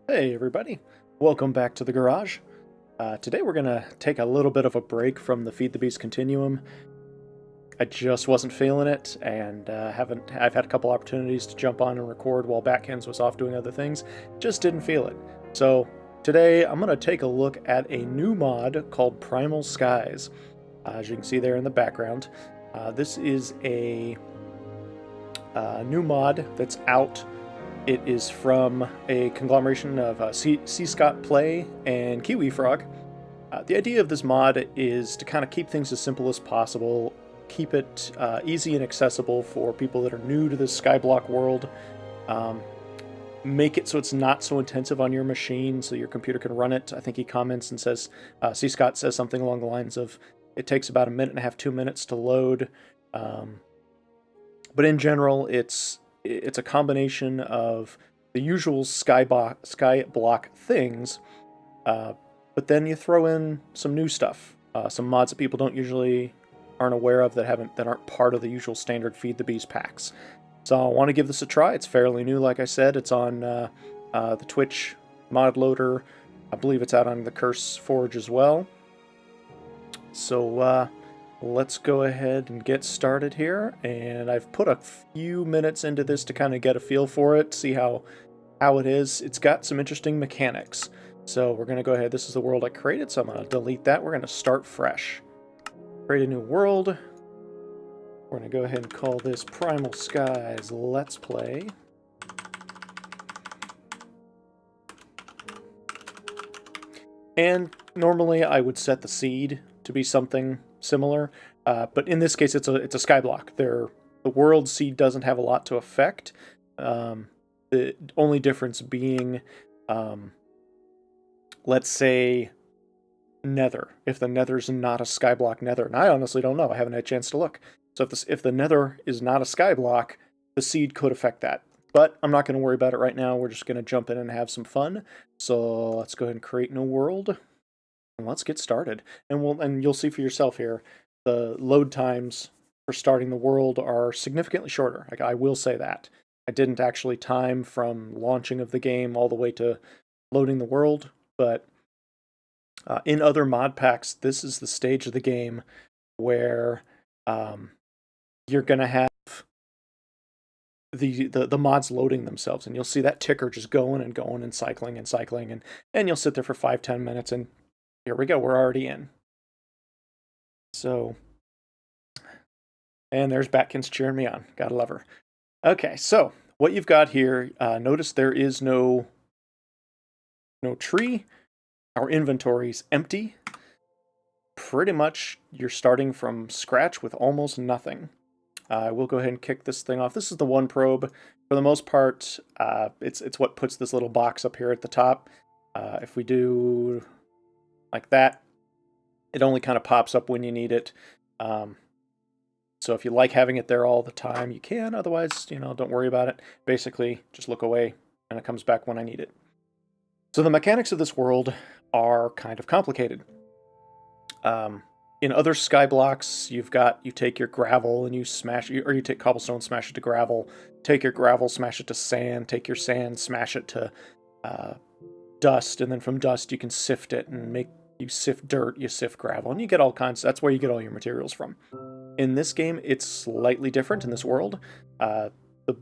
Hey everybody, welcome back to the garage. Today we're going to take a little bit of a break from the Feed the Beast continuum. I just wasn't feeling it, and I've had a couple opportunities to jump on and record while Batkins was off doing other things, just didn't feel it. So today I'm going to take a look at a new mod called Primal Skies. As you can see there in the background, this is a new mod that's out. It is from a conglomeration of cScotPlay and Kiwi Frog. The idea of this mod is to kind of keep things as simple as possible, keep it easy and accessible for people that are new to the Skyblock world, make it so it's not so intensive on your machine so your computer can run it. I think he comments and says, cScot says something along the lines of, it takes about 1.5 to 2 minutes to load. But in general, it's a combination of the usual Skyblock things, but then you throw in some new stuff, some mods that people aren't aware of, that aren't part of the usual standard Feed the Beast packs. So I want to give this a try. It's fairly new, like I said. It's on the Twitch mod loader. I believe it's out on the Curse Forge as well. So let's go ahead and get started here, and I've put a few minutes into this to kind of get a feel for it, see how it is. It's got some interesting mechanics, so we're going to go ahead. This is the world I created, so I'm going to delete that. We're going to start fresh. Create a new world. We're going to go ahead and call this Primal Skies Let's Play. And normally I would set the seed to be something similar, but in this case it's a skyblock. The world seed doesn't have a lot to affect. The only difference being, let's say, nether. If the nether's not a skyblock nether, and I honestly don't know, I haven't had a chance to look. So if the nether is not a skyblock, the seed could affect that. But I'm not going to worry about it right now. We're just going to jump in and have some fun. So let's go ahead and create a new world. And let's get started. And you'll see for yourself here, the load times for starting the world are significantly shorter. I will say that. I didn't actually time from launching of the game all the way to loading the world, but in other mod packs, this is the stage of the game where you're going to have the mods loading themselves, and you'll see that ticker just going and going and cycling, and you'll sit there for 5-10 minutes, and here we go, we're already in. So, and there's Batkins cheering me on. Gotta love her. Okay, so what you've got here, notice there is no tree. Our inventory's empty. Pretty much you're starting from scratch with almost nothing. We'll go ahead and kick this thing off. This is the one probe. For the most part, it's what puts this little box up here at the top. If we do like that, it only kind of pops up when you need it. So if you like having it there all the time, you can. Otherwise, don't worry about it. Basically, just look away, and it comes back when I need it. So the mechanics of this world are kind of complicated. In other Skyblocks, you take your gravel and you smash it, or you take cobblestone, smash it to gravel, take your gravel, smash it to sand, take your sand, smash it to dust, and then from dust you can sift it and you sift dirt, you sift gravel, and you get all kinds. That's where you get all your materials from. In this game, it's slightly different in this world. The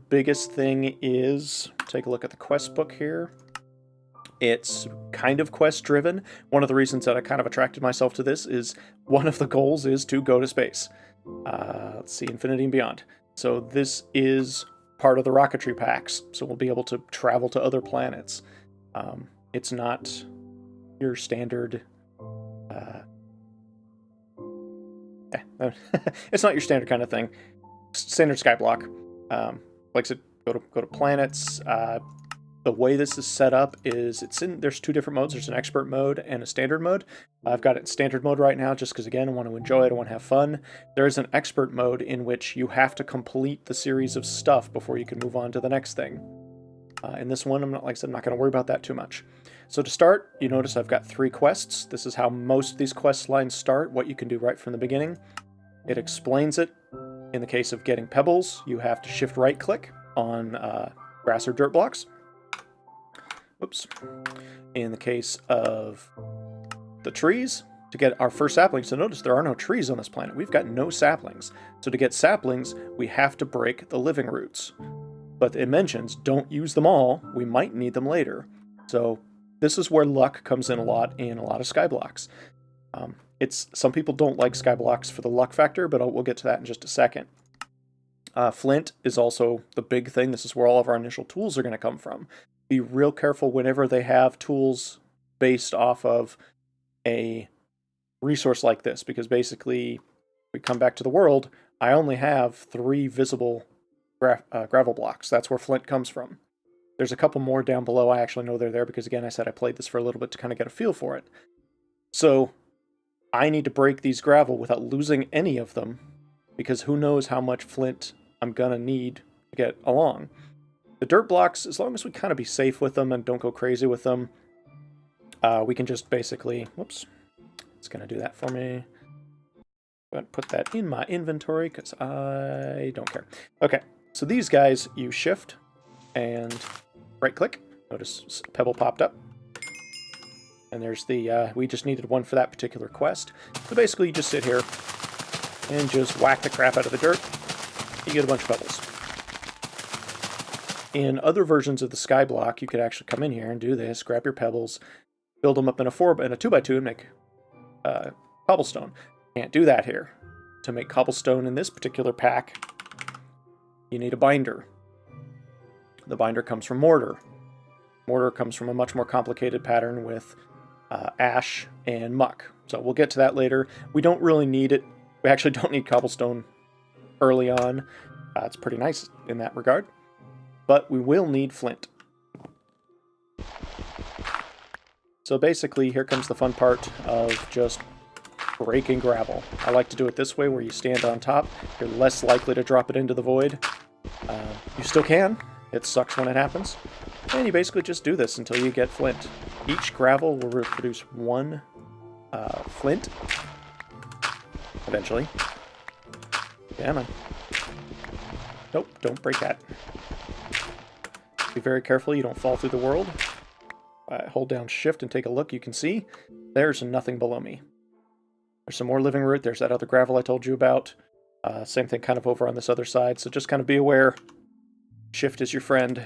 biggest thing is, take a look at the quest book here. It's kind of quest-driven. One of the reasons that I kind of attracted myself to this is one of the goals is to go to space. Let's see, Infinity and Beyond. So this is part of the rocketry packs, so we'll be able to travel to other planets. It's not your standard... it's not your standard kind of thing. Standard Skyblock. Like I said, go to planets. The way this is set up is there's two different modes. There's an expert mode and a standard mode. I've got it in standard mode right now just because, again, I want to enjoy it, I want to have fun. There's an expert mode in which you have to complete the series of stuff before you can move on to the next thing. In this one, like I said, I'm not going to worry about that too much. So to start, you notice I've got 3 quests. This is how most of these quest lines start, what you can do right from the beginning. It explains it. In the case of getting pebbles, you have to shift right click on grass or dirt blocks. Whoops. In the case of the trees, to get our first saplings, so notice there are no trees on this planet. We've got no saplings. So to get saplings, we have to break the living roots. But it mentions don't use them all. We might need them later. So this is where luck comes in a lot of Skyblocks. Some people don't like Skyblocks for the luck factor, but we'll get to that in just a second. Flint is also the big thing. This is where all of our initial tools are going to come from. Be real careful whenever they have tools based off of a resource like this, because basically, we come back to the world, I only have 3 visible gravel blocks. That's where flint comes from. There's a couple more down below. I actually know they're there because, again, I said I played this for a little bit to kind of get a feel for it. So I need to break these gravel without losing any of them, because who knows how much flint I'm going to need to get along. The dirt blocks, as long as we kind of be safe with them and don't go crazy with them, we can just basically... Whoops. It's going to do that for me. I'm going to put that in my inventory because I don't care. Okay, so these guys, you shift and right-click. Notice a pebble popped up. And there's the... we just needed one for that particular quest. So basically, you just sit here and just whack the crap out of the dirt. You get a bunch of pebbles. In other versions of the Skyblock, you could actually come in here and do this, grab your pebbles, build them up in a 2x2 and make cobblestone. Can't do that here. To make cobblestone in this particular pack, you need a binder. The binder comes from mortar. Mortar comes from a much more complicated pattern with ash and muck. So we'll get to that later. We don't really need it. We actually don't need cobblestone early on. It's pretty nice in that regard. But we will need flint. So basically, here comes the fun part of just breaking gravel. I like to do it this way, where you stand on top. You're less likely to drop it into the void. You still can. It sucks when it happens. And you basically just do this until you get flint. Each gravel will produce 1 flint. Eventually. Yeah, man. Nope, don't break that. Be very careful you don't fall through the world. Hold down shift and take a look. You can see there's nothing below me. There's some more living root. There's that other gravel I told you about. Same thing kind of over on this other side. So just kind of be aware. Shift is your friend.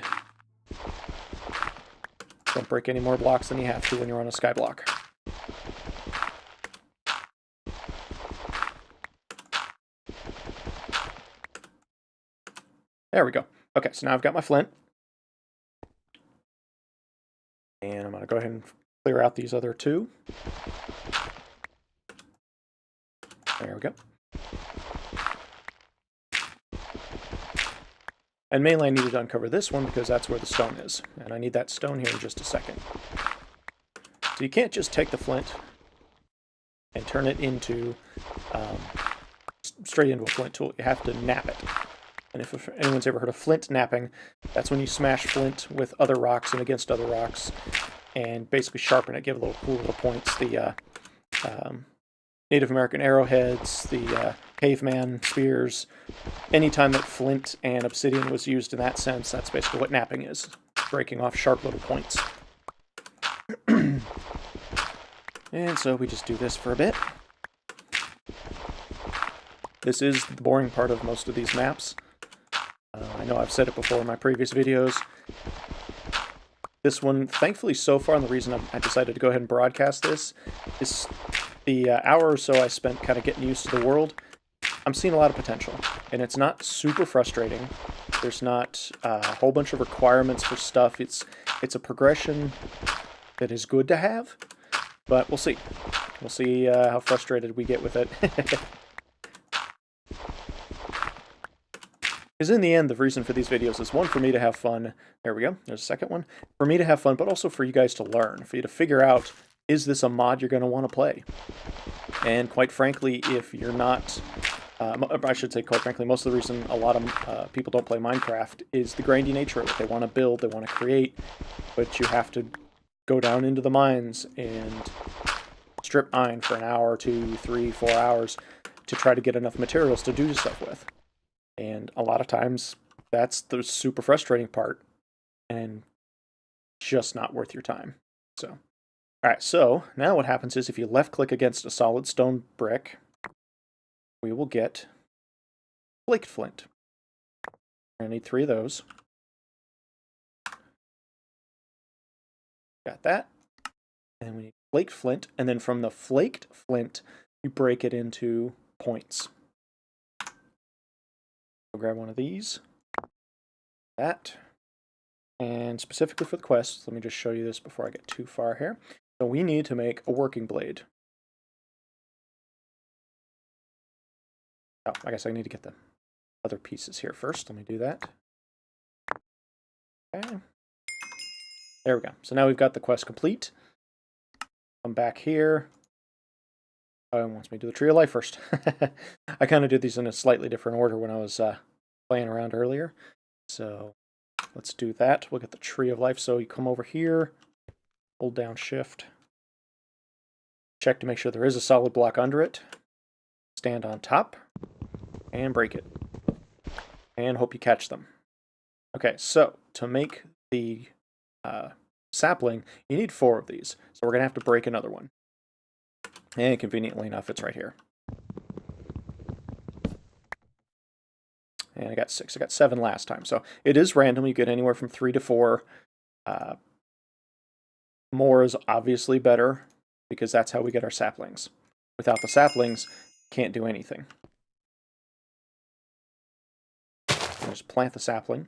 Don't break any more blocks than you have to when you're on a skyblock. There we go. Okay, so now I've got my flint. And I'm going to go ahead and clear out these other 2. There we go. And mainly I needed to uncover this one because that's where the stone is. And I need that stone here in just a second. So you can't just take the flint and turn it into, straight into a flint tool. You have to nap it. And if anyone's ever heard of flint napping, that's when you smash flint with other rocks and against other rocks and basically sharpen it, give it little cool little points. The Native American arrowheads, the caveman spears, anytime that flint and obsidian was used in that sense, that's basically what napping is, breaking off sharp little points. And so we just do this for a bit. This is the boring part of most of these maps. I know I've said it before in my previous videos. This one, thankfully so far, and the reason I decided to go ahead and broadcast this, is the hour or so I spent kind of getting used to the world. I'm seeing a lot of potential, and it's not super frustrating. There's not a whole bunch of requirements for stuff. It's a progression that is good to have, but we'll see. We'll see how frustrated we get with it. Because in the end, the reason for these videos is, one, for me to have fun. There we go. There's a second one. For me to have fun, but also for you guys to learn. For you to figure out, is this a mod you're going to want to play? And quite frankly, if you're not I should say, quite frankly, most of the reason a lot of people don't play Minecraft is the grindy nature of it. They want to build, they want to create, but you have to go down into the mines and strip mine for an hour, 2, 3, 4 hours to try to get enough materials to do stuff with. And a lot of times, that's the super frustrating part, and just not worth your time. So, alright, so now what happens is if you left-click against a solid stone brick, we will get flaked flint. I need 3 of those. Got that. And we need flaked flint, and then from the flaked flint, you break it into points. I'll grab one of these. That. And specifically for the quest, let me just show you this before I get too far here. So we need to make a working blade. Oh, I guess I need to get the other pieces here first. Let me do that. Okay. There we go. So now we've got the quest complete. Come back here. Oh, it wants me to do the Tree of Life first. I kind of did these in a slightly different order when I was playing around earlier. So let's do that. We'll get the Tree of Life. So you come over here, hold down Shift. Check to make sure there is a solid block under it. Stand on top and break it. And hope you catch them. Okay, so to make the sapling, you need 4 of these. So we're going to have to break another one. And conveniently enough, it's right here. And I got 6. I got 7 last time. So it is random. You get anywhere from 3 to 4. More is obviously better, because that's how we get our saplings. Without the saplings, can't do anything. Just plant the sapling.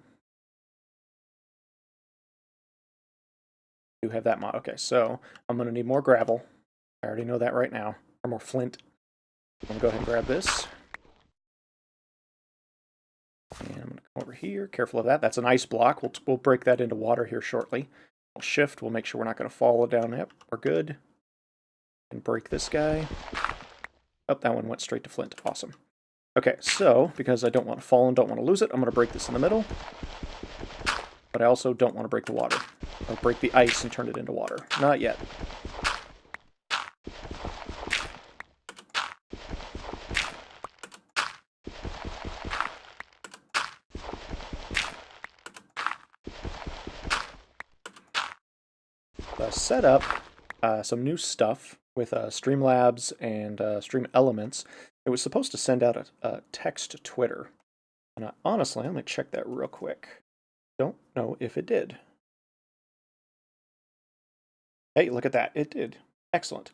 Do have that mod. Okay, so I'm going to need more gravel. I already know that right now. Or more flint. I'm going to go ahead and grab this. And I'm going to come over here. Careful of that. That's an ice block. We'll break that into water here shortly. We'll shift. We'll make sure we're not going to fall down. Yep, we're good. And break this guy. Oh, that one went straight to flint. Awesome. Okay, so because I don't want to fall and don't want to lose it, I'm going to break this in the middle. But I also don't want to break the water. Or break the ice and turn it into water. Not yet. Set up some new stuff with Streamlabs and Stream Elements. It was supposed to send out a text to Twitter. And honestly, I'm going to check that real quick. Don't know if it did. Hey, look at that. It did. Excellent.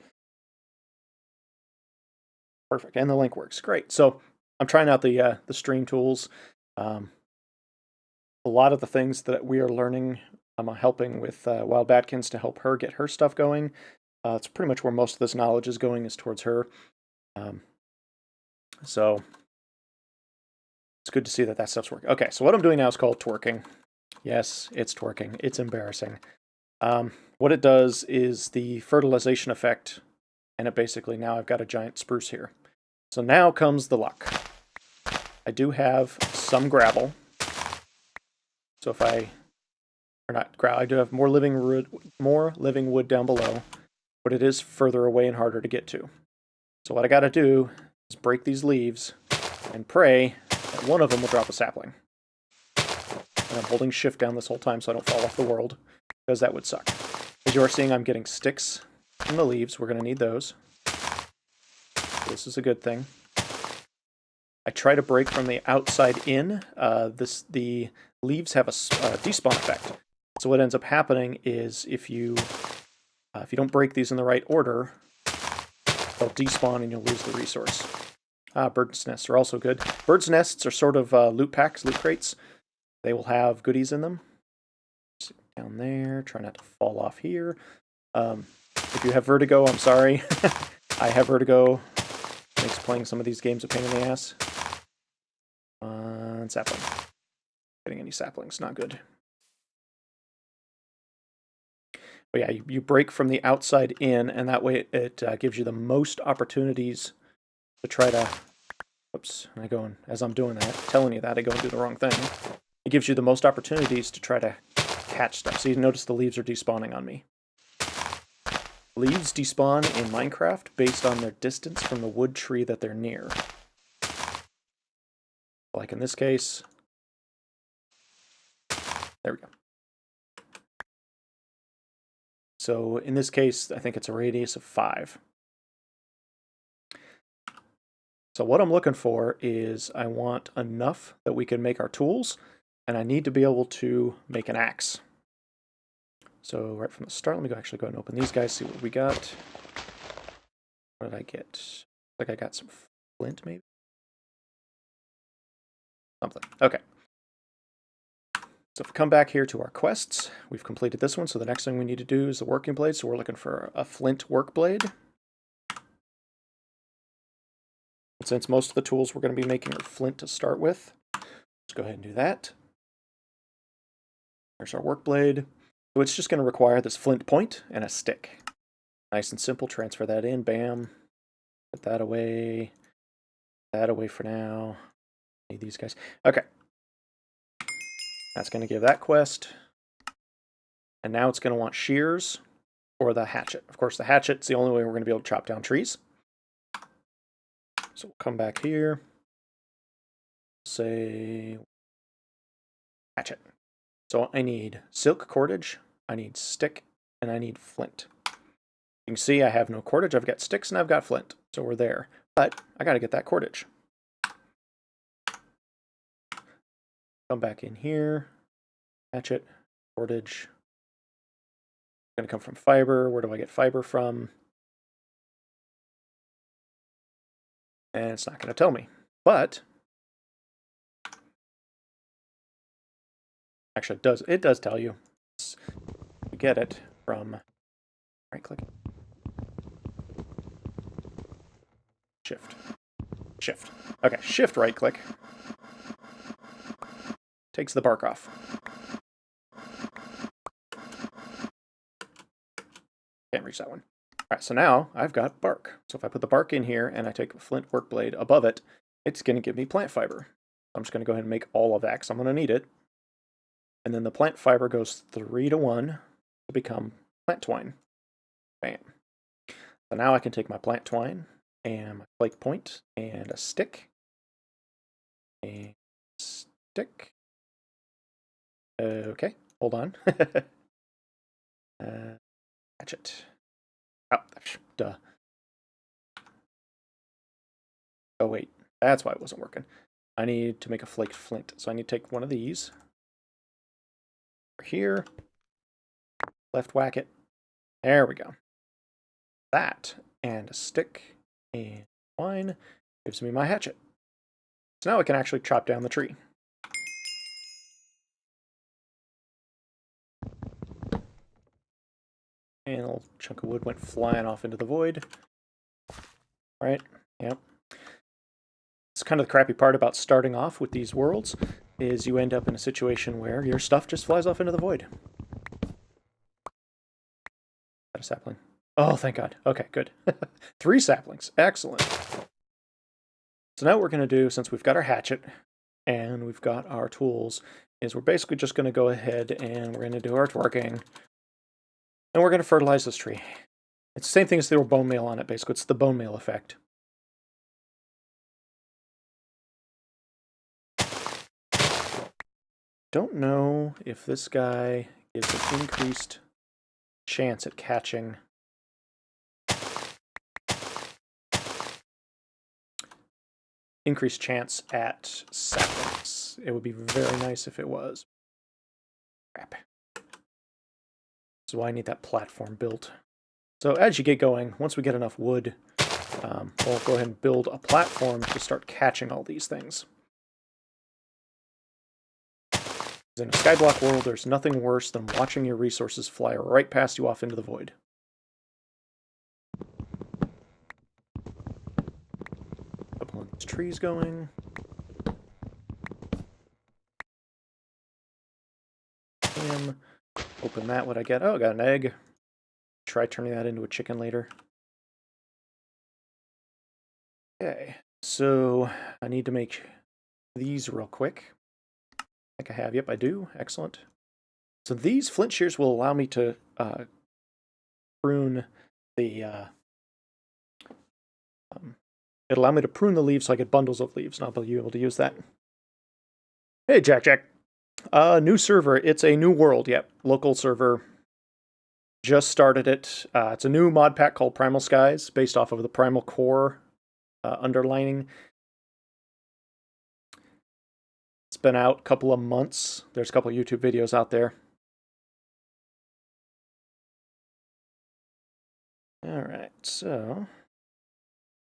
Perfect. And the link works. Great. So I'm trying out the stream tools. A lot of the things that we are learning, I'm helping with Wild Batkins to help her get her stuff going. It's pretty much where most of this knowledge is going, is towards her. So it's good to see that stuff's working. Okay, so what I'm doing now is called twerking. Yes, it's twerking. It's embarrassing. What it does is the fertilization effect, and it basically, now I've got a giant spruce here. So now comes the luck. I do have some gravel. So if I, or not gravel, I do have more living wood down below, but it is further away and harder to get to. So what I got to do is break these leaves and pray that one of them will drop a sapling. And I'm holding shift down this whole time so I don't fall off the world, because that would suck. As you are seeing, I'm getting sticks from the leaves. We're going to need those. This is a good thing. I try to break from the outside in. The leaves have a despawn effect. So what ends up happening is if you don't break these in the right order, they'll despawn and you'll lose the resource. Bird's nests are also good. Bird's nests are sort of loot packs, loot crates. They will have goodies in them. Sit down there, try not to fall off here. If you have vertigo, I'm sorry. I have vertigo. Makes playing some of these games a pain in the ass. Sapling. Getting any saplings, not good. But yeah, you break from the outside in, and that way it gives you the most opportunities to try to... Whoops, and I go and, as I'm doing that, telling you that, I go and do the wrong thing. It gives you the most opportunities to try to catch stuff. So you notice the leaves are despawning on me. Leaves despawn in Minecraft based on their distance from the wood tree that they're near. Like in this case. There we go. So in this case, I think it's a radius of 5. So what I'm looking for is I want enough that we can make our tools, and I need to be able to make an axe. So right from the start, let me actually go ahead and open these guys, see what we got. What did I get? Like I got some flint, maybe? Something. Okay. So if we come back here to our quests, we've completed this one, so the next thing we need to do is the working blade. So we're looking for a flint work blade. And since most of the tools we're going to be making are flint to start with, let's go ahead and do that. There's our work blade. So it's just going to require this flint point and a stick. Nice and simple, transfer that in, bam. Put that away for now. Need these guys. Okay. That's going to give that quest. And now it's going to want shears or the hatchet. Of course, the hatchet's the only way we're going to be able to chop down trees. So we'll come back here. Say hatchet. So I need silk cordage, I need stick, and I need flint. You can see I have no cordage, I've got sticks, and I've got flint. So we're there. But I got to get that cordage. Come back in here. Hatchet, cordage. Going to come from fiber. Where do I get fiber from? And it's not going to tell me. But actually, it does tell you. You get it from right click. Shift. Okay, shift right click. Takes the bark off. Can't reach that one. All right, so now I've got bark. So if I put the bark in here and I take a flint work blade above it, it's going to give me plant fiber. I'm just going to go ahead and make all of that because I'm going to need it. And then the plant fiber goes 3 to 1 to become plant twine. Bam. So now I can take my plant twine and my flake point and a stick. And stick. Okay, hold on. Hatchet. Oh, duh. Oh, wait. That's why it wasn't working. I need to make a flaked flint. So I need to take one of these. Here. Left whack it. There we go. That and a stick and twine gives me my hatchet. So now I can actually chop down the tree. And a little chunk of wood went flying off into the void. Right? Yep. It's kind of the crappy part about starting off with these worlds, is you end up in a situation where your stuff just flies off into the void. Is that a sapling? Oh, thank God. Okay, good. 3 saplings. Excellent. So now what we're going to do, since we've got our hatchet and we've got our tools, is we're basically just going to go ahead and we're going to do our twerking. And we're going to fertilize this tree. It's the same thing as the bone meal on it, basically. It's the bone meal effect. Don't know if this guy gives an increased chance at catching. Increased chance at saplings. It would be very nice if it was. Crap. So I need that platform built. So as you get going, once we get enough wood, we'll go ahead and build a platform to start catching all these things. In a skyblock world, there's nothing worse than watching your resources fly right past you off into the void. Couple of these trees going. Open that, what I get? Oh, I got an egg. Try turning that into a chicken later. Okay, So I need to make these real quick. I think I have. Yep, I do. Excellent. So these flint shears will allow me to prune the. It'll allow me to prune the leaves so I get bundles of leaves, and I'll be able to use that. Hey, Jack. New server. It's a new world. Yep, local server. Just started it. It's a new mod pack called Primal Skies, based off of the Primal Core underlining. It's been out a couple of months. There's a couple of YouTube videos out there. All right, so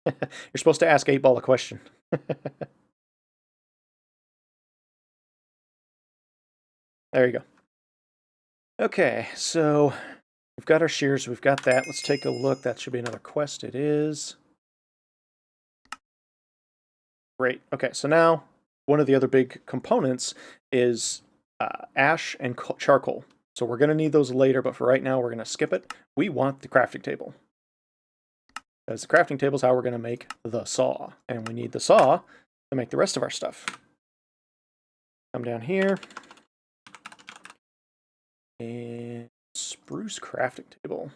you're supposed to ask 8-Ball a question. There you go. Okay, so we've got our shears. We've got that. Let's take a look. That should be another quest. It is. Great. Okay, so now one of the other big components is ash and charcoal. So we're going to need those later, but for right now, we're going to skip it. We want the crafting table. Because the crafting table is how we're going to make the saw. And we need the saw to make the rest of our stuff. Come down here. And spruce crafting table.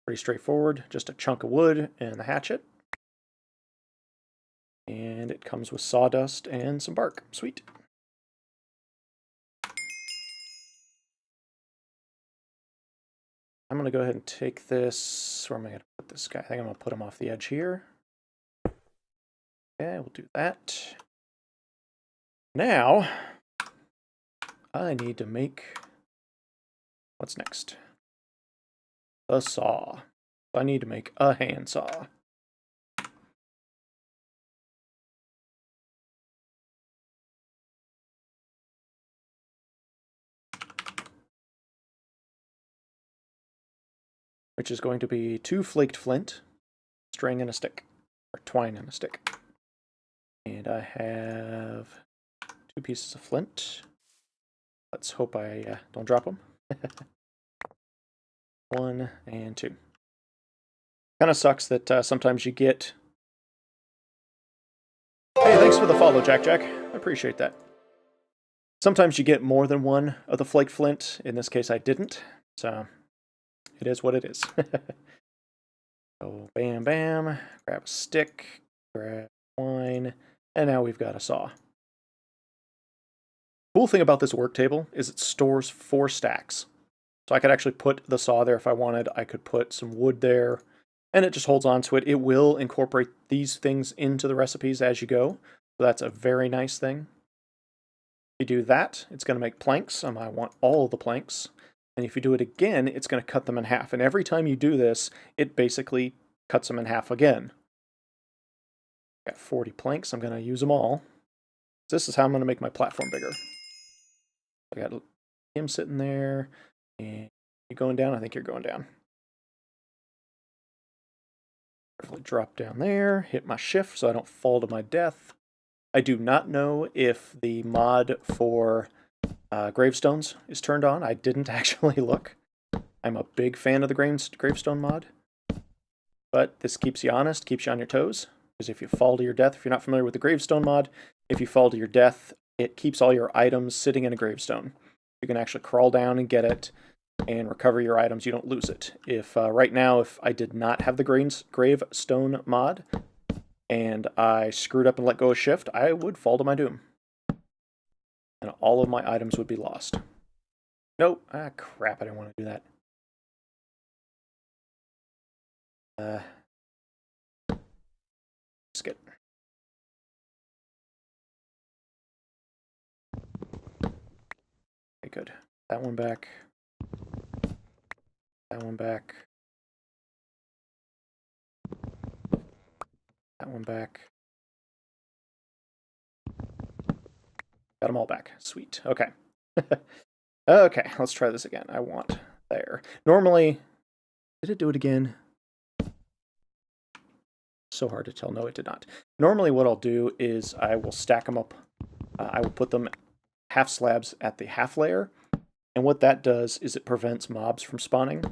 Pretty straightforward. Just a chunk of wood and the hatchet. And it comes with sawdust and some bark. Sweet. I'm going to go ahead and take this. Where am I going to put this guy? I think I'm going to put him off the edge here. Okay, we'll do that. Now, I need to make... What's next? The saw. I need to make a handsaw. Which is going to be 2 flaked flint, string and a stick, or twine and a stick. And I have 2 pieces of flint. Let's hope I don't drop them. 1 and 2. Kind of sucks that sometimes you get... Hey, thanks for the follow, Jack. I appreciate that. Sometimes you get more than one of the flaked flint. In this case, I didn't. So... it is what it is. So bam, bam, grab a stick, grab twine, and now we've got a saw. Cool thing about this work table is it stores 4 stacks. So I could actually put the saw there if I wanted. I could put some wood there, and it just holds on to it. It will incorporate these things into the recipes as you go. So that's a very nice thing. If you do that, it's going to make planks. I want all the planks. And if you do it again, it's going to cut them in half. And every time you do this, it basically cuts them in half again. Got 40 planks. I'm going to use them all. This is how I'm going to make my platform bigger. I got him sitting there. And you going down? I think you're going down. Carefully drop down there. Hit my shift so I don't fall to my death. I do not know if the mod for... gravestones is turned on. I didn't actually look. I'm a big fan of the gravestone mod. But this keeps you honest, keeps you on your toes. Because if you fall to your death, if you're not familiar with the gravestone mod, if you fall to your death, it keeps all your items sitting in a gravestone. You can actually crawl down and get it and recover your items. You don't lose it. If right now, if I did not have the gravestone mod and I screwed up and let go of shift, I would fall to my doom. And all of my items would be lost. Nope. Ah, crap. I didn't want to do that. Skip. Okay, good. That one back. That one back. That one back. Got them all back. Sweet. Okay. Okay, let's try this again. I want there. Normally, did it do it again? So hard to tell. No, it did not. Normally what I'll do is I will stack them up. I will put them half slabs at the half layer. And what that does is it prevents mobs from spawning.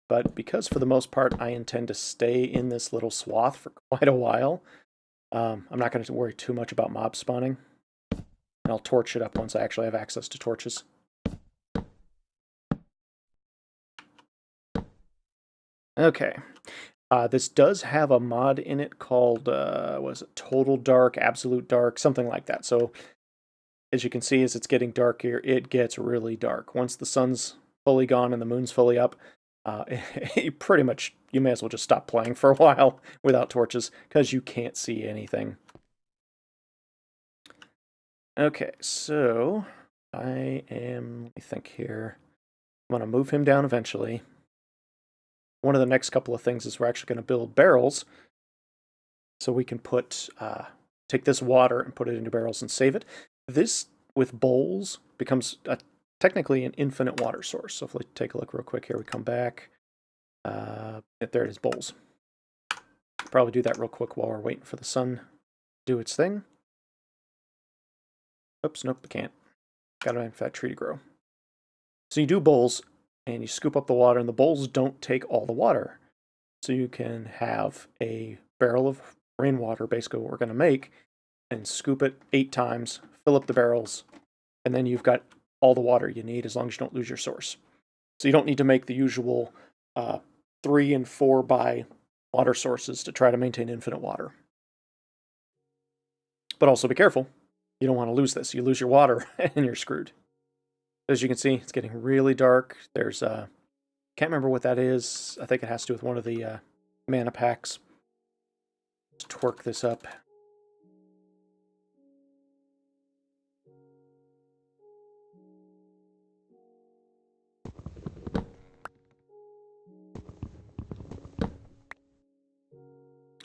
but because for the most part I intend to stay in this little swath for quite a while, I'm not going to worry too much about mob spawning. And I'll torch it up once I actually have access to torches. Okay. This does have a mod in it called, was it Total Dark, Absolute Dark, something like that. So, as you can see, as it's getting darker, it gets really dark. Once the sun's fully gone and the moon's fully up, pretty much, you may as well just stop playing for a while without torches, because you can't see anything. Okay, so, let me think here. I'm going to move him down eventually. One of the next couple of things is we're actually going to build barrels, so we can put take this water and put it into barrels and save it. This, with bowls, becomes technically an infinite water source. So if we take a look real quick here, we come back. There it is, bowls. Probably do that real quick while we're waiting for the sun to do its thing. Oops, nope, we can't. Gotta wait for that tree to grow. So you do bowls, and you scoop up the water, and the bowls don't take all the water. So you can have a barrel of rainwater, basically what we're going to make, and scoop it 8 times, fill up the barrels, and then you've got all the water you need as long as you don't lose your source. So you don't need to make the usual 3 and 4 by water sources to try to maintain infinite water. But also be careful. You don't want to lose this. You lose your water and you're screwed. As you can see, it's getting really dark. There's can't remember what that is. I think it has to do with one of the mana packs. Let's twerk this up.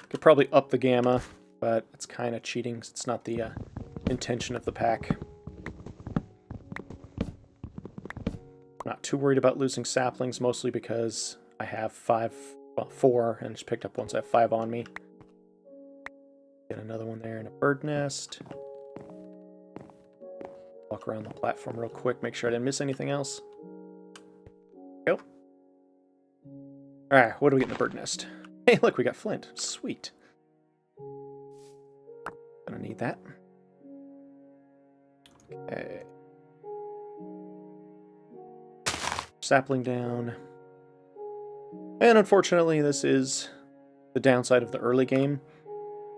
Could probably up the gamma, but it's kind of cheating because it's not the intention of the pack. Not too worried about losing saplings, mostly because I have 4, and just picked up once I have 5 on me. Get another one there in a bird nest. Walk around the platform real quick, make sure I didn't miss anything else. Go. Alright, what do we get in the bird nest? Hey, look, we got flint. Sweet. Gonna need that. Okay. Sapling down. And unfortunately, this is the downside of the early game,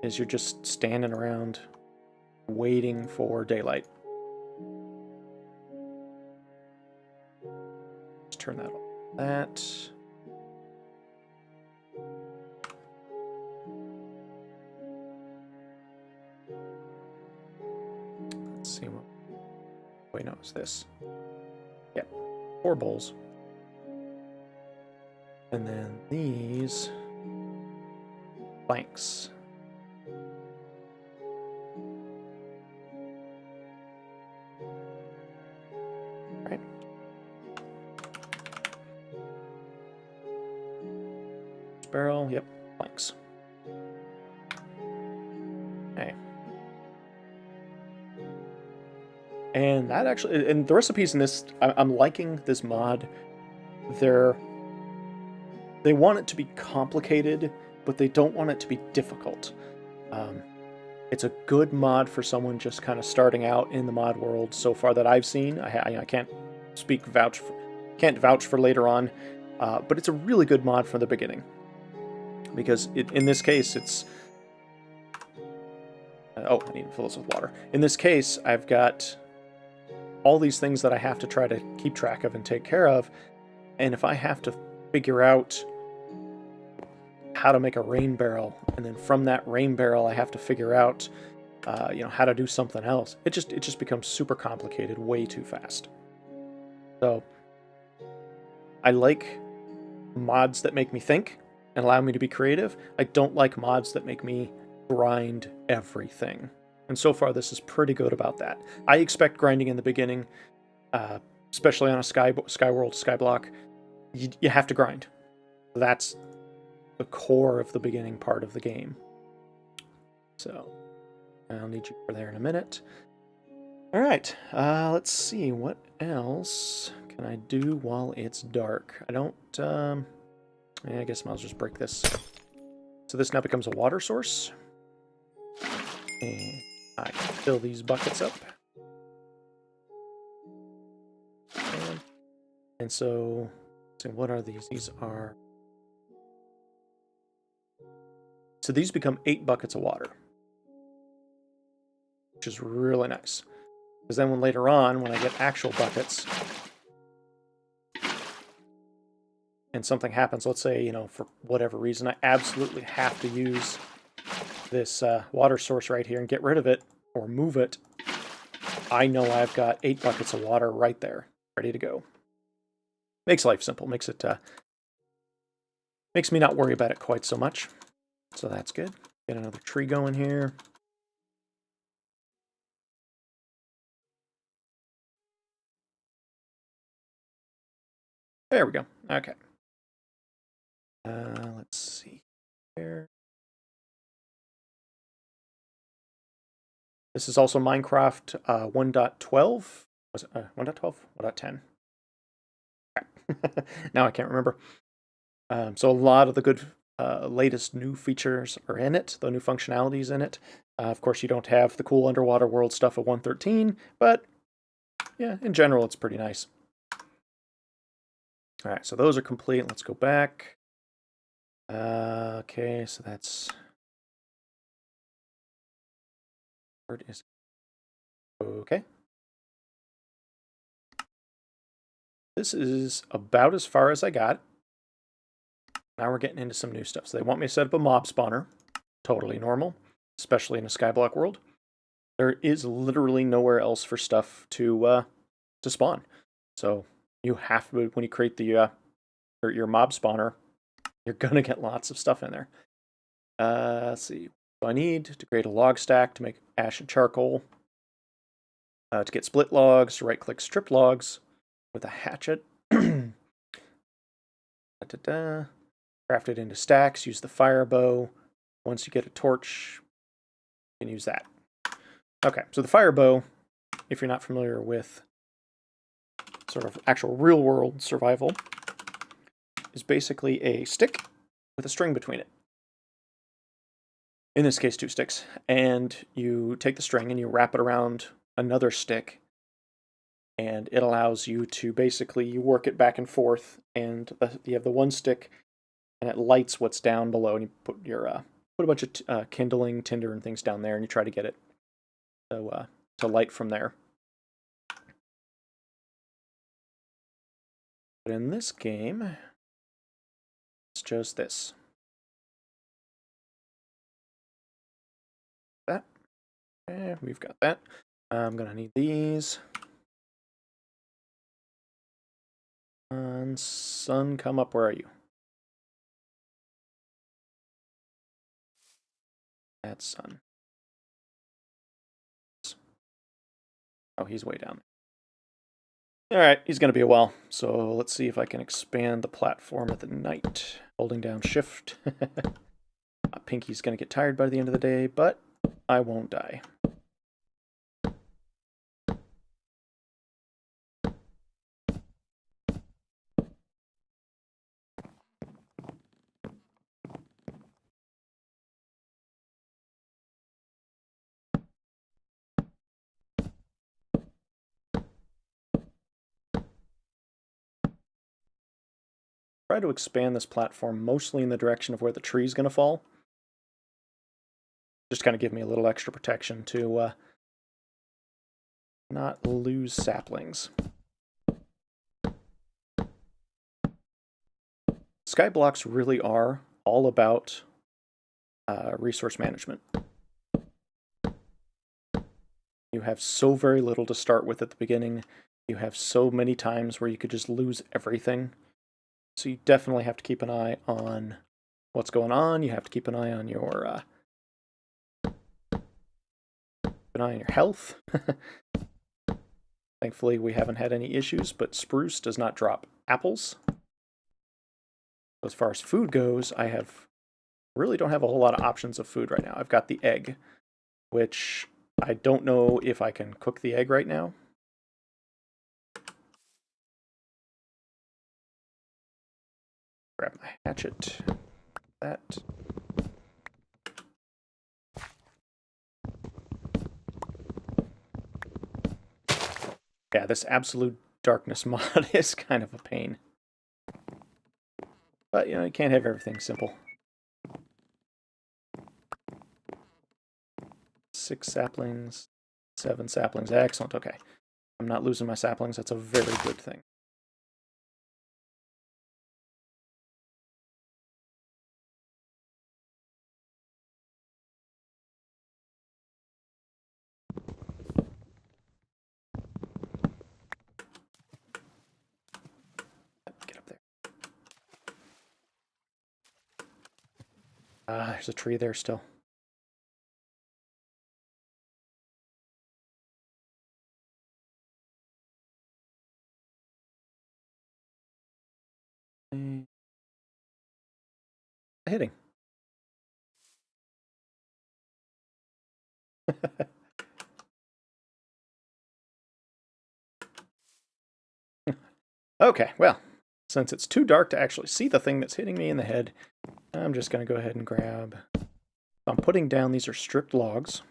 is you're just standing around waiting for daylight. Let's turn that off. That. Let's see what. Wait, no, it's this. Yep, 4 bowls. And then these planks. Right. Barrel, yep, planks. Okay. And that actually, and the recipes in this, I'm liking this mod. They want it to be complicated, but they don't want it to be difficult. It's a good mod for someone just kind of starting out in the mod world so far that I've seen. I can't vouch for later on, but it's a really good mod from the beginning. Because in this case, it's... I need to fill this with water. In this case, I've got all these things that I have to try to keep track of and take care of, and if I have to figure out how to make a rain barrel, and then from that rain barrel I have to figure out how to do something else, it just becomes super complicated way too fast. So I like mods that make me think and allow me to be creative. I don't like mods that make me grind everything, and so far this is pretty good about that. I expect grinding in the beginning, especially on a Skyward, Skyblock. You have to grind. That's the core of the beginning part of the game. So I'll need you for there in a minute. All right, let's see, what else can I do while it's dark? I don't I guess I'll just break this. So this now becomes a water source. And I can fill these buckets up. And so what are these? These are... So these become 8 buckets of water. Which is really nice. Because then later on, when I get actual buckets, and something happens, let's say, for whatever reason, I absolutely have to use this water source right here and get rid of it, or move it, I know I've got 8 buckets of water right there, ready to go. Makes life simple, makes me not worry about it quite so much. So that's good. Get another tree going here. There we go. Okay. Let's see here. This is also Minecraft 1.12. Was it 1.12? 1.10? Now I can't remember. So a lot of the good latest new features are in it, the new functionalities in it. Of course, you don't have the cool underwater world stuff of 1.13, but yeah, in general, it's pretty nice. All right, so those are complete. Let's go back. Okay, so that's... Where is it? Okay. This is about as far as I got. Now we're getting into some new stuff. So they want me to set up a mob spawner. Totally normal, especially in a skyblock world. There is literally nowhere else for stuff to spawn. So you have to, when you create the your mob spawner, you're gonna get lots of stuff in there. Let's see. So I need to create a log stack to make ash and charcoal. To get split logs, right-click strip logs with a hatchet. Craft it into stacks. Use the fire bow. Once you get a torch, you can use that. Okay, so the fire bow, if you're not familiar with sort of actual real-world survival, is basically a stick with a string between it. In this case, 2 sticks. And you take the string and you wrap it around another stick, and it allows you to basically, you work it back and forth, and you have the one stick, and it lights what's down below, and you put your put a bunch of kindling, tinder, and things down there, and you try to get it to light from there. But in this game, it's just this. That. Okay, we've got that. I'm gonna need these. Sun, come up. Where are you? That's Sun. Oh, he's way down. Alright, he's going to be a while. So let's see if I can expand the platform at the night. Holding down shift. Pinky's going to get tired by the end of the day, but I won't die. Try to expand this platform mostly in the direction of where the tree's going to fall. Just kind of give me a little extra protection to not lose saplings. Skyblocks really are all about resource management. You have so very little to start with at the beginning. You have so many times where you could just lose everything. So you definitely have to keep an eye on what's going on. You have to keep an eye on your health. Thankfully, we haven't had any issues, but spruce does not drop apples. As far as food goes, I really don't have a whole lot of options of food right now. I've got the egg, which I don't know if I can cook the egg right now. Grab my hatchet. That. Yeah, this absolute darkness mod is kind of a pain. But, you know, you can't have everything simple. 6 saplings, 7 saplings. Excellent, okay. I'm not losing my saplings. That's a very good thing. Get up there. There's a tree there still. Hitting. Okay, well, since it's too dark to actually see the thing that's hitting me in the head, I'm just going to go ahead and grab... I'm putting down, these are stripped logs.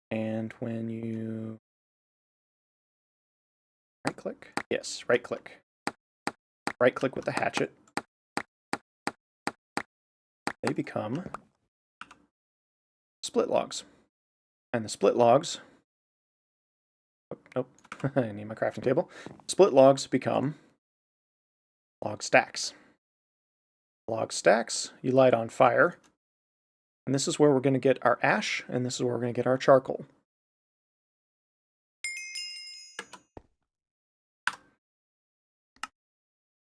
And when you right-click, yes, right-click. Right-click with the hatchet. They become split logs. And the split logs... Oh, nope, I need my crafting table. Split logs become log stacks. Log stacks, you light on fire. And this is where we're going to get our ash, and this is where we're going to get our charcoal.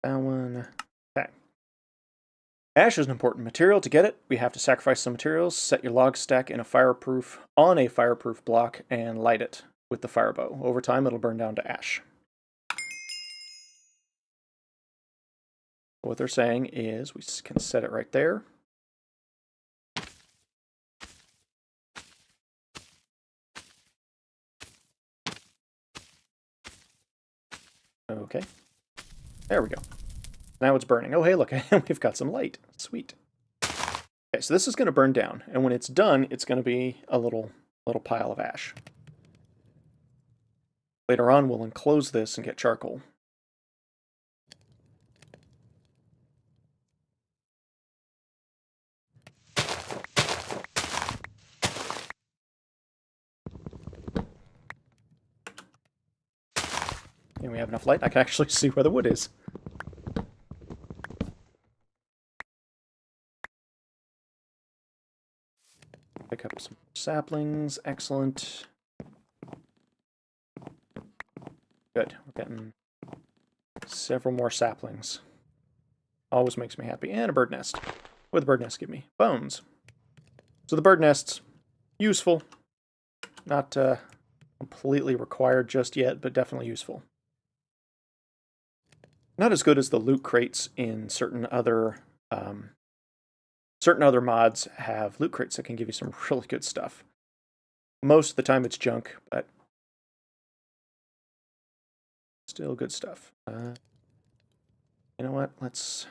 That one. Okay. Ash is an important material. To get it, we have to sacrifice some materials, set your log stack in a fireproof block, and light it with the fire bow. Over time, it'll burn down to ash. What they're saying is we can set it right there. Okay. There we go. Now it's burning. Oh, hey, look, we've got some light. Sweet. Okay, so this is going to burn down, and when it's done, it's going to be a little pile of ash. Later on, we'll enclose this and get charcoal. And we have enough light, I can actually see where the wood is. Pick up some saplings, excellent. Good, we're getting several more saplings. Always makes me happy. And a bird nest. What would the bird nest give me? Bones. So the bird nest's useful. Not completely required just yet, but definitely useful. Not as good as the loot crates in certain other mods have loot crates that can give you some really good stuff. Most of the time it's junk, but still good stuff. You know what? Let's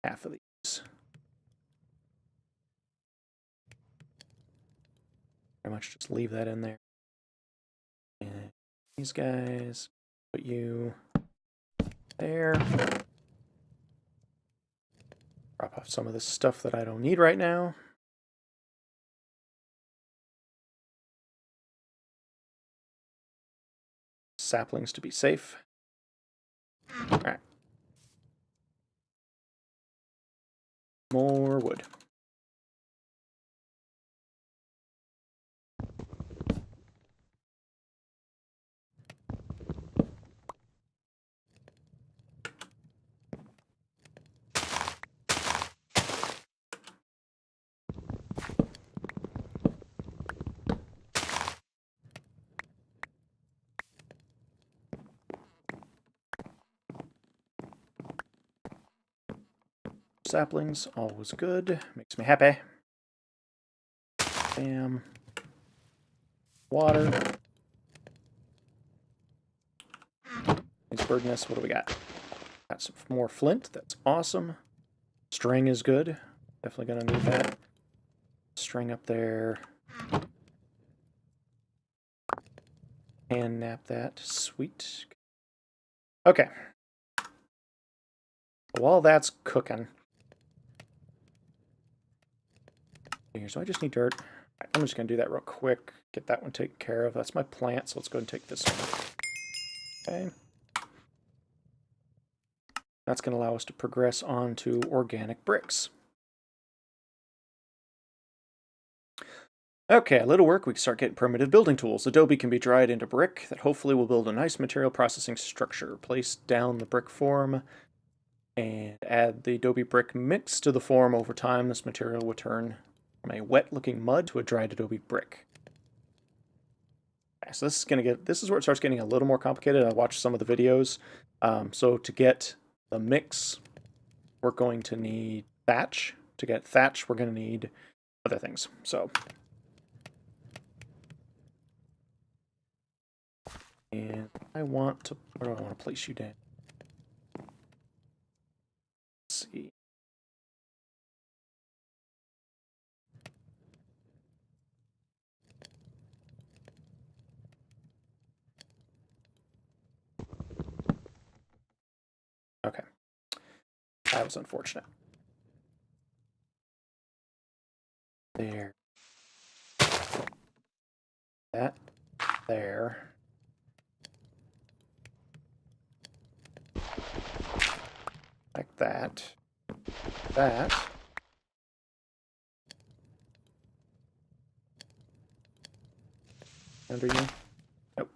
half of these. Pretty much just leave that in there. And these guys, put you there. Drop off some of this stuff that I don't need right now. Saplings to be safe. All right. More wood. Saplings, always good. Makes me happy. Bam. Water. trustworthiness. What do we got? Got some more flint. That's awesome. String is good. Definitely gonna need that. String up there. And nap that. Sweet. Okay. While that's cooking. So I just need dirt. I'm just going to do that real quick. Get that one taken care of. That's my plant, so let's go ahead and take this one. Okay. That's going to allow us to progress on to organic bricks. Okay, a little work, we can start getting primitive building tools. Adobe can be dried into brick that hopefully will build a nice material processing structure. Place down the brick form and add the Adobe brick mix to the form. Over time, this material will turn from a wet-looking mud to a dried Adobe brick. Okay, so this is where it starts getting a little more complicated. I watched some of the videos. So to get the mix, we're going to need thatch. To get thatch, we're going to need other things. So, and I want to, where do I want to place you down? Let's see. Okay. That was unfortunate. There. That. There. Like that. That. Under you? Nope.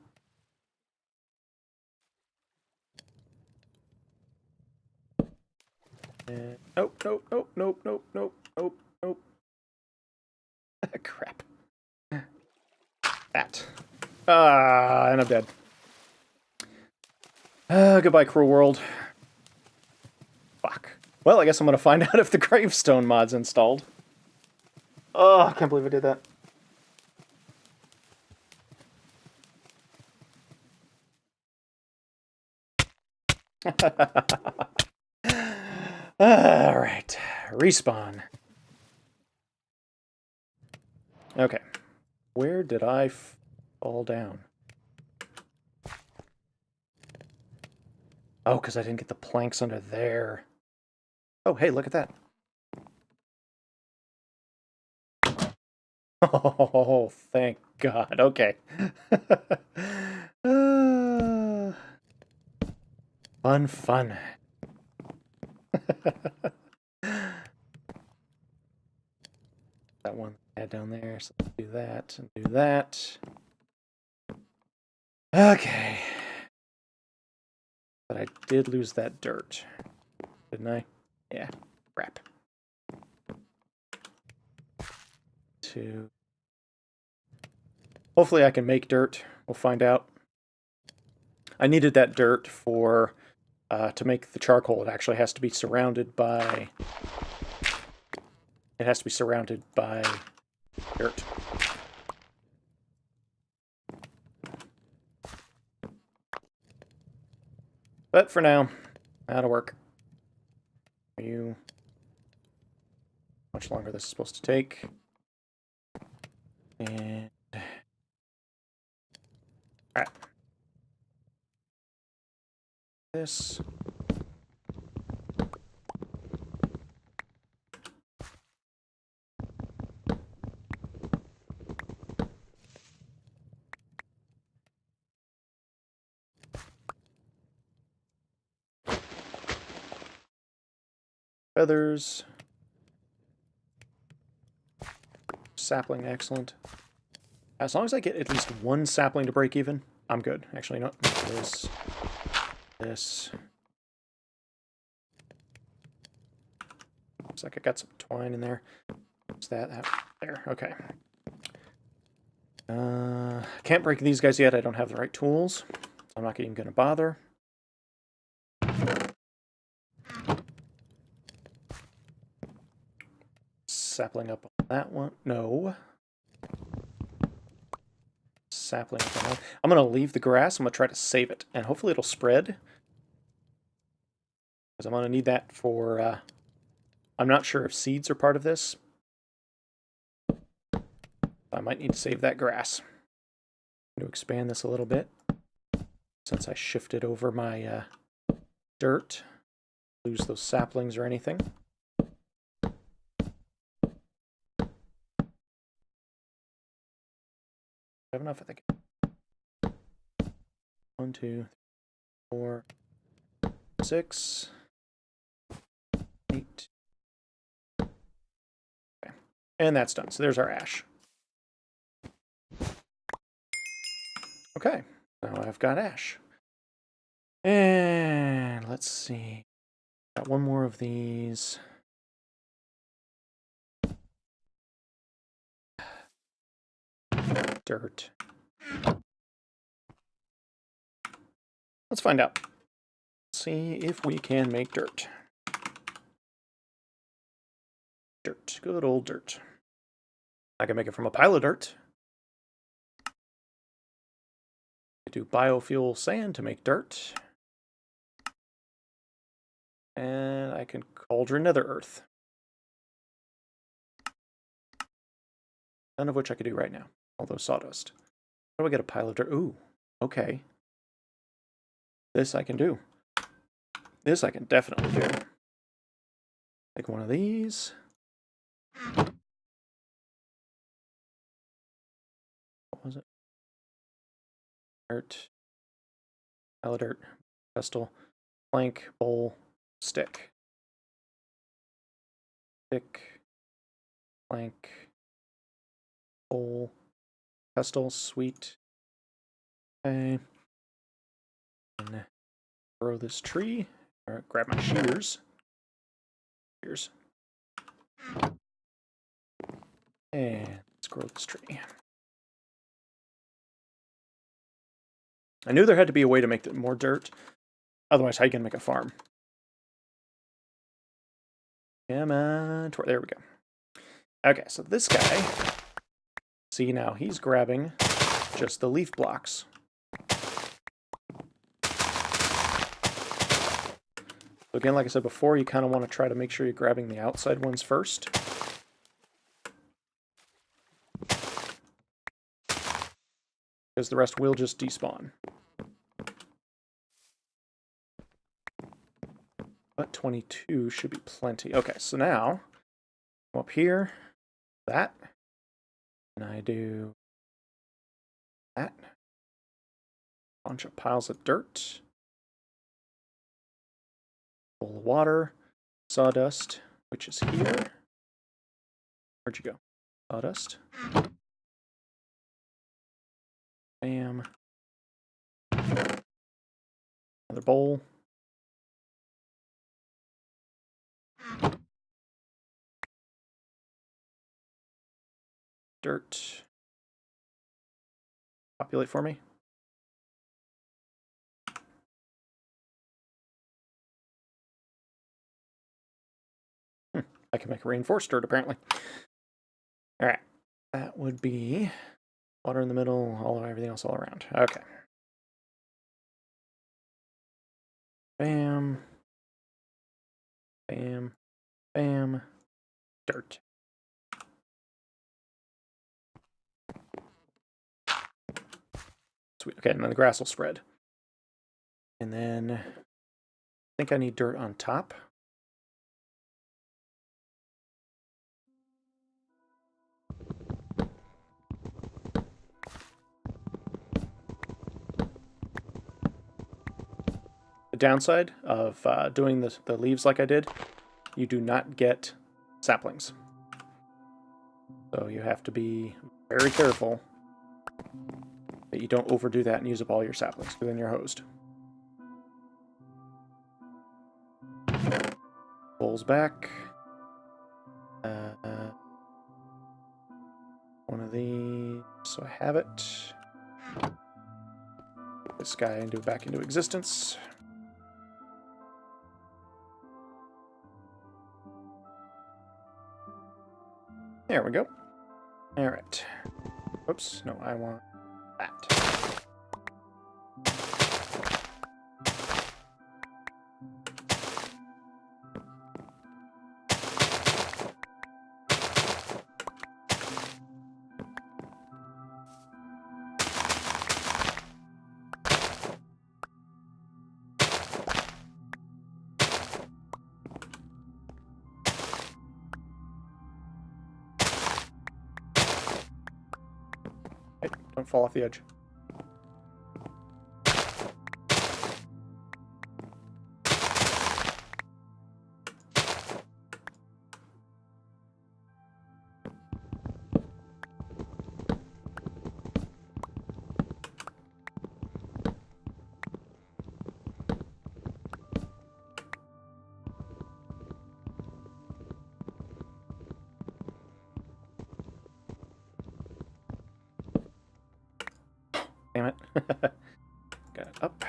And nope, nope, nope, nope, nope, nope, nope, nope. Crap. That. And I'm dead. Goodbye, cruel world. Fuck. Well, I guess I'm gonna find out if the gravestone mod's installed. Oh, I can't believe I did that. Alright. Respawn. Okay. Where did I fall down? Oh, because I didn't get the planks under there. Oh, hey, look at that. Oh, thank God. Okay. Fun. That one I had down there, so let's do that and do that. Okay. But I did lose that dirt, didn't I? Yeah, crap. 2. Hopefully I can make dirt. We'll find out. I needed that dirt for to make the charcoal. It actually has to be surrounded by... It has to be surrounded by dirt. But for now, that'll work. Are you... How much longer this is supposed to take? And... Alright. This... Feathers. Sapling, excellent. As long as I get at least one sapling to break even, I'm good. Actually, no. This. Looks like I got some twine in there. What's that? There. Okay. Can't break these guys yet. I don't have the right tools. So I'm not even going to bother. Sapling up on that one. No. Sapling up on that. I'm going to leave the grass. I'm going to try to save it. And hopefully it'll spread. because I'm going to need that for... I'm not sure if seeds are part of this. I might need to save that grass. I'm going to expand this a little bit, since I shifted over my dirt. Lose those saplings or anything. I have enough, I think. 1, 2, 4, 6, 8. Okay. And that's done. So there's our ash. Okay. Now I've got ash. And let's see. Got one more of these. Dirt. Let's find out. See if we can make dirt. Dirt. Good old dirt. I can make it from a pile of dirt. I do biofuel sand to make dirt. And I can cauldron nether earth. None of which I could do right now. Although sawdust. How do I get a pile of dirt? Ooh, okay. This I can do. This I can definitely do. Take one of these. What was it? Dirt. Pile of dirt. Pestle. Plank. Bowl. Stick. Stick. Plank. Bowl. Pestle. Sweet. Okay. And grow this tree. Or grab my shears. Shears. And let's grow this tree. I knew there had to be a way to make more dirt. Otherwise, how are you going to make a farm? Come on. There we go. Okay, so this guy, see now, he's grabbing just the leaf blocks. So again, like I said before, you kind of want to try to make sure you're grabbing the outside ones first. Because the rest will just despawn. But 22 should be plenty. Okay, so now, go up here, that, and I do that. Bunch of piles of dirt. Bowl of water. Sawdust, which is here. Where'd you go? Sawdust. Bam. Another bowl. Dirt. Populate for me. I can make reinforced dirt, apparently. Alright. That would be water in the middle, everything else all around. Okay. Bam. Bam. Bam. Dirt. Sweet. Okay, and then the grass will spread. And then I think I need dirt on top. The downside of doing the leaves like I did, you do not get saplings. So you have to be very careful that you don't overdo that and use up all your saplings, because then you're hosed. Bowls back. One of these, so I have it. Put this guy back into existence. There we go. All right. Oops, no, I want that. Hey, don't fall off the edge. Damn it. Got it up.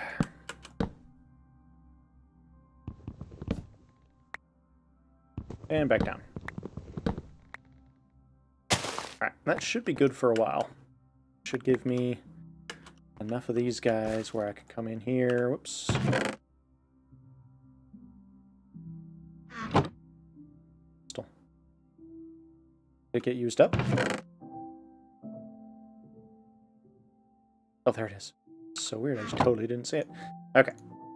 And back down. Alright, that should be good for a while. Should give me enough of these guys where I can come in here. Whoops. Still. Did it get used up? Oh, there it is. So weird, I just totally didn't see it. Okay.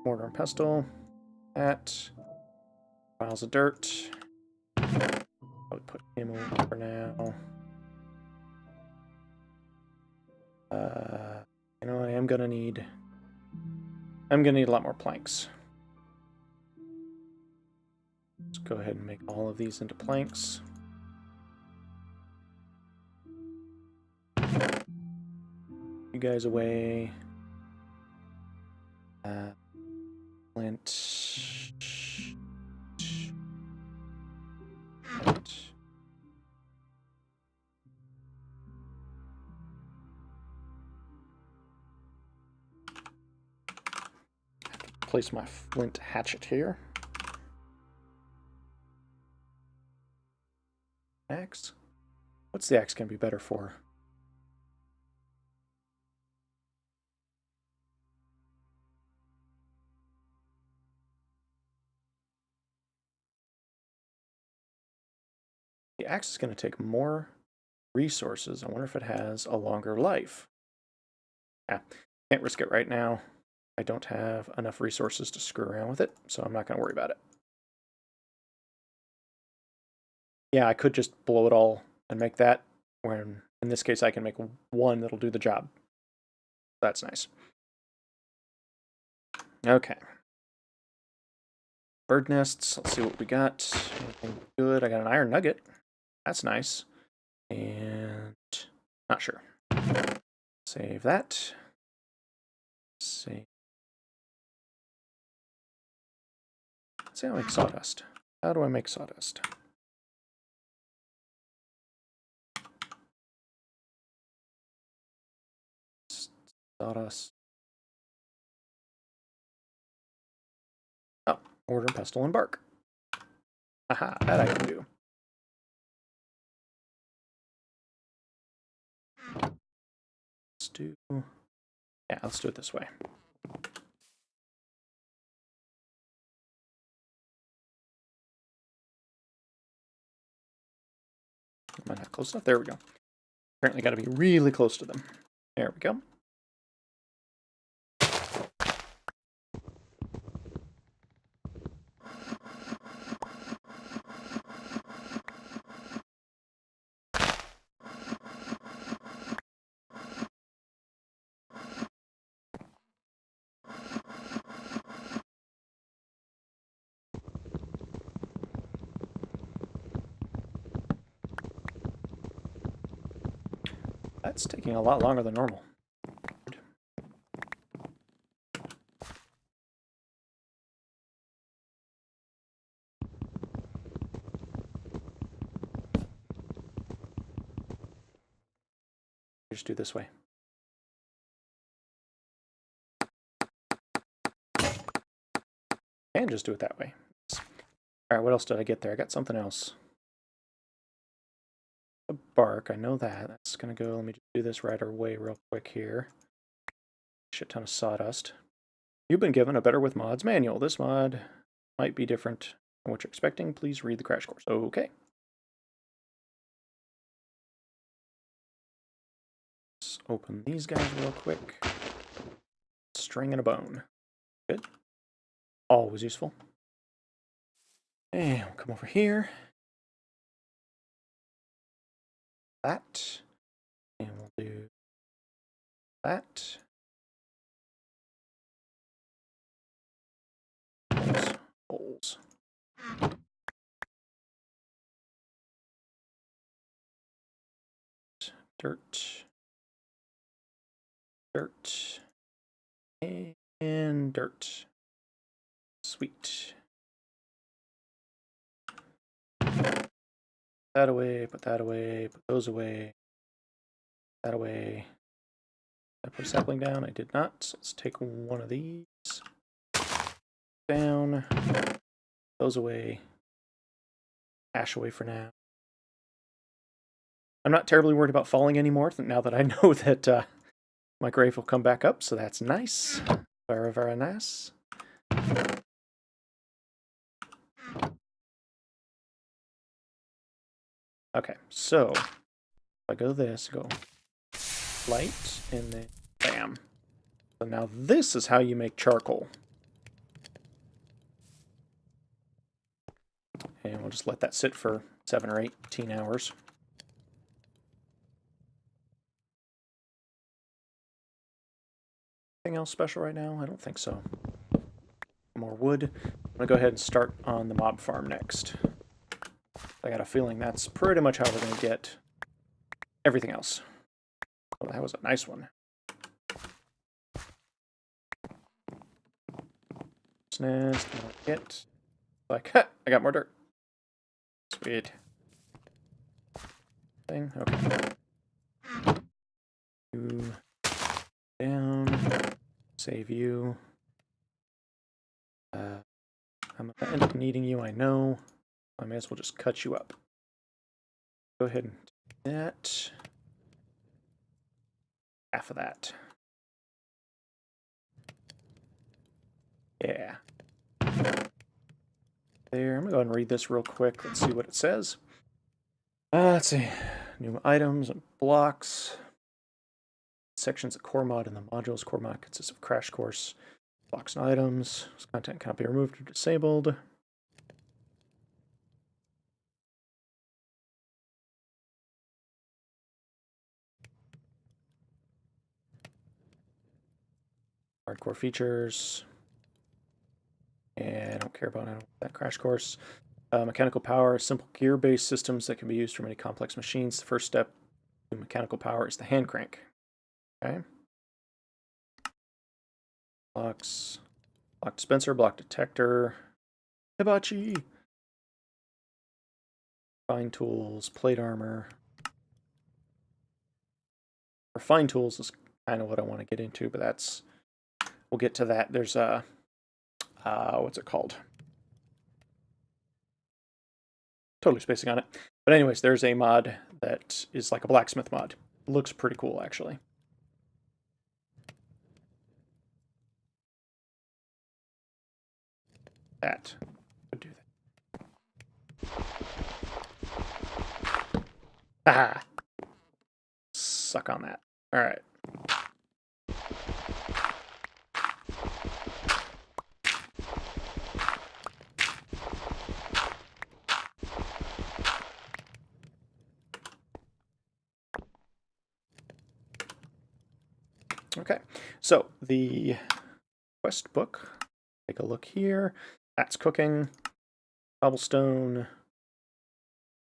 Mortar and pestle. That. Piles of dirt. I'll put him away for now. You know, I'm gonna need a lot more planks. Let's go ahead and make all of these into planks. You guys away. Flint. Place my flint hatchet here. Axe? What's the axe gonna be better for? The axe is gonna take more resources. I wonder if it has a longer life. Yeah, can't risk it right now. I don't have enough resources to screw around with it, so I'm not gonna worry about it. Yeah, I could just blow it all and make that, when in this case I can make one that'll do the job. That's nice. Okay. Bird nests, let's see what we got. Anything good? I got an iron nugget. That's nice. And not sure. Save that. Save. Let's see how I make sawdust. How do I make sawdust? Sawdust. Oh, mortar, pestle, and bark. Aha, that I can do. Let's do... Yeah, let's do it this way. Am I not close enough? There we go. Apparently got to be really close to them. There we go. That's taking a lot longer than normal. Just do this way. And just do it that way. Alright, what else did I get there? I got something else. A bark, I know that. That's gonna go. Let me just do this right away real quick here. Shit ton of sawdust. You've been given a Better with Mods manual. This mod might be different from what you're expecting. Please read the crash course. Okay. Let's open these guys real quick. String and a bone. Good. Always useful. And we'll come over here. That. And we'll do that. Holes. Dirt. Dirt. And dirt. Sweet. Put that away, put that away, put those away. That away. Did I put a sapling down? I did not. So let's take one of these. Down. Those away. Ash away for now. I'm not terribly worried about falling anymore now that I know that my grave will come back up, so that's nice. Very, very nice. Okay, so if I go this, go light, and then bam. So now this is how you make charcoal. And we'll just let that sit for 7 or 18 hours. Anything else special right now? I don't think so. More wood. I'm gonna go ahead and start on the mob farm next. I got a feeling that's pretty much how we're gonna get everything else. Oh, that was a nice one. Nest, get. Like, ha, I got more dirt. Sweet. Thing, okay. You down. Save you. I'm gonna end up needing you, I know. I may as well just cut you up. Go ahead and do that. Half of that. Yeah. There, I'm gonna go ahead and read this real quick. Let's see what it says. Let's see. New items and blocks. Sections of core mod and the modules. Core mod consists of crash course, blocks and items. This content cannot be removed or disabled. Hardcore features. And I don't care about that crash course. Mechanical power, simple gear-based systems that can be used for many complex machines. The first step to mechanical power is the hand crank. Okay. Blocks. Block dispenser, block detector. Hibachi. Fine tools, plate armor. Fine tools is kind of what I want to get into, but that's, we'll get to that. There's a, what's it called? Totally spacing on it. But anyways, there's a mod that is like a blacksmith mod. It looks pretty cool, actually. That would do that. Ah! Suck on that. All right. Okay, so the quest book, take a look here. That's cooking, cobblestone,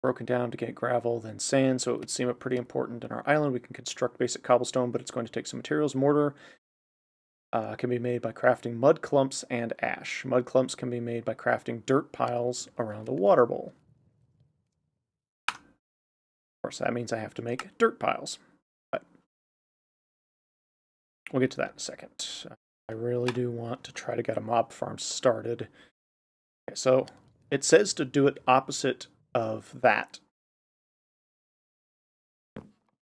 broken down to get gravel, then sand, so it would seem pretty important in our island. We can construct basic cobblestone, but it's going to take some materials. Mortar can be made by crafting mud clumps and ash. Mud clumps can be made by crafting dirt piles around a water bowl. Of course, that means I have to make dirt piles. But we'll get to that in a second. I really do want to try to get a mob farm started. Okay, so it says to do it opposite of that.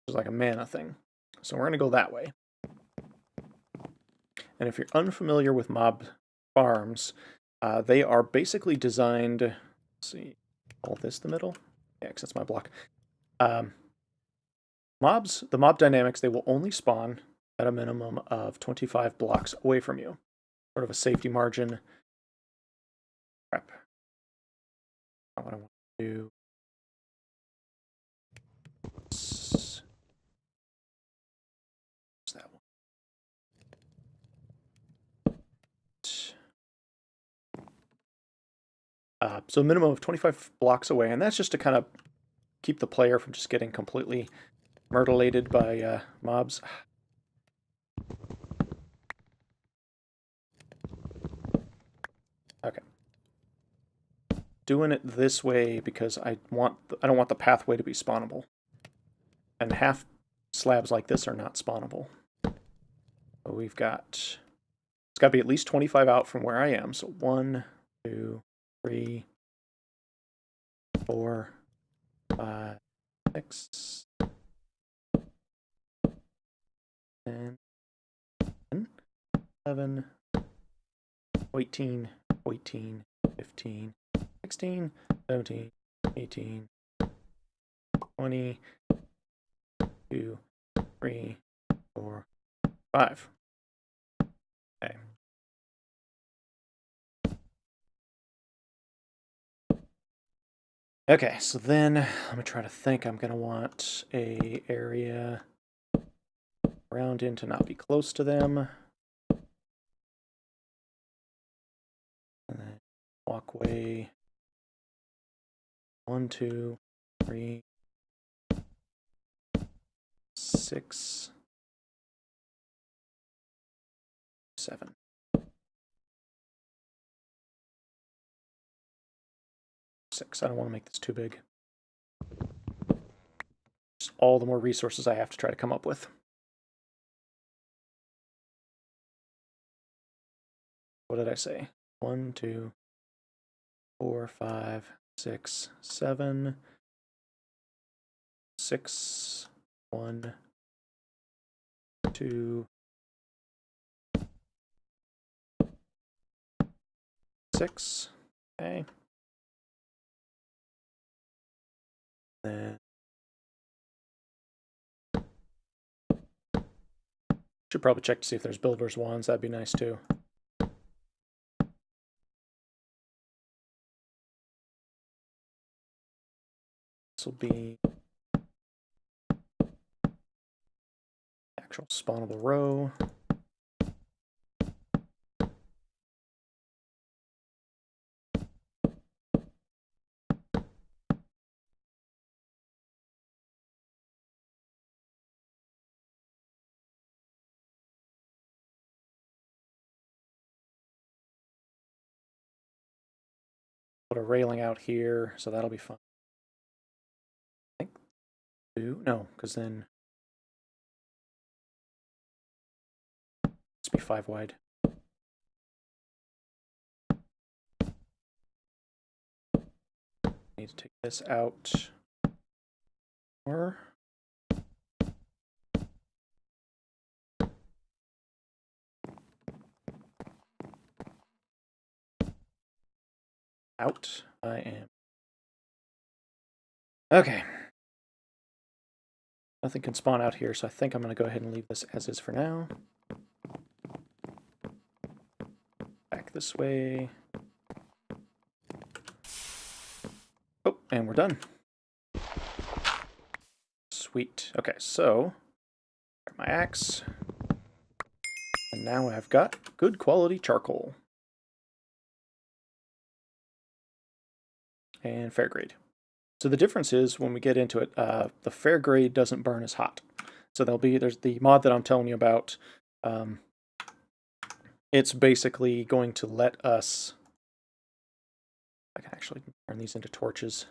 It's like a mana thing. So we're going to go that way. And if you're unfamiliar with mob farms, they are basically designed, let's see, all this the middle? Yeah, because that's my block. The mob dynamics, they will only spawn at a minimum of 25 blocks away from you. Sort of a safety margin. Crap. Not what I want to do. That one. So a minimum of 25 blocks away, and that's just to kind of keep the player from just getting completely myrtleated by mobs. Okay. Doing it this way because I don't want the pathway to be spawnable. And half slabs like this are not spawnable. So we've got, it's got to be at least 25 out from where I am. So 1, 2, 3, 4, 5, 6, 10, 11, 18, 18, 15, 16, 17, 18, 20, 2, 3, 4, 5. Okay. Okay, so then let me try to think. I'm gonna want a area around in to not be close to them. And then walkway 1, 2, 3, 6, 7. Six. I don't want to make this too big. Just all the more resources I have to try to come up with. What did I say? 1, 2, 4, 5, 6, 7, 6, 1, 2, 6. Okay. Then should probably check to see if there's builders wands. That'd be nice too. This will be actual spawnable row. Put a railing out here, so that'll be fun. I think 2. No, because then let's be 5 wide. Need to take this out. Or out. I am. Okay. Nothing can spawn out here, so I think I'm going to go ahead and leave this as is for now. Back this way. Oh, and we're done. Sweet. Okay, so my axe. And now I've got good quality charcoal. And fair grade. So the difference is when we get into it, the fair grade doesn't burn as hot. So there's the mod that I'm telling you about. It's basically going to let us. I can actually turn these into torches.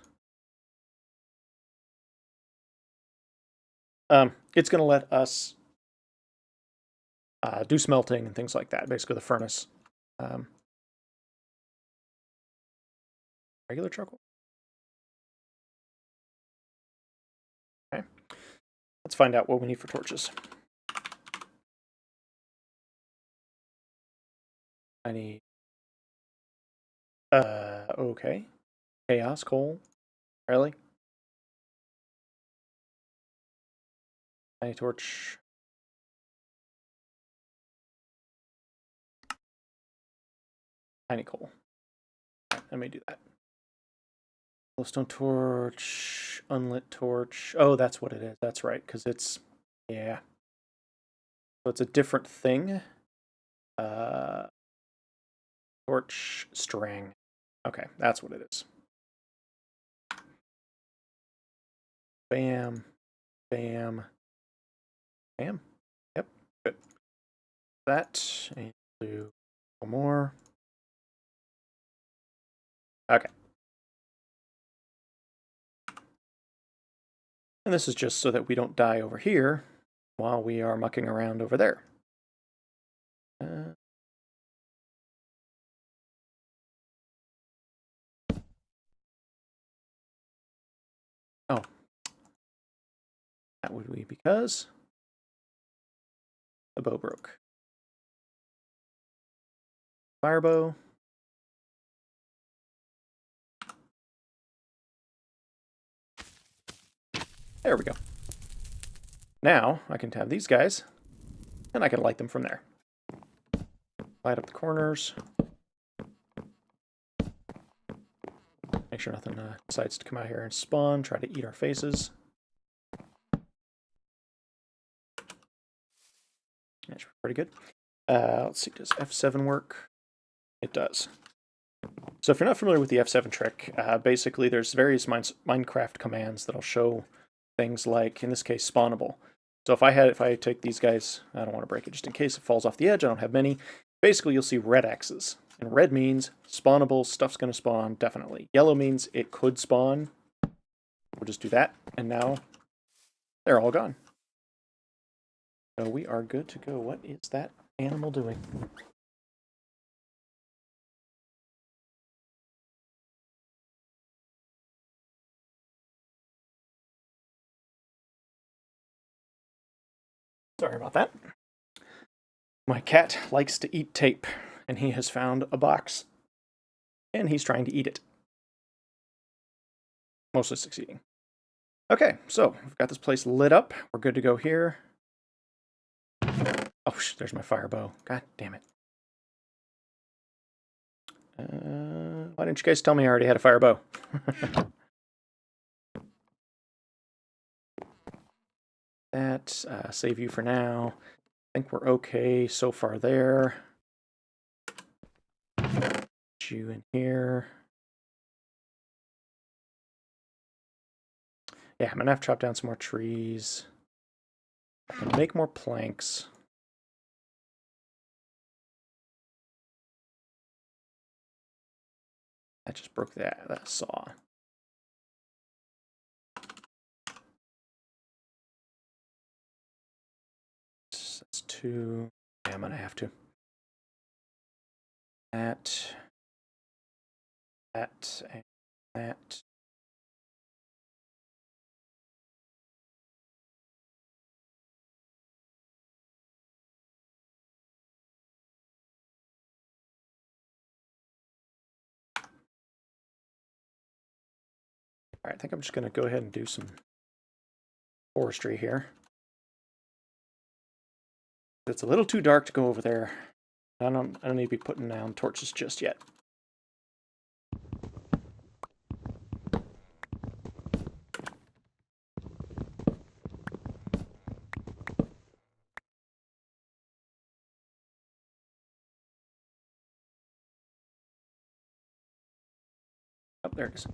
It's going to let us do smelting and things like that. Basically, the furnace. Regular charcoal. Okay. Let's find out what we need for torches. I need. Okay. Chaos coal. Really? Tiny torch. Tiny coal. Right, let me do that. Glowstone torch, unlit torch. Oh, that's what it is. That's right, because it's, yeah. So it's a different thing. Torch string. Okay, that's what it is. Bam, bam, bam. Yep, good. That, and do one more. Okay. And this is just so that we don't die over here while we are mucking around over there. Oh. That would be because the bow broke. Fire bow. There we go. Now I can have these guys, and I can light them from there. Light up the corners. Make sure nothing decides to come out here and spawn. Try to eat our faces. That's pretty good. Let's see, does F7 work? It does. So if you're not familiar with the F7 trick, basically there's various Minecraft commands that'll show things like, in this case, spawnable. So if I take these guys, I don't want to break it just in case it falls off the edge, I don't have many. Basically you'll see red X's. And red means spawnable, stuff's going to spawn, definitely. Yellow means it could spawn. We'll just do that, and now they're all gone. So we are good to go. What is that animal doing? Sorry about that. My cat likes to eat tape, and he has found a box, and he's trying to eat it. Mostly succeeding. Okay, so we've got this place lit up. We're good to go here. Oh, there's my fire bow. God damn it. Why didn't you guys tell me I already had a fire bow? That, save you for now. I think we're okay so far there. Put you in here. Yeah, I'm gonna have to chop down some more trees. I can make more planks. That just broke that saw. That's 2. Yeah, I'm gonna have to. That, and that. All right, I think I'm just gonna go ahead and do some forestry here. It's a little too dark to go over there. I don't need to be putting down torches just yet. Oh, there it is.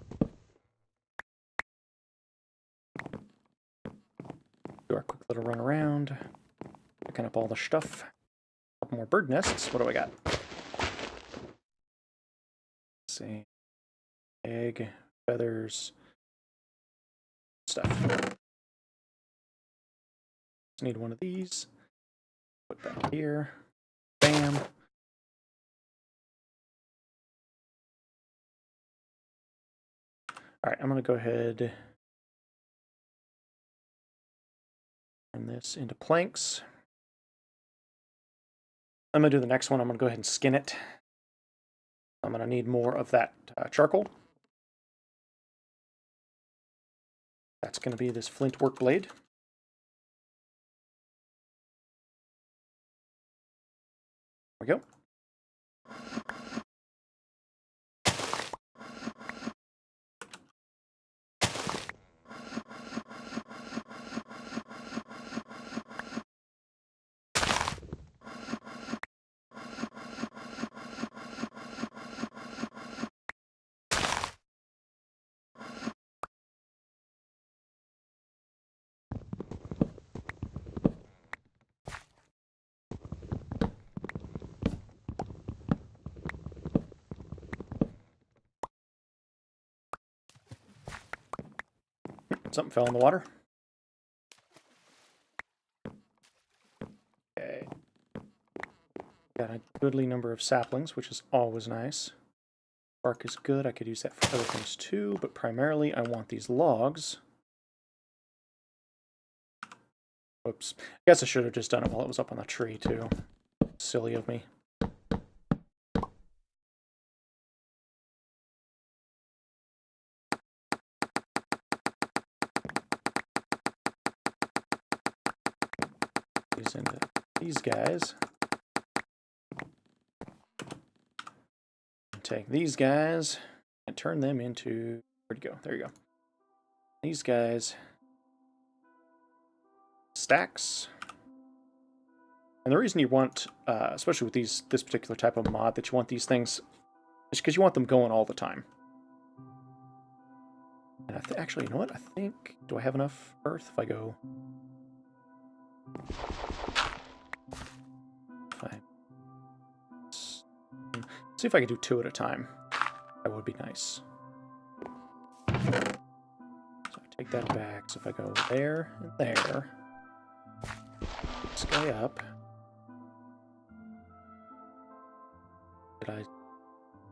Do our quick little run around, picking up all the stuff. A couple more bird nests. What do I got? Let's see. Egg, feathers, stuff. Just need one of these. Put back here. Bam. All right, I'm gonna go ahead. Turn this into planks. I'm gonna do the next one. I'm gonna go ahead and skin it. I'm gonna need more of that charcoal. That's gonna be this flint work blade. There we go. Something fell in the water. Okay. Got a goodly number of saplings, which is always nice. Bark is good. I could use that for other things too, but primarily I want these logs. Oops. I guess I should have just done it while it was up on the tree too. Silly of me. These into these guys. Take these guys and turn them into... Where'd you go? There you go. These guys... stacks. And the reason you want, especially with this particular type of mod, that you want these things is because you want them going all the time. And actually, you know what? I think... Do I have enough earth if I go... See if I can do 2 at a time. That would be nice. So I take that back. So if I go there and there, this guy up. Did I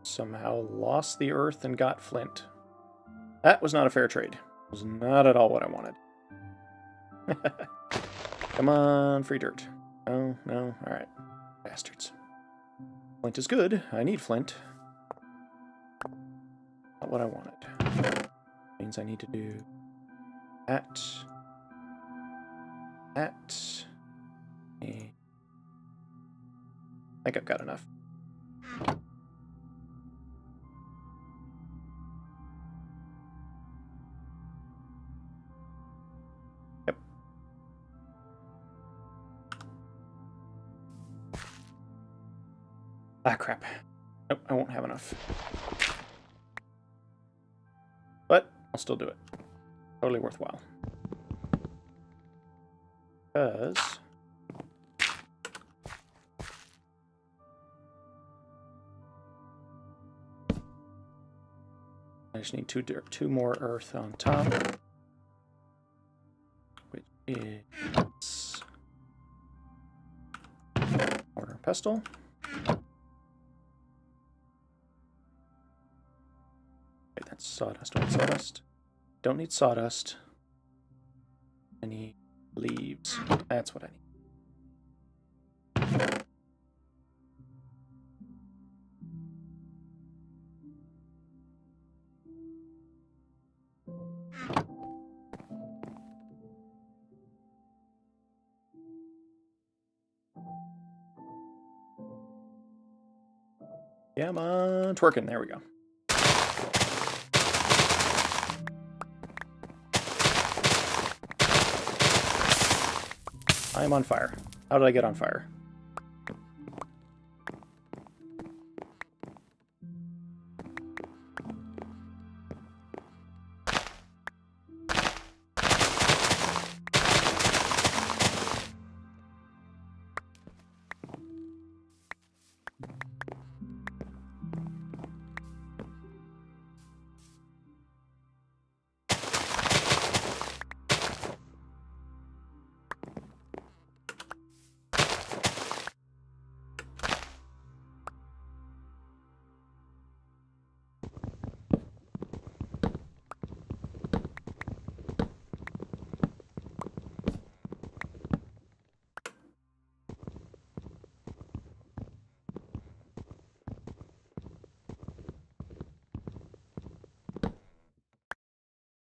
somehow lost the earth and got flint? That was not a fair trade. It was not at all what I wanted. Come on, free dirt. No, no, alright. Bastards. Flint is good. I need flint. Not what I wanted. Means I need to do that. That. I think I've got enough. Yep. Ah, crap. Nope, I won't have enough. But I'll still do it. Totally worthwhile. Because... I just need two more earth on top. Which is... mortar and pestle. That's sawdust. I need sawdust. Don't need sawdust. I need leaves. That's what I need. Yeah, I'm on twerking. There we go. I am on fire. How did I get on fire?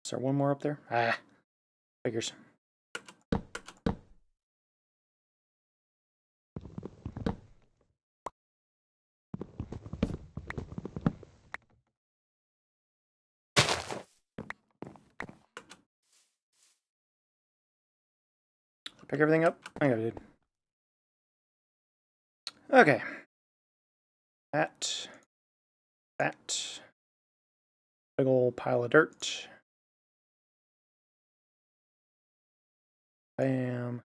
Is there one more up there? Ah, figures. Pick everything up? I got it. Okay. That. Big old pile of dirt. Bam.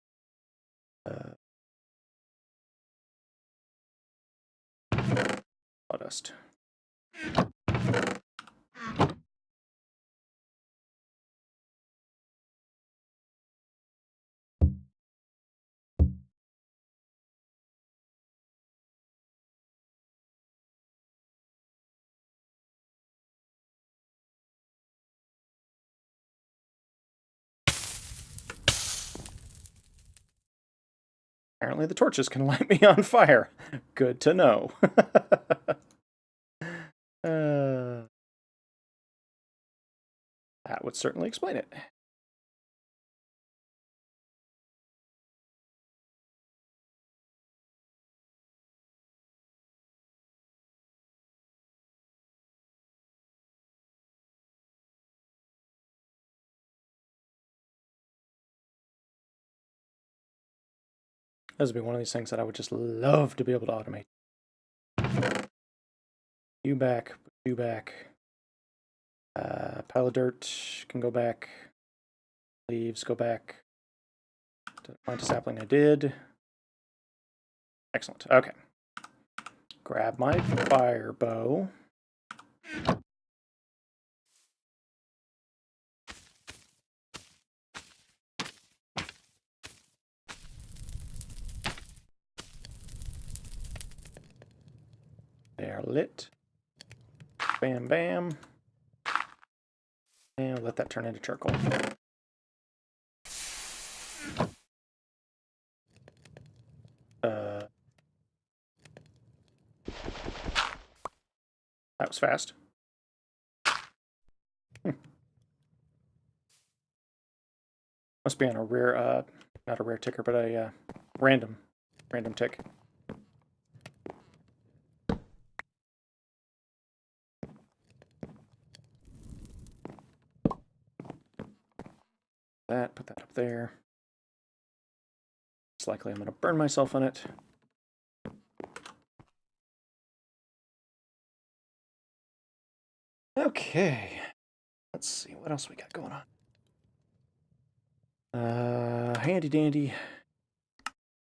Sawdust. Apparently the torches can light me on fire. Good to know. That would certainly explain it. This would be one of these things that I would just love to be able to automate. You back, you back. Pile of dirt can go back. Leaves go back. To plant a sapling I did. Excellent. Okay. Grab my fire bow. They are lit. Bam, bam. And let that turn into charcoal. That was fast. Must be on a rare, not a rare ticker, but a random tick. Put that up there. It's likely I'm going to burn myself on it. Okay. Let's see what else we got going on. Handy dandy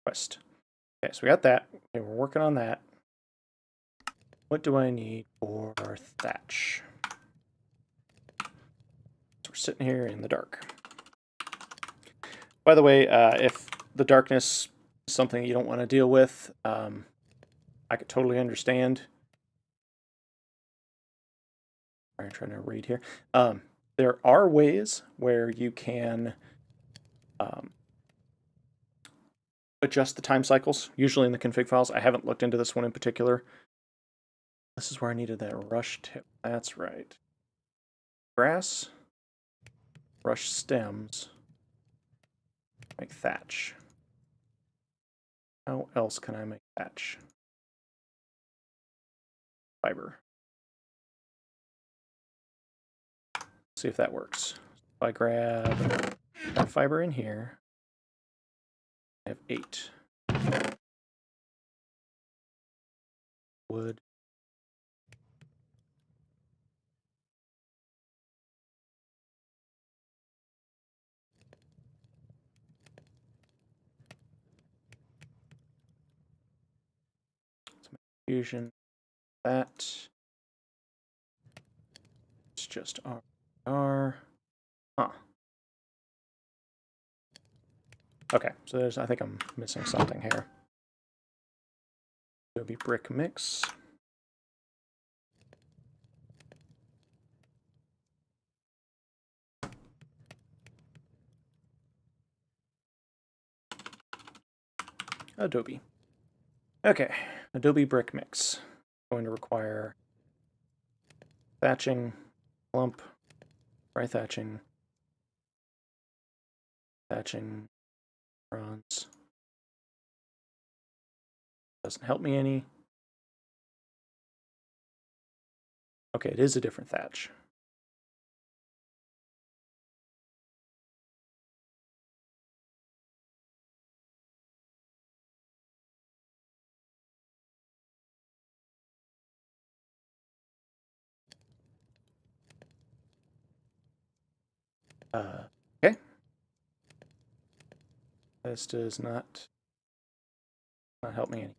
quest. Okay, so we got that. Okay, we're working on that. What do I need for thatch? So we're sitting here in the dark. By the way, if the darkness is something you don't want to deal with, I could totally understand. I'm trying to read here. There are ways where you can adjust the time cycles, usually in the config files. I haven't looked into this one in particular. This is where I needed that rush tip. That's right. Grass, rush stems, make thatch. How else can I make thatch? Fiber. See if that works. If I grab that fiber in here, I have 8. Wood. Let's make fusion. That. It's just R. Huh. Okay, so there's, I think I'm missing something here. Adobe brick mix. Adobe. Okay, Adobe brick mix. Going to require thatching, lump, dry thatching, bronze. Doesn't help me any. Okay, it is a different thatch. Okay. This does not help me any.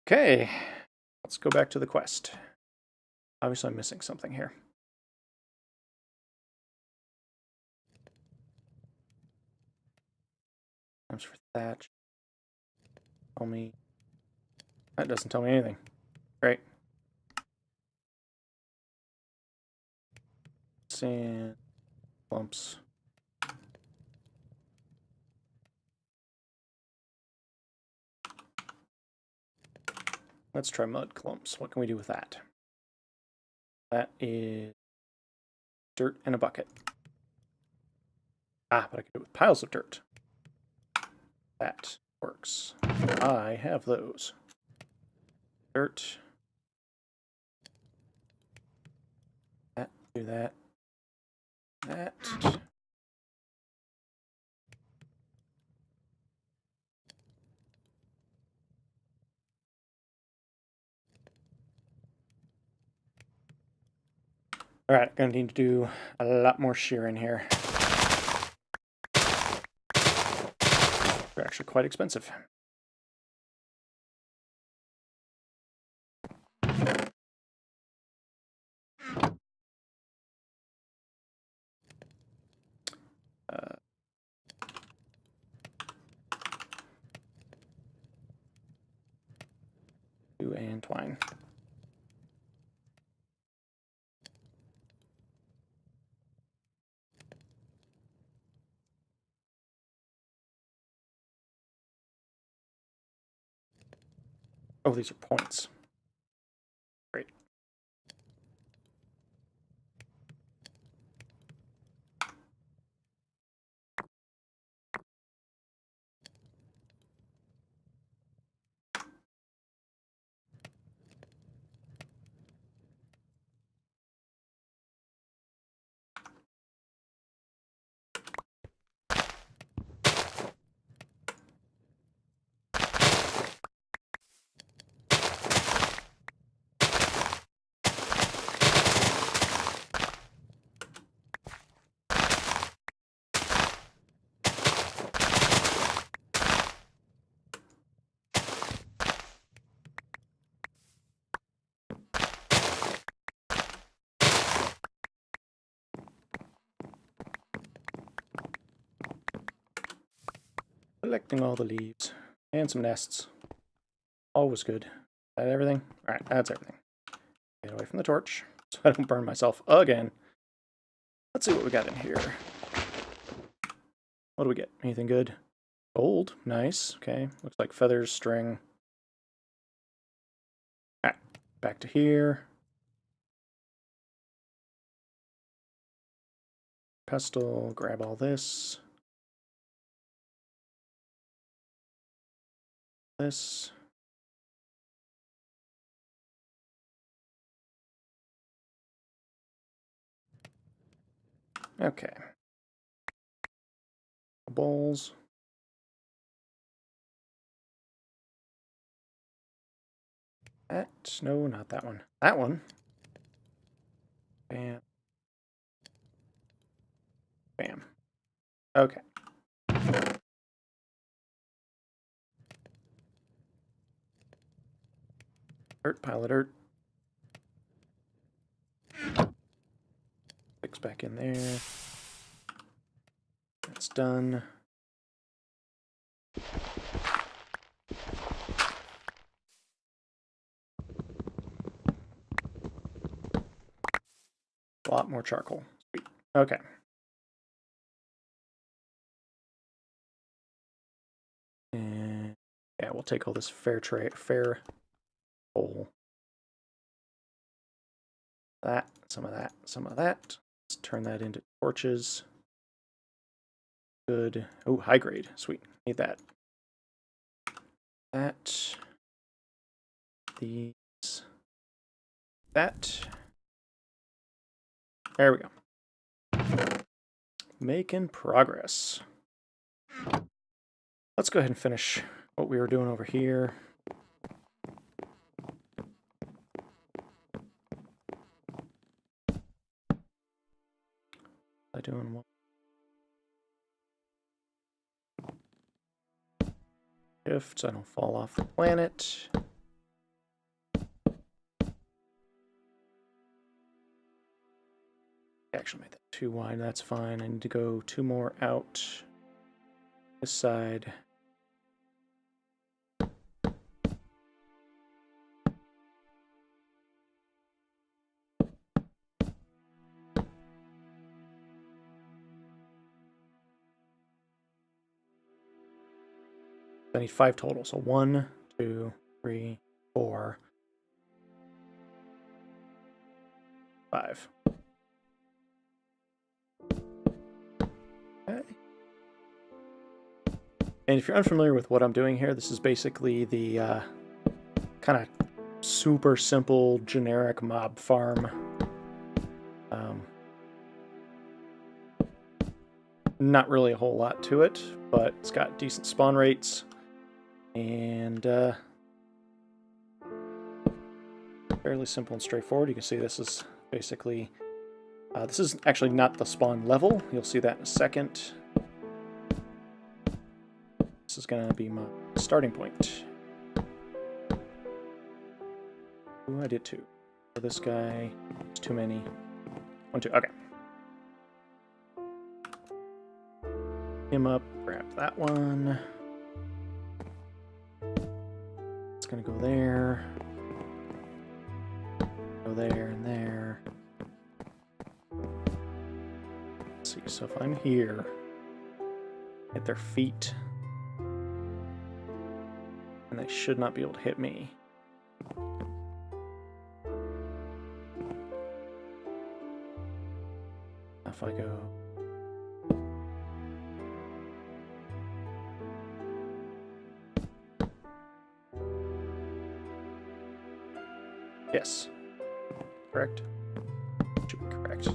Okay, let's go back to the quest. Obviously, I'm missing something here. Times for thatch. Tell me. That doesn't tell me anything. Great. Sand. clumps. Let's try mud clumps. What can we do with that? That is dirt in a bucket. Ah, but I can do it with piles of dirt. That works. I have those. Dirt. That, do that. That. Alright, gonna need to do a lot more shearing here. They're actually quite expensive. And twine. Oh, these are points. Great. Collecting all the leaves. And some nests. Always good. Is that everything? Alright, that's everything. Get away from the torch so I don't burn myself again. Let's see what we got in here. What do we get? Anything good? Gold. Nice. Okay. Looks like feathers, string. Alright. Back to here. Pestle. Grab all this. This. Okay. Bowls. That. No, not that one. That one. Bam. Bam. Okay. Dirt, pile of dirt. Fix back in there. That's done. A lot more charcoal. Sweet. Okay. And yeah, we'll take all this fair coal. That, some of that, some of that. Let's turn that into torches. Good. Oh, high grade. Sweet. Need that. That. These. That. There we go. Making progress. Let's go ahead and finish what we were doing over here. I doing what? Shift so I don't fall off the planet. Actually made that too wide, that's fine. I need to go 2 more out this side. I need 5 total. So 1, 2, 3, 4, 5. Okay. And if you're unfamiliar with what I'm doing here, this is basically the kind of super simple generic mob farm. Not really a whole lot to it, but it's got decent spawn rates and fairly simple and straightforward. You can see this is basically this is actually not the spawn level. You'll see that in a second. This is going to be my starting point. Ooh, I did 2. So this guy, it's too many. 1, 2, okay. Him up, grab that one. It's gonna go there. Go there and there. Let's see, so if I'm here, hit their feet, and they should not be able to hit me. If I go... Yes. Correct? Should be correct.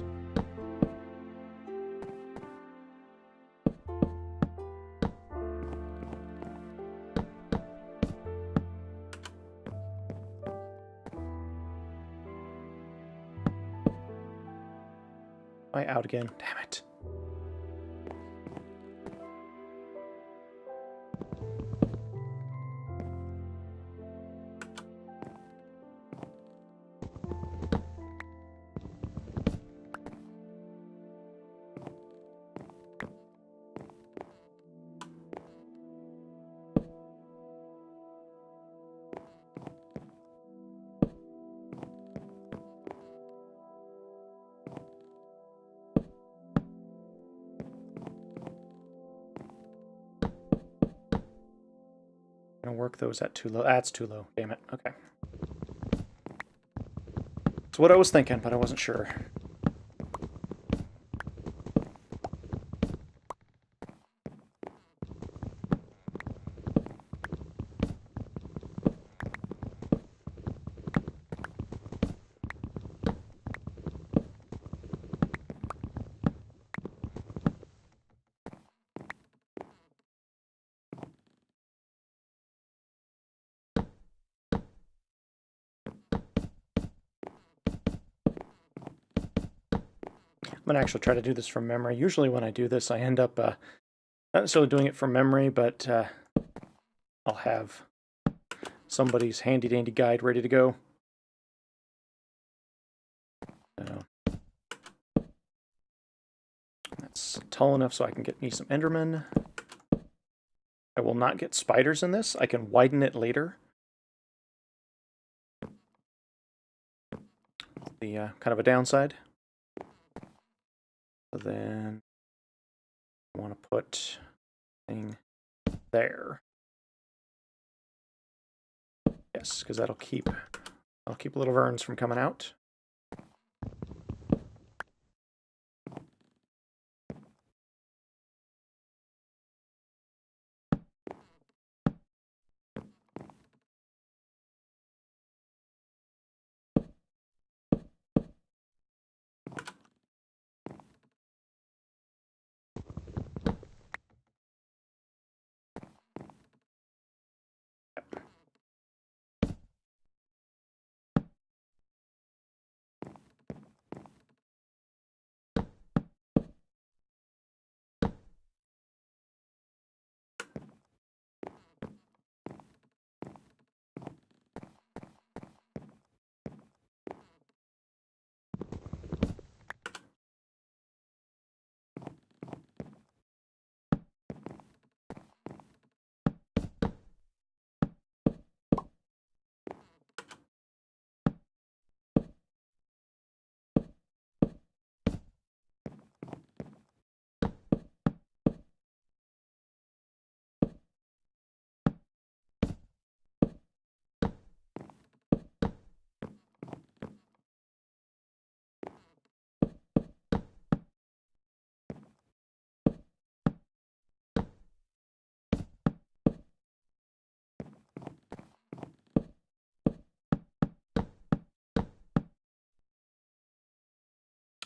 Am I out again? Damn it. Gonna work those at too low. That's too low. Damn it. Okay. It's what I was thinking, but I wasn't sure. I'm going to actually try to do this from memory. Usually when I do this, I end up not necessarily doing it from memory, but I'll have somebody's handy-dandy guide ready to go. So that's tall enough so I can get me some Endermen. I will not get spiders in this. I can widen it later. The kind of a downside. So then I want to put thing there. Yes, because that'll keep little verns from coming out.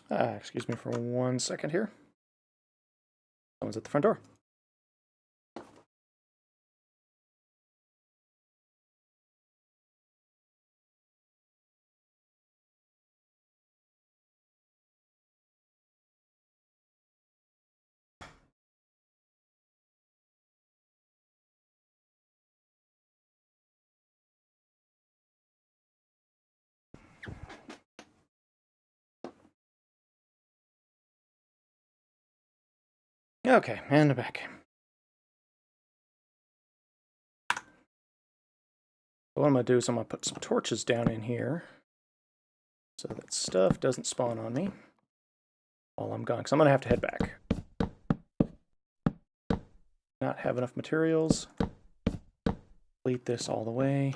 Excuse me for 1 second here. Someone's at the front door. Okay, and I'm back. What I'm going to do is I'm going to put some torches down in here so that stuff doesn't spawn on me while I'm gone, because I'm going to have to head back. Not have enough materials. Complete this all the way.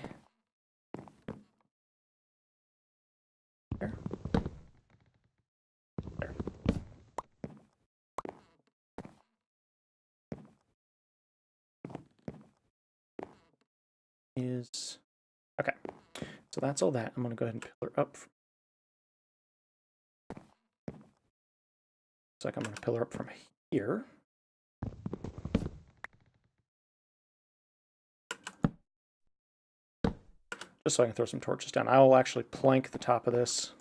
There. There. Okay, so that's all that. I'm going to go ahead and pillar up. Looks like I'm going to pillar up from here. Just so I can throw some torches down. I will actually plank the top of this.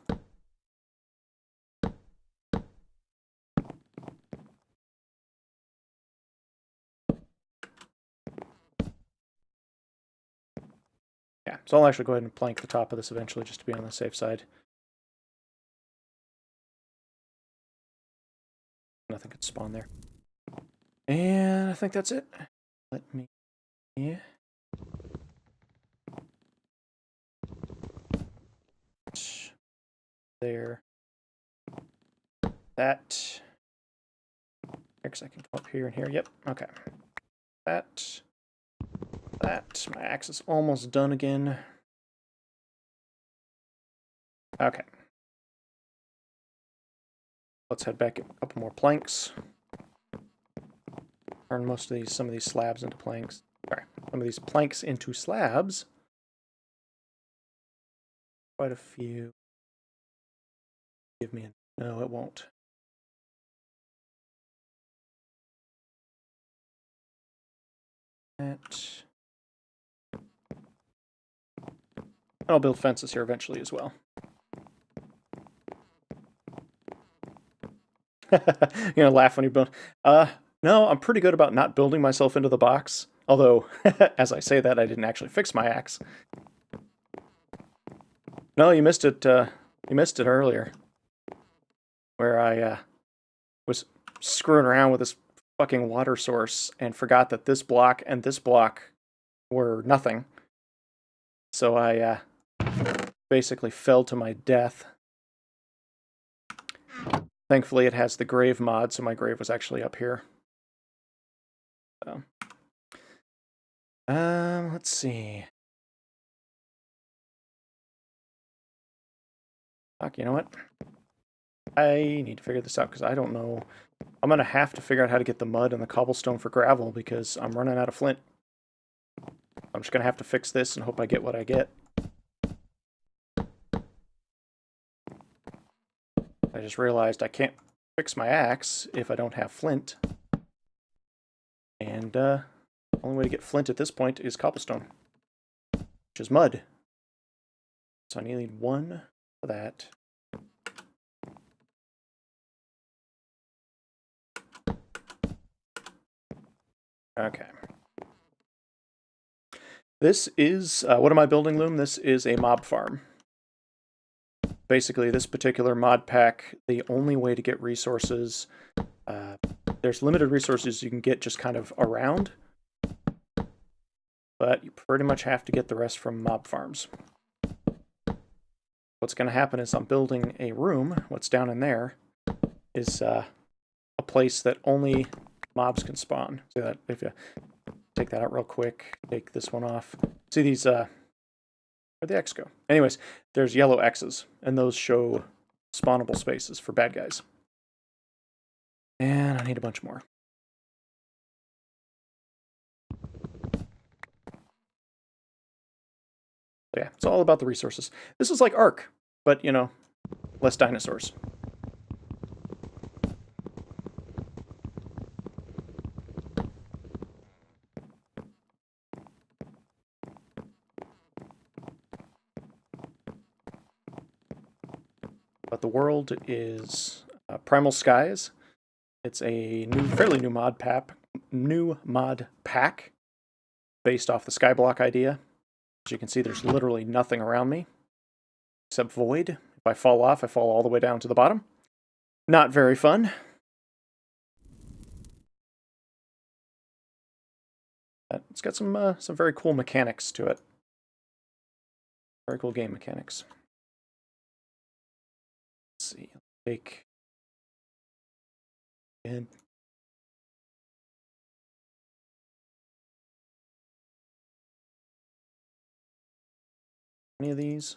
Yeah, so I'll actually go ahead and plank the top of this eventually just to be on the safe side. Nothing could spawn there. And I think that's it. Let me... Yeah. There. That. Because I can come up here and here. Yep, okay. That. That. My axe is almost done again. Okay. Let's head back, get a couple more planks. Turn some of these slabs into planks. Sorry, some of these planks into slabs. Quite a few. Give me a... No, it won't. That. I'll build fences here eventually as well. You're gonna laugh when you build. No, I'm pretty good about not building myself into the box. Although, as I say that, I didn't actually fix my axe. No, you missed it. You missed it earlier, where I was screwing around with this fucking water source and forgot that this block and this block were nothing. So I basically fell to my death. Thankfully, it has the grave mod, so my grave was actually up here. So, let's see. Fuck, you know what? I need to figure this out because I don't know. I'm gonna have to figure out how to get the mud and the cobblestone for gravel because I'm running out of flint. I'm just gonna have to fix this and hope I get what I get. I just realized I can't fix my axe if I don't have flint. And the only way to get flint at this point is cobblestone, which is mud. So I need one for that. Okay. This is, what am I building, Loom? This is a mob farm. Basically, this particular mod pack, the only way to get resources, there's limited resources you can get just kind of around, but you pretty much have to get the rest from mob farms. What's going to happen is I'm building a room. What's down in there is a place that only mobs can spawn. See that? If you take that out real quick, take this one off. See these, where'd the X go? Anyways, there's yellow X's, and those show spawnable spaces for bad guys. And I need a bunch more. So yeah, it's all about the resources. This is like Ark, but, you know, less dinosaurs. but the world is Primal Skies. It's a fairly new mod pack based off the Skyblock idea. As you can see, there's literally nothing around me except void. If I fall off, I fall all the way down to the bottom. Not very fun. It's got some very cool mechanics to it. Very cool game mechanics. Let's see. Take in. Any of these?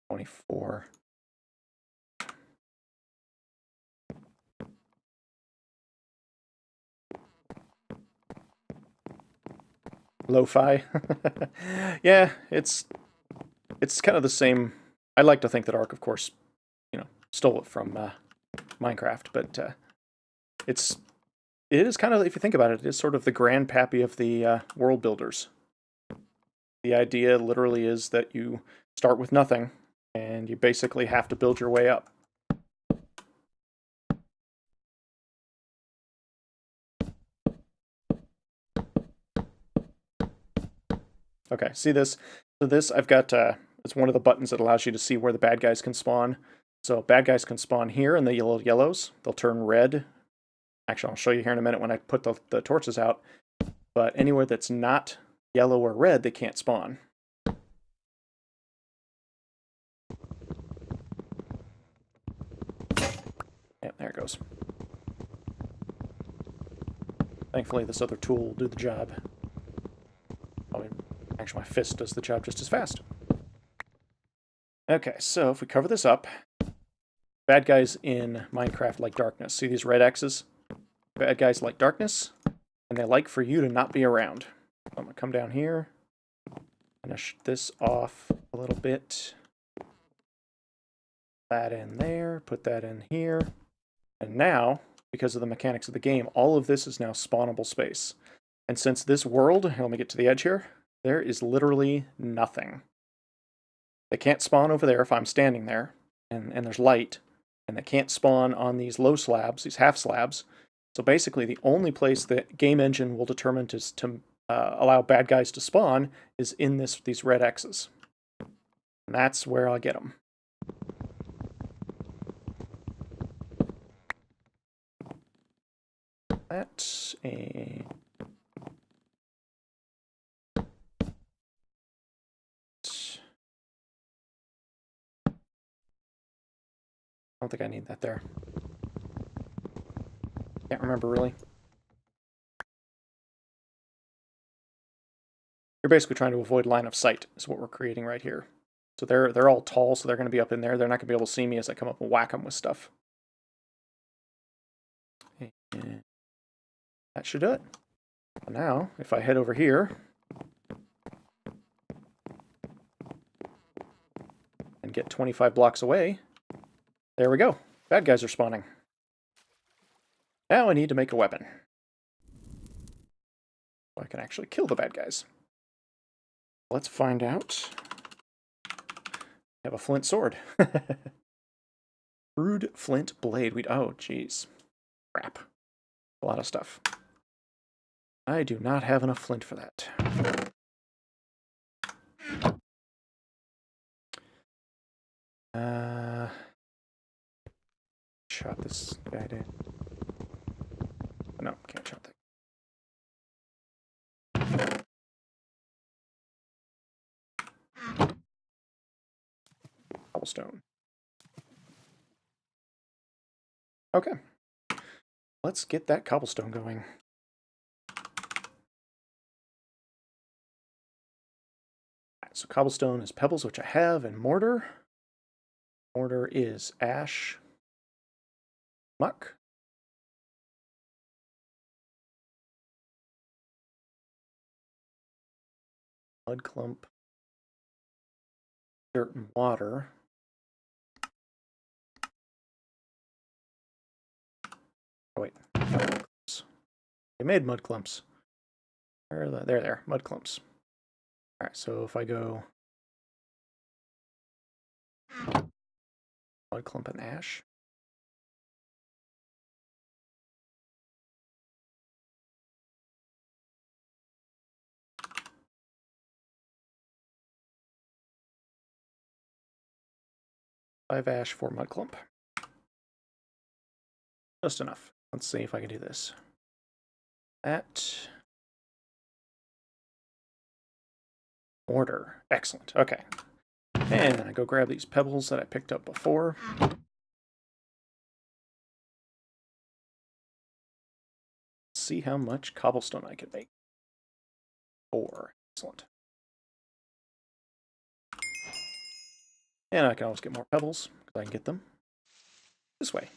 24. Lo-fi. Yeah, it's kind of the same. I like to think that Ark, of course, stole it from Minecraft, but it is kind of, if you think about it, it is sort of the grandpappy of the world builders. The idea literally is that you start with nothing, and you basically have to build your way up. Okay, see this? So this, I've got, it's one of the buttons that allows you to see where the bad guys can spawn. So bad guys can spawn here in the yellows. They'll turn red. Actually, I'll show you here in a minute when I put the torches out. But anywhere that's not yellow or red, they can't spawn. Yep, there it goes. Thankfully, this other tool will do the job. Actually, my fist does the job just as fast. Okay, so if we cover this up, bad guys in Minecraft like darkness. See these red X's? Bad guys like darkness, and they like for you to not be around. So I'm going to come down here, finish this off a little bit. That in there, put that in here. And now, because of the mechanics of the game, all of this is now spawnable space. And since this world, let me get to the edge here, there is literally nothing. They can't spawn over there if I'm standing there, and there's light, and they can't spawn on these low slabs, these half slabs. So basically, the only place that Game Engine will determine to allow bad guys to spawn is in these red X's. And that's where I'll get them. That's a... I don't think I need that there. Can't remember really. You're basically trying to avoid line of sight is what we're creating right here. So they're all tall, so they're going to be up in there. They're not going to be able to see me as I come up and whack them with stuff. And that should do it. So now, if I head over here and get 25 blocks away, there we go. Bad guys are spawning. Now I need to make a weapon. So I can actually kill the bad guys. Let's find out. I have a flint sword. Crude flint blade. Oh, jeez. Crap. A lot of stuff. I do not have enough flint for that. Shot this guy down. No, can't shot that. Cobblestone. Okay. Let's get that cobblestone going. So cobblestone is pebbles, which I have, and mortar. Mortar is ash. Muck. Mud clump. Dirt and water. Oh wait. We made mud clumps. There. Mud clumps. Alright, so if I go Mud clump and ash. Five ash, 4 mud clump. Just enough. Let's see if I can do this. That. Order. Excellent. Okay. And then I go grab these pebbles that I picked up before. See how much cobblestone I can make. 4. Excellent. And I can always get more pebbles, because I can get them this way.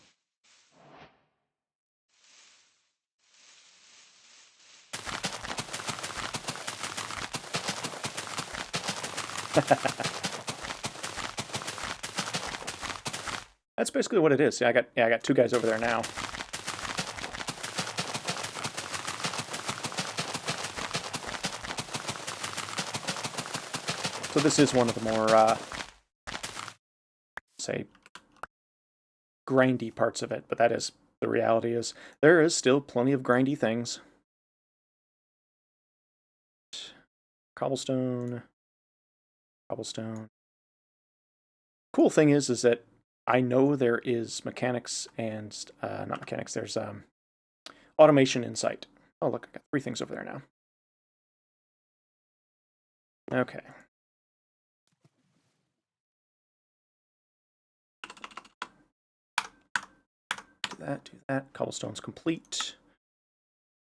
That's basically what it is. I got 2 guys over there now. So this is one of the more, say, grindy parts of it, but that is, the reality is, there is still plenty of grindy things. Cobblestone. Cobblestone. Cool thing is that I know there is mechanics and, not mechanics, there's automation in sight. Oh look, I got 3 things over there now. Okay. Do that. Cobblestone's complete.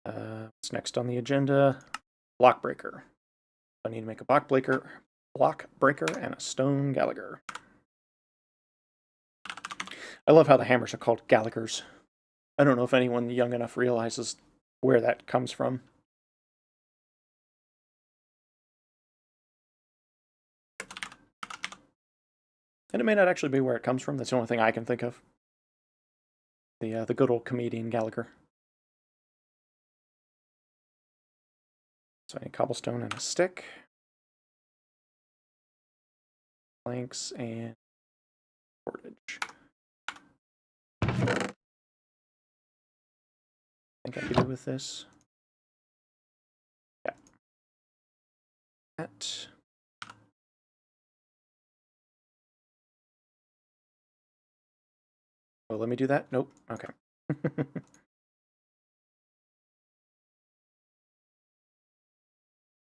What's next on the agenda? Block breaker. I need to make a block breaker and a stone Gallagher. I love how the hammers are called Gallaghers. I don't know if anyone young enough realizes where that comes from. And it may not actually be where it comes from. That's the only thing I can think of. The good old comedian Gallagher. So I need cobblestone and a stick. Planks and cordage. I think I can do with this. Yeah. That. Oh, let me do that? Nope. Okay.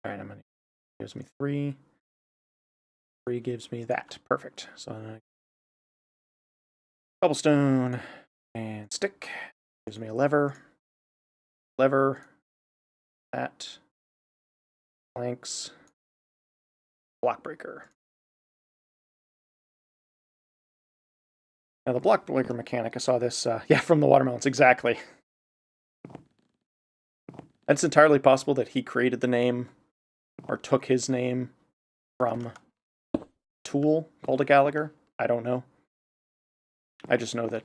Alright, I'm gonna gives me 3. 3 gives me that. Perfect. So cobblestone and stick gives me a lever. Lever. That. Planks. Block breaker. Now the block breaker mechanic, I saw this, yeah, from the watermelons, exactly. It's entirely possible that he created the name, or took his name from a tool called a Gallagher. I don't know. I just know that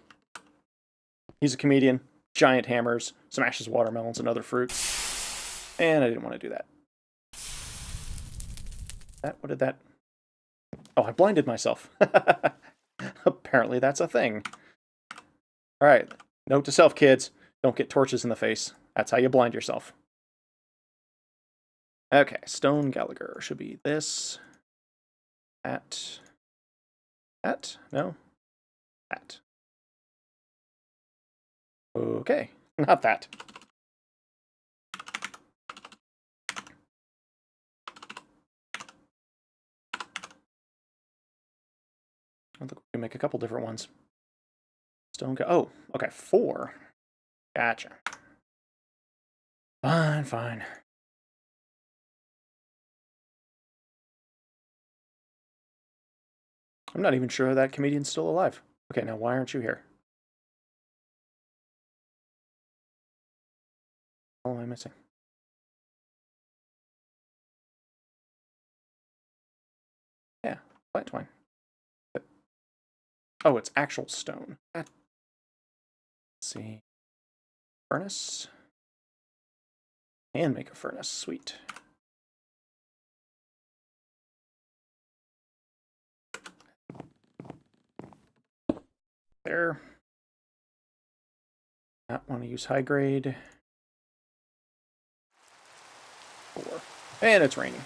he's a comedian, giant hammers, smashes watermelons and other fruits. And I didn't want to do that. What did that... Oh, I blinded myself. Apparently that's a thing. Alright, note to self, kids. Don't get torches in the face. That's how you blind yourself. Okay, stone Gallagher should be this. That. No. That. Okay, not that. I think we can make a couple different ones. Stone oh, okay, 4. Gotcha. Fine, fine. I'm not even sure that comedian's still alive. Okay, now why aren't you here? What am I missing? Yeah, plant twine. Oh, it's actual stone. Let's see. Furnace. And make a furnace. Sweet. there. Not want to use high grade. 4. And it's raining.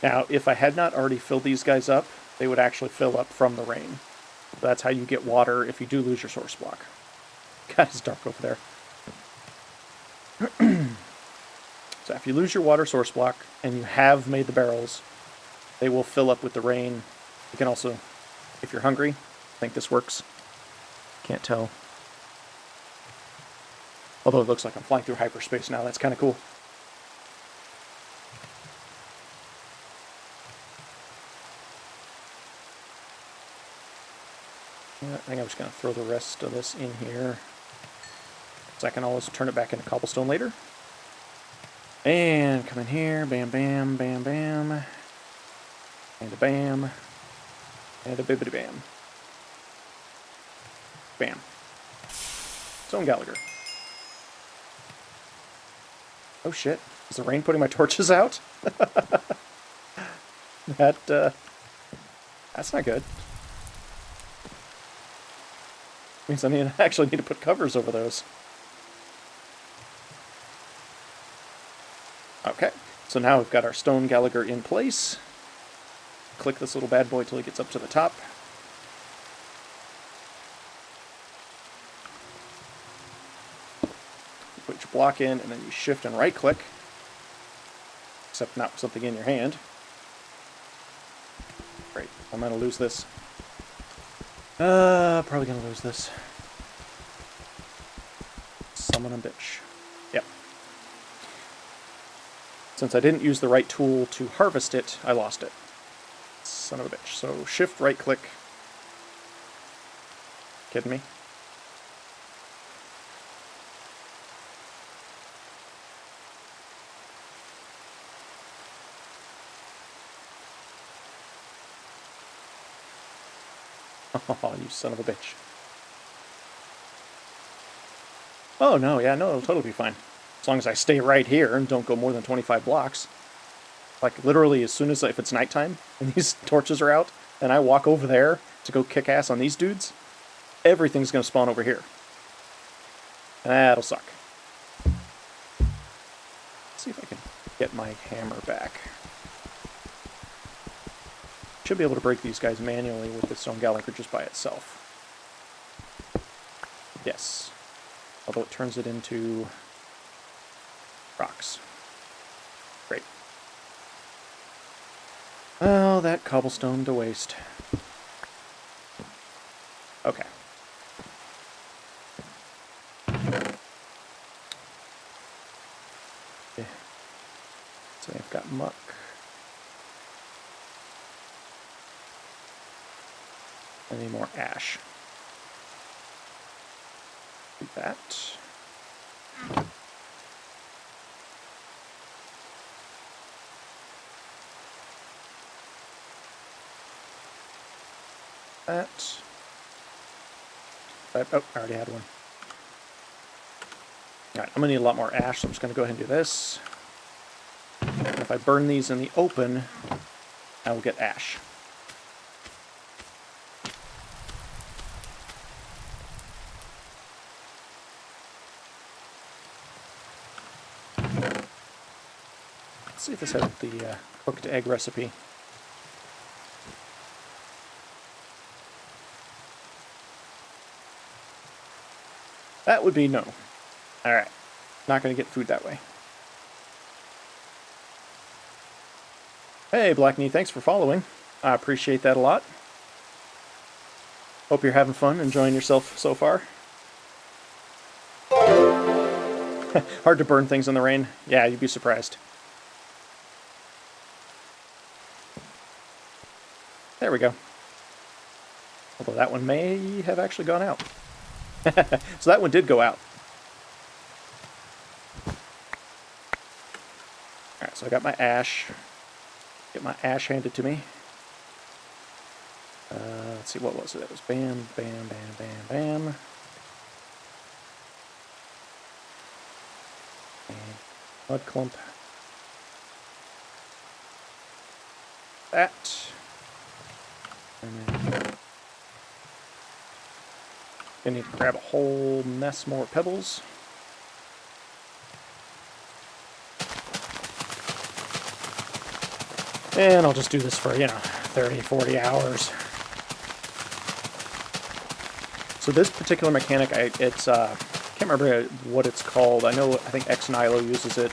Now, if I had not already filled these guys up, they would actually fill up from the rain. That's how you get water if you do lose your source block. God, it's dark over there. So if you lose your water source block and you have made the barrels, they will fill up with the rain. You can also, if you're hungry, I think this works. Can't tell. Although it looks like I'm flying through hyperspace now. That's kind of cool. I think I'm just going to throw the rest of this in here, so I can always turn it back into cobblestone later. And come in here, bam, bam, bam, bam, and a bam, and a bibbity bam. Bam. Stone Gallagher. Oh shit, is the rain putting my torches out? That's not good. Means I actually need to put covers over those. Okay, so now we've got our Stone Gallagher in place. Click this little bad boy till it gets up to the top. Put your block in, and then you shift and right click. Except not with something in your hand. Great, I'm gonna lose this. Probably gonna lose this. Summon a bitch. Yep. Since I didn't use the right tool to harvest it, I lost it. Son of a bitch. So shift right click. Kidding me? Oh, you son of a bitch. Oh, no, yeah, no, it'll totally be fine. As long as I stay right here and don't go more than 25 blocks. Like, literally, as soon as, if it's nighttime and these torches are out, and I walk over there to go kick ass on these dudes, everything's going to spawn over here. That'll suck. Let's see if I can get my hammer back. Should be able to break these guys manually with the Stone Gallagher just by itself. Yes. Although it turns it into rocks. Great. Oh, that cobblestone to waste. Okay. So I've got muck. I need more ash. Do that. That. Oh, I already had one. Alright, I'm going to need a lot more ash, so I'm just going to go ahead and do this. And if I burn these in the open, I will get ash. Let's see if this has the cooked egg recipe. That would be no. Alright. Not going to get food that way. Hey, Black Knee, thanks for following. I appreciate that a lot. Hope you're having fun, enjoying yourself so far. Hard to burn things in the rain. Yeah, you'd be surprised. There we go. Although that one may have actually gone out. So that one did go out. Alright, so I got my ash. Get my ash handed to me. Let's see, what was it? It was bam, bam, bam, bam, bam. And mud clump. That. And then Gonna need to grab a whole mess more pebbles. And I'll just do this for, 30, 40 hours. So this particular mechanic, I can't remember what it's called. I think X Nilo uses it.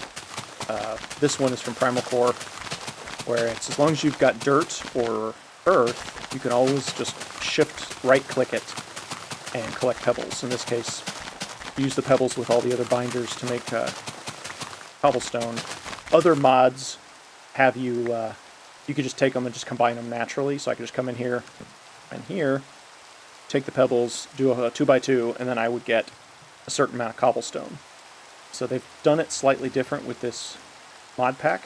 This one is from Primal Core, where it's as long as you've got dirt or earth, you can always just shift right-click it and collect pebbles. In this case, use the pebbles with all the other binders to make cobblestone. Other mods have you, you could just take them and just combine them naturally. So I could just come in here and here, take the pebbles, do a 2x2, and then I would get a certain amount of cobblestone. So they've done it slightly different with this mod pack,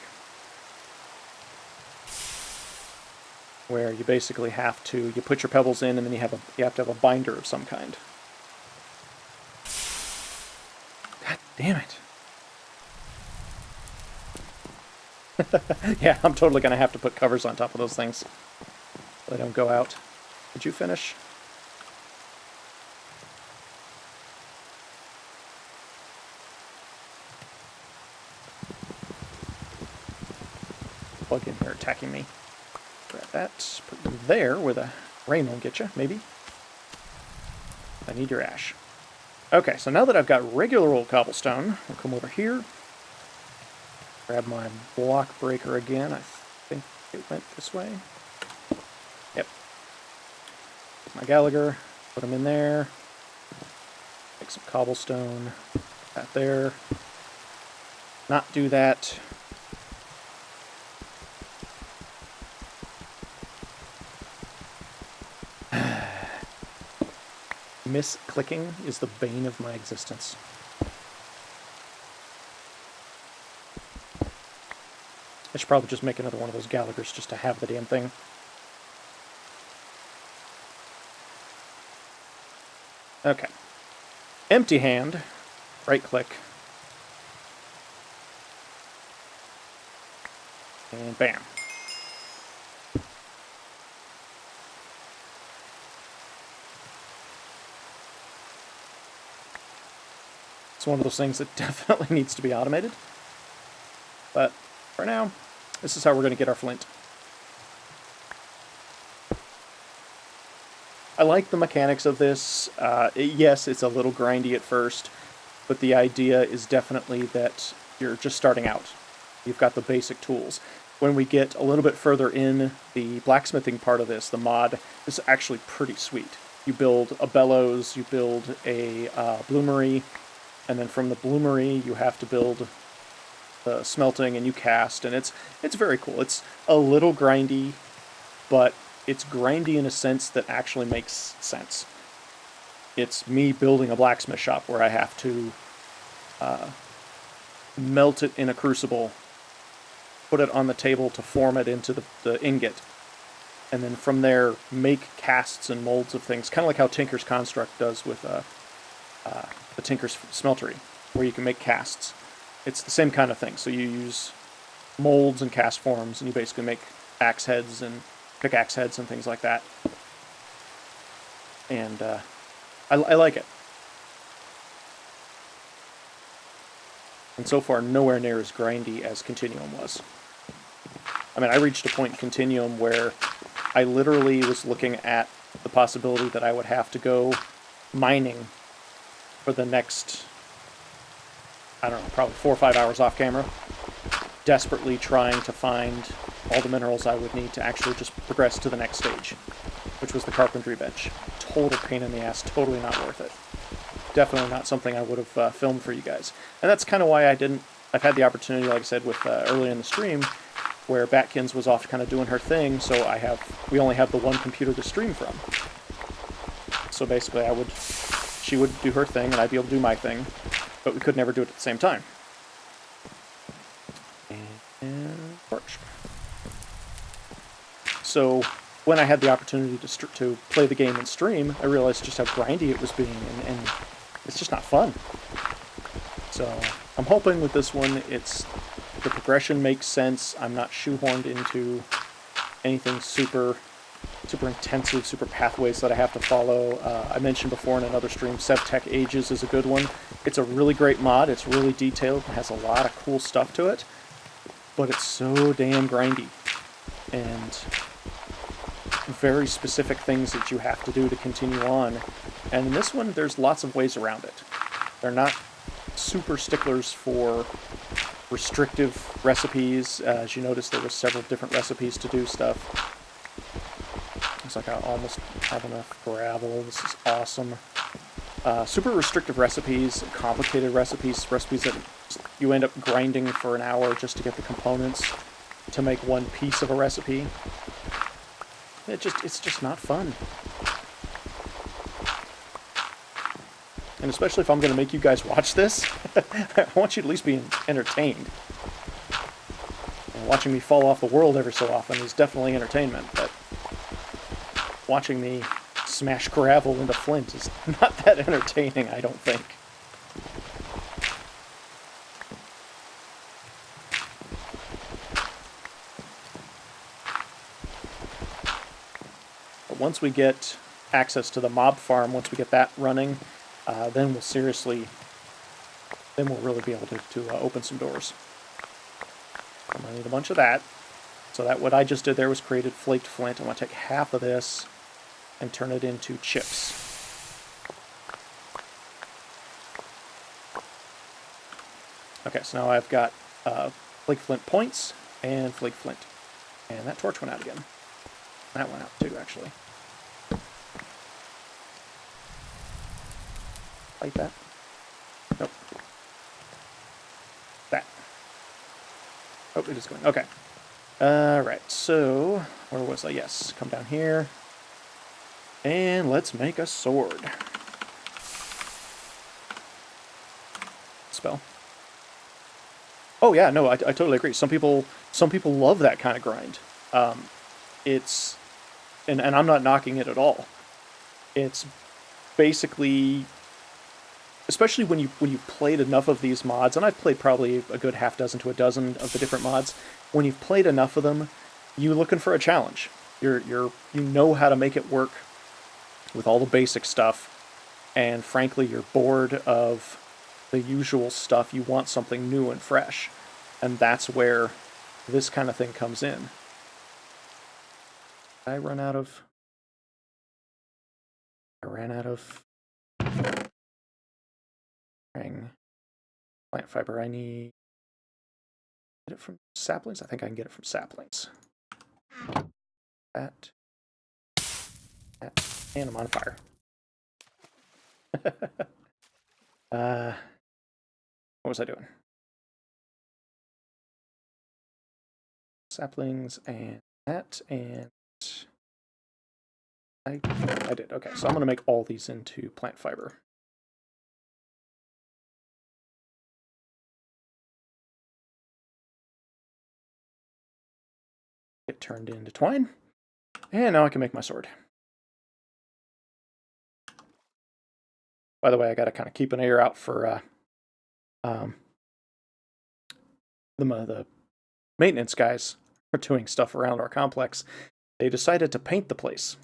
where you basically have to, you put your pebbles in, and then you have to have a binder of some kind. God damn it. Yeah, I'm totally going to have to put covers on top of those things so they don't go out. Did you finish? Plug in here attacking me. Grab that, put you there where the rain won't get you, maybe. I need your ash. Okay, so now that I've got regular old cobblestone, I'll come over here. Grab my block breaker again. I think it went this way. Yep. My Gallagher, put them in there. Make some cobblestone. That there. Not do that. Misclicking is the bane of my existence. I should probably just make another one of those Gallaghers just to have the damn thing. Okay. Empty hand. Right click. And bam. It's one of those things that definitely needs to be automated. But for now, this is how we're going to get our flint. I like the mechanics of this. Yes, it's a little grindy at first, but the idea is definitely that you're just starting out. You've got the basic tools. When we get a little bit further in the blacksmithing part of this, the mod is actually pretty sweet. You build a bellows, you build a bloomery, and then from the bloomery you have to build the smelting, and you cast, and it's very cool. It's a little grindy, but it's grindy in a sense that actually makes sense. It's me building a blacksmith shop where I have to melt it in a crucible, put it on the table to form it into the ingot, and then from there make casts and molds of things, kind of like how Tinker's Construct does with the Tinker's Smeltery, where you can make casts. It's the same kind of thing. So you use molds and cast forms, and you basically make axe heads and pickaxe heads and things like that. And I like it. And so far, nowhere near as grindy as Continuum was. I mean, I reached a point in Continuum where I literally was looking at the possibility that I would have to go mining for the next, I don't know, probably 4 or 5 hours off camera, desperately trying to find all the minerals I would need to actually just progress to the next stage, which was the carpentry bench. Total pain in the ass, totally not worth it. Definitely not something I would have filmed for you guys. And that's kind of why I've had the opportunity, like I said, with earlier in the stream, where Batkins was off kind of doing her thing, so we only have the one computer to stream from. So basically she would do her thing, and I'd be able to do my thing, but we could never do it at the same time. And torch. So when I had the opportunity to play the game and stream, I realized just how grindy it was being, and it's just not fun. So I'm hoping with this one, the progression makes sense. I'm not shoehorned into anything super super intensive, super pathways that I have to follow. I mentioned before in another stream, SevTech Ages is a good one. It's a really great mod. It's really detailed and has a lot of cool stuff to it, but it's so damn grindy. And very specific things that you have to do to continue on. And in this one, there's lots of ways around it. They're not super sticklers for restrictive recipes. As you notice, there were several different recipes to do stuff. Looks like I almost have enough gravel. This is awesome. Super restrictive recipes, complicated recipes, recipes that you end up grinding for an hour just to get the components to make one piece of a recipe. It's just not fun. And especially if I'm going to make you guys watch this, I want you to at least be entertained. And watching me fall off the world every so often is definitely entertainment, but watching me smash gravel into flint is not that entertaining, I don't think. But once we get access to the mob farm, once we get that running, then we'll really be able to open some doors. I'm going to need a bunch of that. So that what I just did there was created flaked flint. I'm going to take half of this and turn it into chips. Okay, so now I've got flake flint points and flake flint. And that torch went out again. That went out too, actually. Light that. Nope. That. Oh, it is going. Okay. Alright, so where was I? Yes, come down here. And let's make a sword. Spell. Oh yeah, no, I totally agree. Some people love that kind of grind. It's and I'm not knocking it at all. It's basically, especially when you've played enough of these mods, and I've played probably a good half dozen to a dozen of the different mods. When you've played enough of them, you're looking for a challenge. You know how to make it work with all the basic stuff, and frankly, you're bored of the usual stuff. You want something new and fresh, and that's where this kind of thing comes in. I ran out of plant fiber. I need get it from saplings. I think I can get it from saplings. That, and I'm on fire. What was I doing? Saplings and that, and I did. Okay, so I'm going to make all these into plant fiber. It turned into twine, and now I can make my sword. By the way, I got to kind of keep an ear out for the maintenance guys are doing stuff around our complex. They decided to paint the place.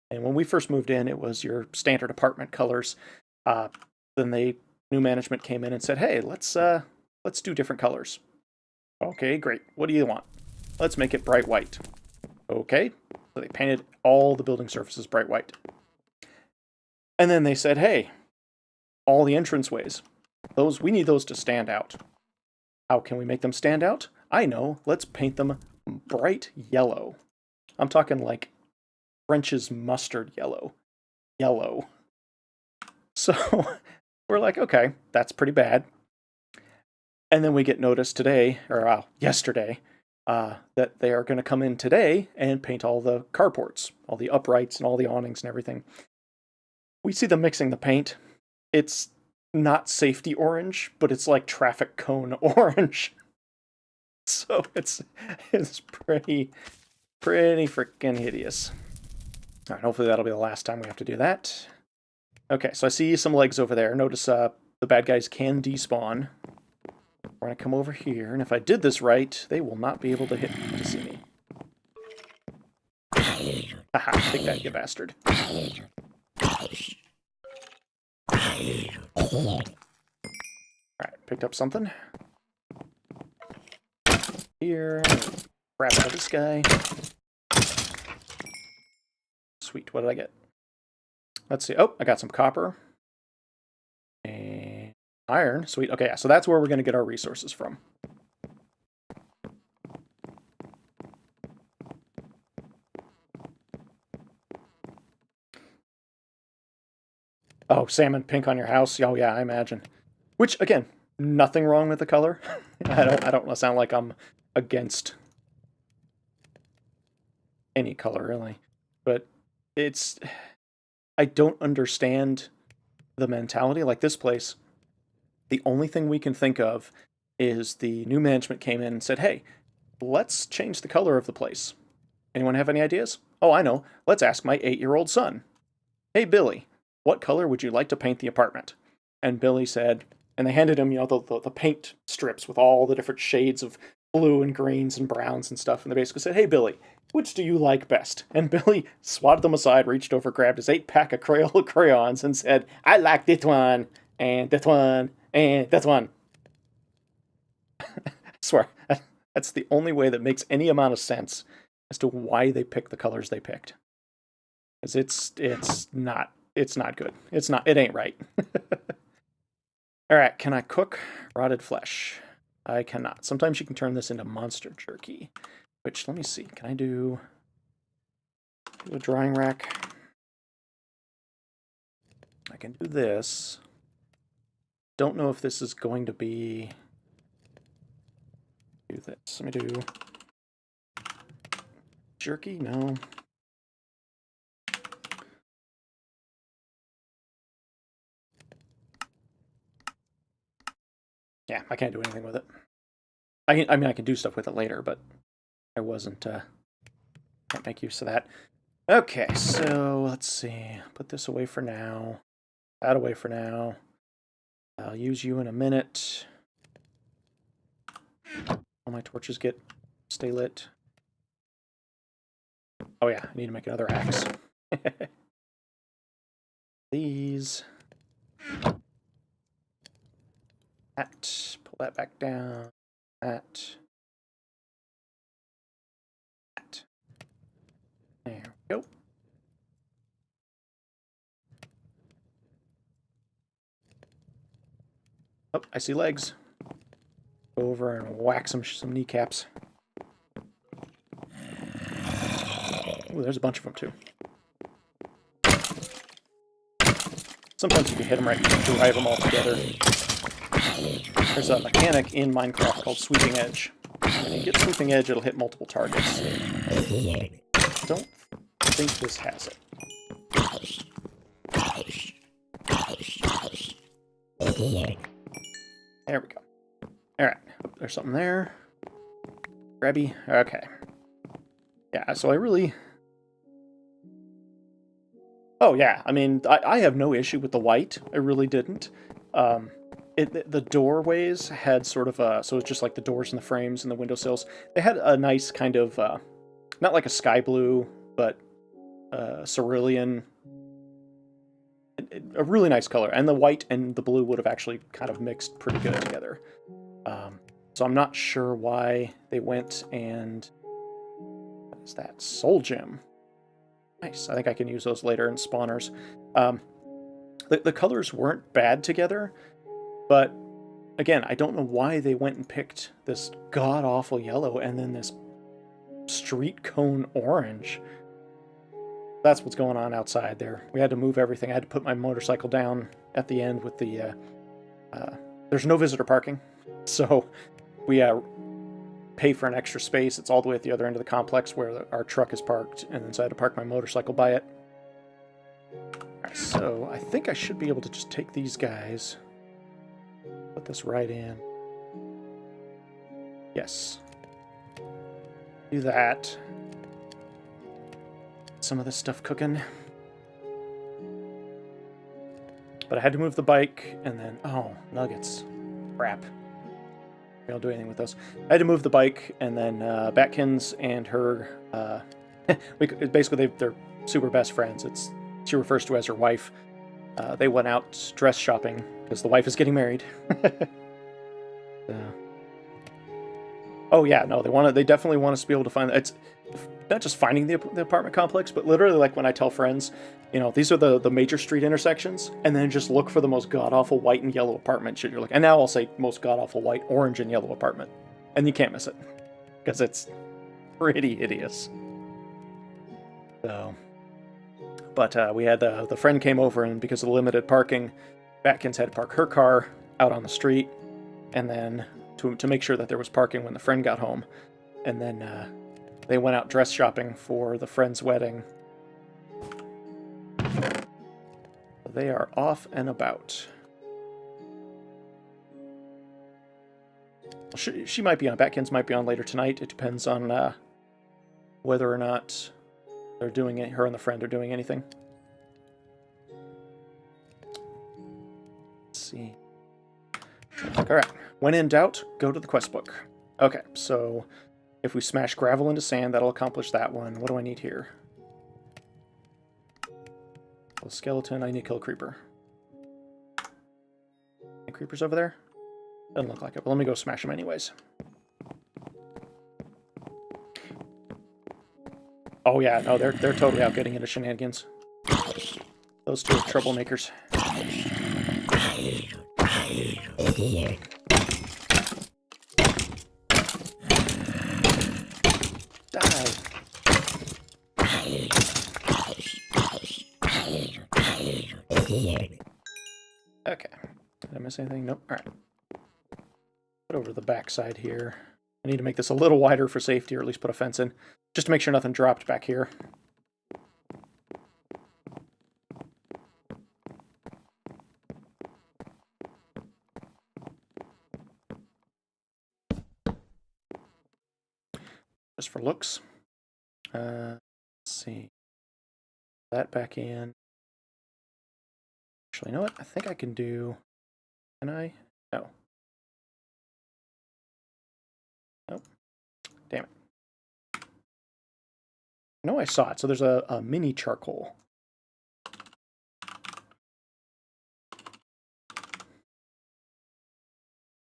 And when we first moved in, it was your standard apartment colors. Then new management came in and said, "Hey, let's do different colors." Okay, great. What do you want? Let's make it bright white. Okay. So they painted all the building surfaces bright white. And then they said, "Hey, all the entranceways, we need those to stand out. How can we make them stand out? I know. Let's paint them bright yellow." I'm talking like French's mustard yellow. Yellow. So we're like, okay, that's pretty bad. And then we get notice today, or yesterday, that they are going to come in today and paint all the carports, all the uprights and all the awnings and everything. We see them mixing the paint. It's not safety orange, but it's like traffic cone orange. So it's pretty freaking hideous. All right, hopefully that'll be the last time we have to do that. Okay, so I see some legs over there. Notice the bad guys can despawn. We're going to come over here, and if I did this right, they will not be able to see me. Haha, take that, you bastard. Alright, picked up something. Here, grab out of this guy. Sweet, what did I get? Let's see. Oh, I got some copper. And iron. Sweet. Okay, yeah, so that's where we're going to get our resources from. Oh, salmon pink on your house. Oh, yeah, I imagine. Which, again, nothing wrong with the color. I don't want to sound like I'm against any color, really. But it's... I don't understand the mentality. Like this place, the only thing we can think of is the new management came in and said, hey, let's change the color of the place. Anyone have any ideas? Oh, I know. Let's ask my 8-year-old son. Hey, Billy, what color would you like to paint the apartment? And Billy said, and they handed him, the paint strips with all the different shades of blue and greens and browns and stuff. And they basically said, hey, Billy, which do you like best? And Billy swatted them aside, reached over, grabbed his 8-pack of Crayola crayons and said, I like this one, and this one, and this one. I swear, that's the only way that makes any amount of sense as to why they picked the colors they picked. Because it's not good. It ain't right. Alright, can I cook rotted flesh? I cannot. Sometimes you can turn this into monster jerky. Which, let me see, can I do a drying rack? I can do this. Don't know if this is going to be... Do this. Let me do... Jerky? No. Yeah, I can't do anything with it. I mean, I can do stuff with it later, but I wasn't, can't make use of that. Okay, so let's see. Put this away for now. That away for now. I'll use you in a minute. All my torches stay lit. Oh yeah, I need to make another axe. These. That. Pull that back down. That. That. There we go. Oh, I see legs. Go over and whack some kneecaps. Ooh, there's a bunch of them too. Sometimes you can hit them right, you can drive them all together. There's a mechanic in Minecraft called Sweeping Edge. When you get Sweeping Edge, it'll hit multiple targets. I don't think this has it. There we go. Alright, there's something there. Grabby. Okay. Yeah, so I really... Oh, yeah, I mean, I have no issue with the white. I really didn't. The doorways had sort of a... So it's just like the doors and the frames and the windowsills. They had a nice kind of... not like a sky blue, but cerulean... A really nice color. And the white and the blue would have actually kind of mixed pretty good together. So I'm not sure why they went and... What is that? Soul Gem. Nice. I think I can use those later in spawners. The colors weren't bad together, but again, I don't know why they went and picked this god-awful yellow and then this street cone orange. That's what's going on outside there. We had to move everything. I had to put my motorcycle down at the end with the... there's no visitor parking, so we pay for an extra space. It's all the way at the other end of the complex where our truck is parked, and then so I had to park my motorcycle by it. Alright, so I think I should be able to just take these guys, put this right in. Yes. Do that. Some of this stuff cooking. But I had to move the bike, and then... Oh, nuggets. Crap. I don't do anything with those. I had to move the bike, and then Batkins and her basically they're super best friends. She refers to as her wife. They went out dress shopping because the wife is getting married. Oh yeah, no, they definitely want us to be able to find. It's not just finding the apartment complex, but literally like when I tell friends, these are the major street intersections, and then just look for the most god awful white and yellow apartment shit. You're like, and now I'll say most god awful white, orange, and yellow apartment, and you can't miss it because it's pretty hideous. So, but we had the friend came over, and because of the limited parking, Batkins had to park her car out on the street, and then to make sure that there was parking when the friend got home, and then they went out dress shopping for the friend's wedding. They are off and about. Well, she might be on. Batkins might be on later tonight. It depends on whether or not they're doing it. Her and the friend are doing anything. Let's see. All right. When in doubt, go to the quest book. Okay, so if we smash gravel into sand, that'll accomplish that one. What do I need here? A skeleton. I need to kill a creeper. Any creepers over there? Doesn't look like it, but let me go smash them anyways. Oh yeah, no, they're totally out getting into shenanigans. Those two are troublemakers. Die. Okay. Did I miss anything? Nope. Alright. Put over to the backside here. I need to make this a little wider for safety, or at least put a fence in, just to make sure nothing dropped back here. Just for looks. Let's see. That back in. Actually, you know what? I think I can do... Can I? No. Nope. Damn it. No, I saw it. So there's a mini charcoal.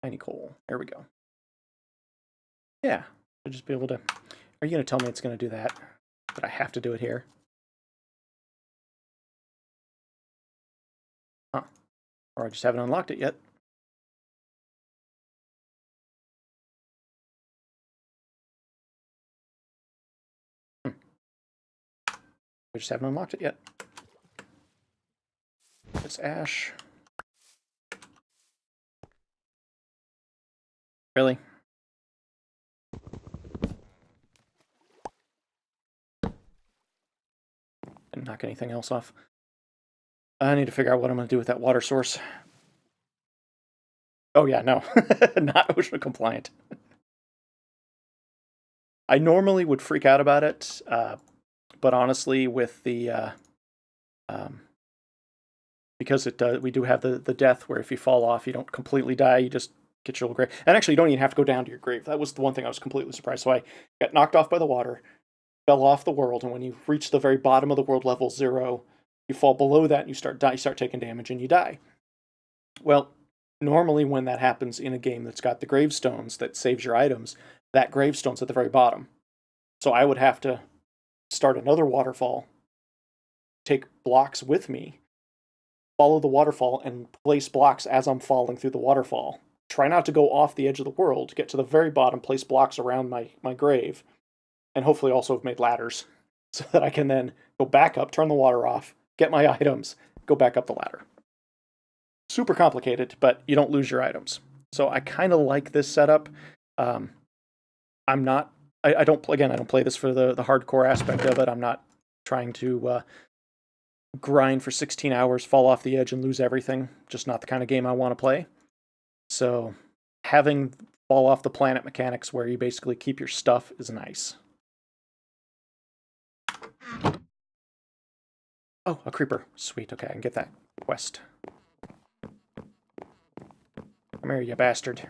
Tiny coal. There we go. Yeah. I'll just be able to... Are you going to tell me it's going to do that? That I have to do it here? Huh. Or I just haven't unlocked it yet. I just haven't unlocked it yet. It's ash. Really? Didn't knock anything else off. I need to figure out what I'm going to do with that water source. Oh yeah, no. Not OSHA compliant. I normally would freak out about it, but honestly, with the... because we do have the death where if you fall off, you don't completely die, you just get your little grave. And actually, you don't even have to go down to your grave. That was the one thing I was completely surprised. So I got knocked off by the water, fell off the world, and when you reach the very bottom of the world, level 0, you fall below that and you start taking damage and you die. Well, normally when that happens in a game that's got the gravestones that saves your items, that gravestone's at the very bottom. So I would have to start another waterfall, take blocks with me, follow the waterfall, and place blocks as I'm falling through the waterfall. Try not to go off the edge of the world, get to the very bottom, place blocks around my grave, and hopefully also have made ladders so that I can then go back up, turn the water off, get my items, go back up the ladder. Super complicated, but you don't lose your items. So I kind of like this setup. I don't play this for the hardcore aspect of it. I'm not trying to grind for 16 hours, fall off the edge, and lose everything. Just not the kind of game I want to play. So having fall off the planet mechanics where you basically keep your stuff is nice. Oh, a creeper. Sweet. Okay, I can get that quest. Come here, you bastard.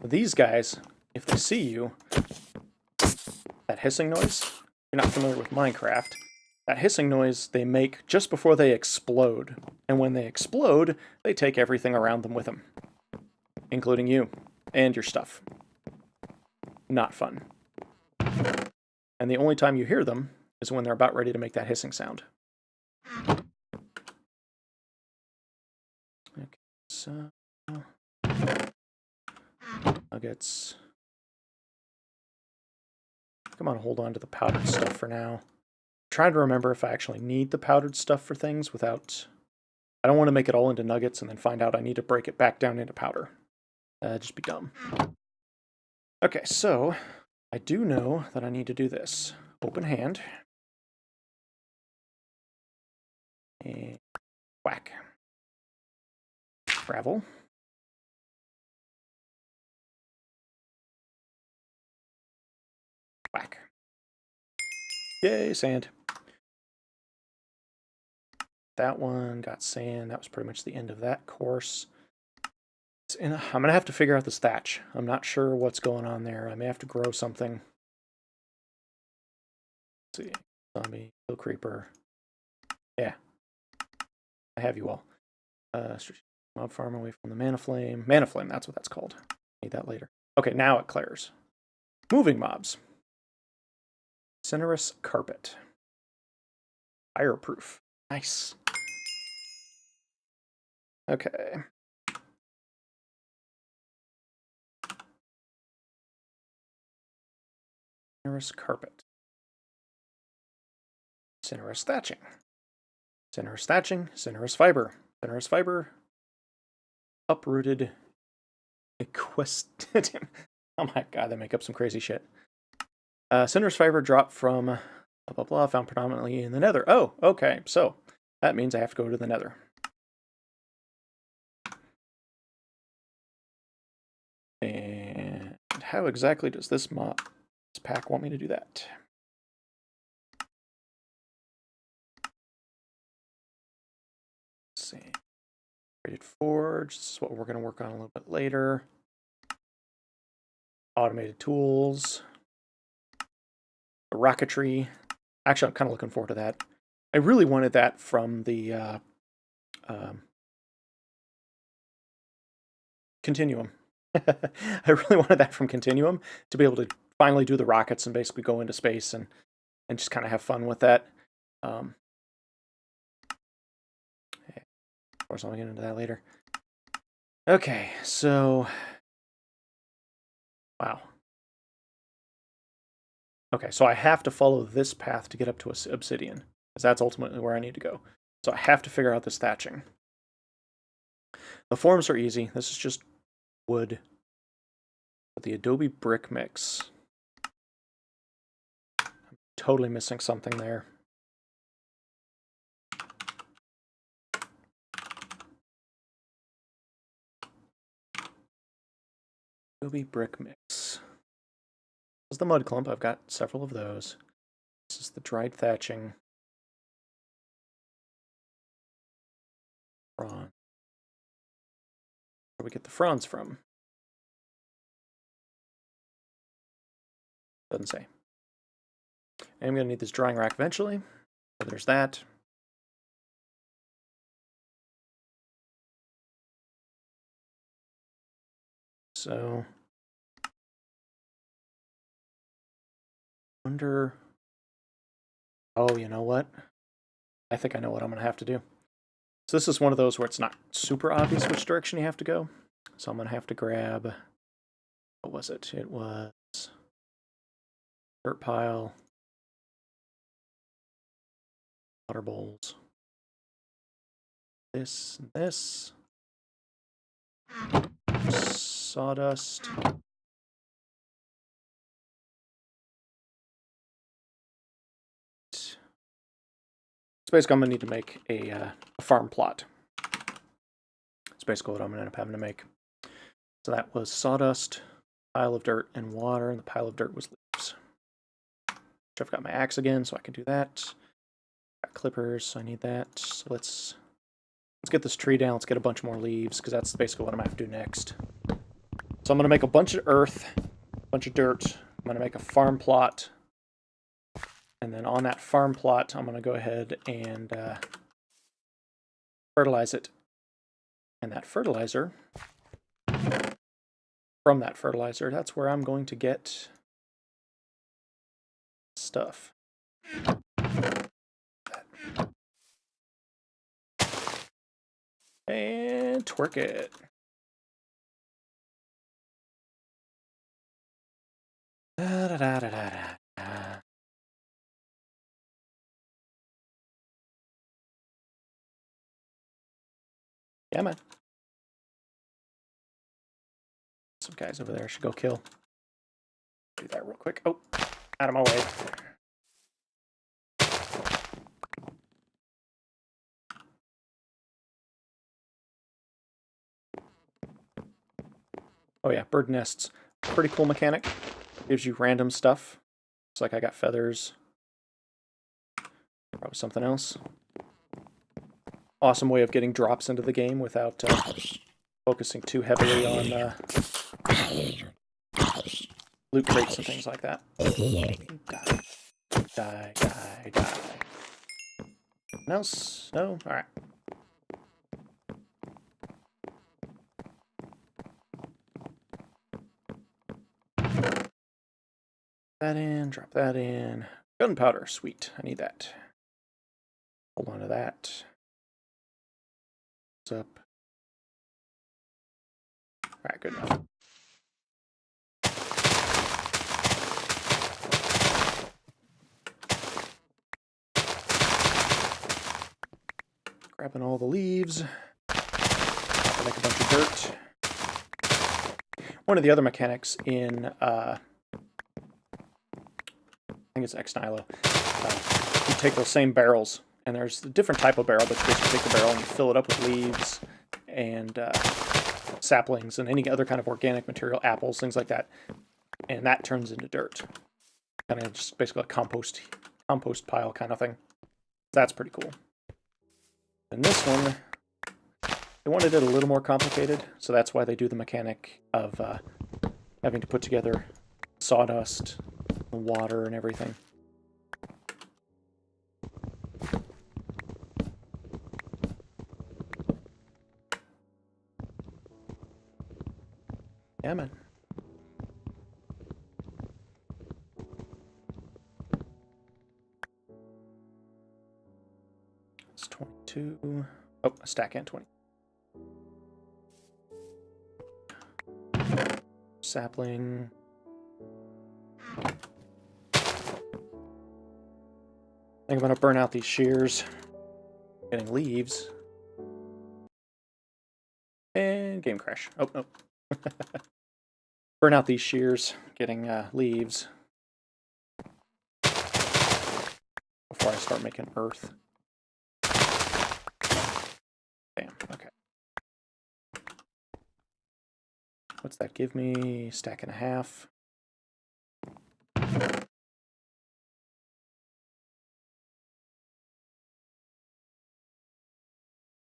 These guys, if they see you, that hissing noise, you're not familiar with Minecraft, that hissing noise they make just before they explode. And when they explode, they take everything around them with them, including you and your stuff. Not fun. And the only time you hear them is when they're about ready to make that hissing sound. Okay, so nuggets. Come on, hold on to the powdered stuff for now. I'm trying to remember if I actually need the powdered stuff for things without... I don't want to make it all into nuggets and then find out I need to break it back down into powder. Just be dumb. Okay, so I do know that I need to do this. Open hand. And whack. Gravel. Whack. Yay, sand. That one got sand. That was pretty much the end of that course. I'm going to have to figure out this thatch. I'm not sure what's going on there. I may have to grow something. Let's see. Zombie, kill creeper. Yeah. I have you all. Mob farm away from the mana flame. Mana flame, that's what that's called. Need that later. Okay, now it clears. Moving mobs. Cinerous carpet. Fireproof. Nice. Okay. Cinerous carpet. Cinerous thatching. Cinerous thatching. Cinerous fiber. Cinerous fiber. Uprooted. Equested. Oh my god, they make up some crazy shit. Cinerous fiber dropped from blah blah blah, found predominantly in the nether. Oh, okay, so that means I have to go to the nether. And how exactly does this pack want me to do that? Let's see. Created forge. This is what we're going to work on a little bit later. Automated tools. The rocketry. Actually, I'm kind of looking forward to that. I really wanted that from the Continuum. I really wanted that from Continuum to be able to finally do the rockets and basically go into space and just kind of have fun with that. Of course, I'll get into that later. Okay, so... Wow. Okay, so I have to follow this path to get up to obsidian, because that's ultimately where I need to go. So I have to figure out this thatching. The forms are easy. This is just wood. But the Adobe brick mix. I'm totally missing something there. Adobe brick mix. This is the mud clump. I've got several of those. This is the dried thatching. Fronds. Where do we get the fronds from? Doesn't say. I'm going to need this drying rack eventually. So there's that. So, wonder... Oh, you know what? I think I know what I'm going to have to do. So this is one of those where it's not super obvious which direction you have to go. So I'm going to have to grab... What was it? It was... dirt pile. Water bowls. This and this. Sawdust. So basically I'm going to need to make a farm plot. That's basically what I'm going to end up having to make. So that was sawdust, pile of dirt, and water, and the pile of dirt was leaves. I've got my axe again, so I can do that. Got clippers, so I need that. So let's get this tree down. Let's get a bunch more leaves, because that's basically what I'm going to have to do next. So I'm going to make a bunch of earth, a bunch of dirt. I'm going to make a farm plot. And then on that farm plot, I'm going to go ahead and fertilize it. And that fertilizer, from that fertilizer, that's where I'm going to get stuff. And twerk it. Da, da, da, da, da, da. Yeah, man. Some guys over there I should go kill. Do that real quick. Oh, out of my way. Oh yeah, bird nests. Pretty cool mechanic. Gives you random stuff. It's like I got feathers. Probably something else. Awesome way of getting drops into the game without focusing too heavily on loot crates and things like that. Die, die, die, die. Nothing else? No? Alright. That in, drop that in. Gunpowder, sweet. I need that. Hold on to that. What's up? Alright, good enough. Grabbing all the leaves. Make a bunch of dirt. One of the other mechanics in, I think it's X-Nilo, you take those same barrels, and there's a different type of barrel, but you basically take the barrel and you fill it up with leaves and saplings and any other kind of organic material, apples, things like that, and that turns into dirt. Kind of just basically a compost pile kind of thing. That's pretty cool. And this one, they wanted it a little more complicated, so that's why they do the mechanic of having to put together sawdust, water, and everything. Yeah, man. It's 22. Oh, a stack and 20. Sapling. I think I'm going to burn out these shears. Getting leaves. And game crash. Oh, no. Burn out these shears. Getting leaves. Before I start making earth. Bam. Okay. What's that give me? Stack and a half.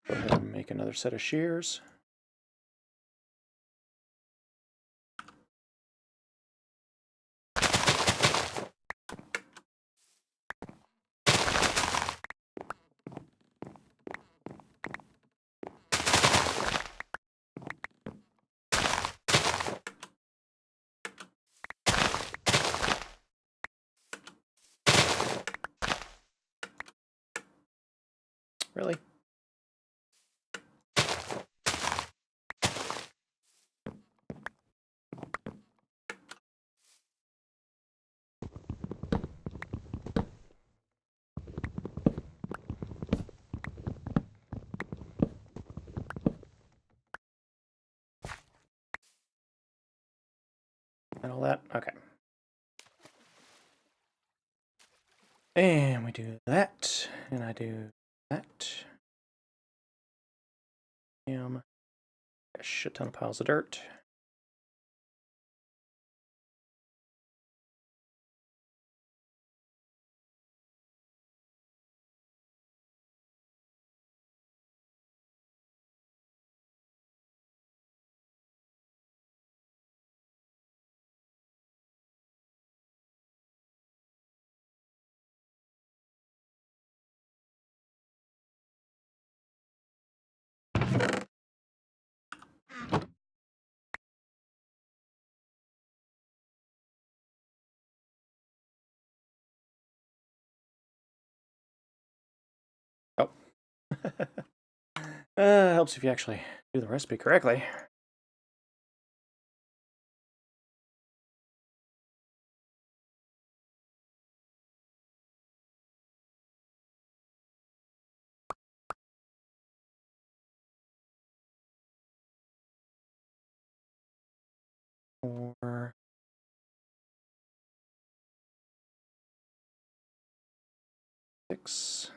Go ahead and make another set of shears. Really? And all that? Okay. And we do that, and I do that. A shit ton of piles of dirt. Helps if you actually do the recipe correctly. Four. Six.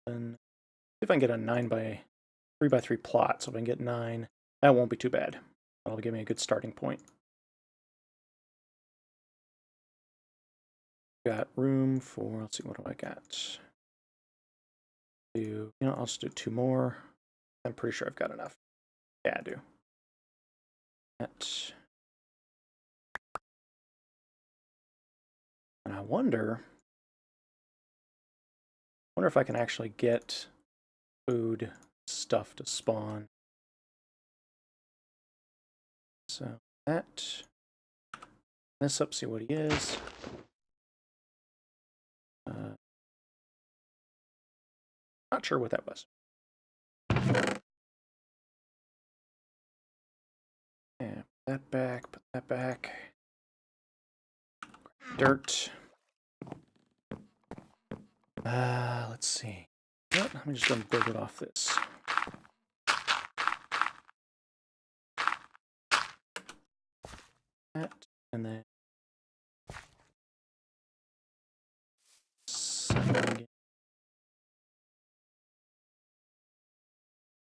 Then see if I can get a 3x3 plot. So if I can get 9, that won't be too bad. That'll give me a good starting point. Got room for, let's see, what do I got? I'll just do 2 more. I'm pretty sure I've got enough. Yeah, I do. That. And I wonder if I can actually get food stuff to spawn. So that. This up, see what he is. Not sure what that was. Yeah, put that back, put that back. Dirt. Let's see. What? I'm just going to build it off this. That, and then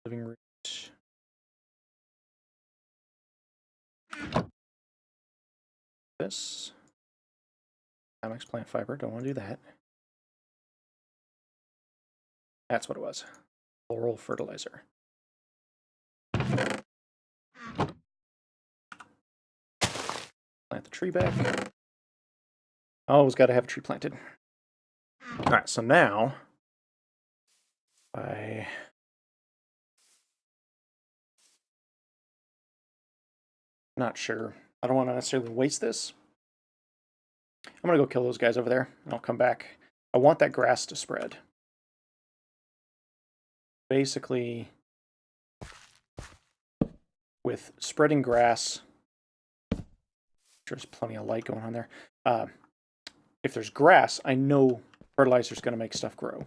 living root. This. Amex plant fiber, don't want to do that. That's what it was. Floral fertilizer. Plant the tree back. Always got to have a tree planted. Alright, so now not sure. I don't want to necessarily waste this. I'm going to go kill those guys over there, and I'll come back. I want that grass to spread. Basically, with spreading grass, there's plenty of light going on there. If there's grass, I know fertilizer's going to make stuff grow.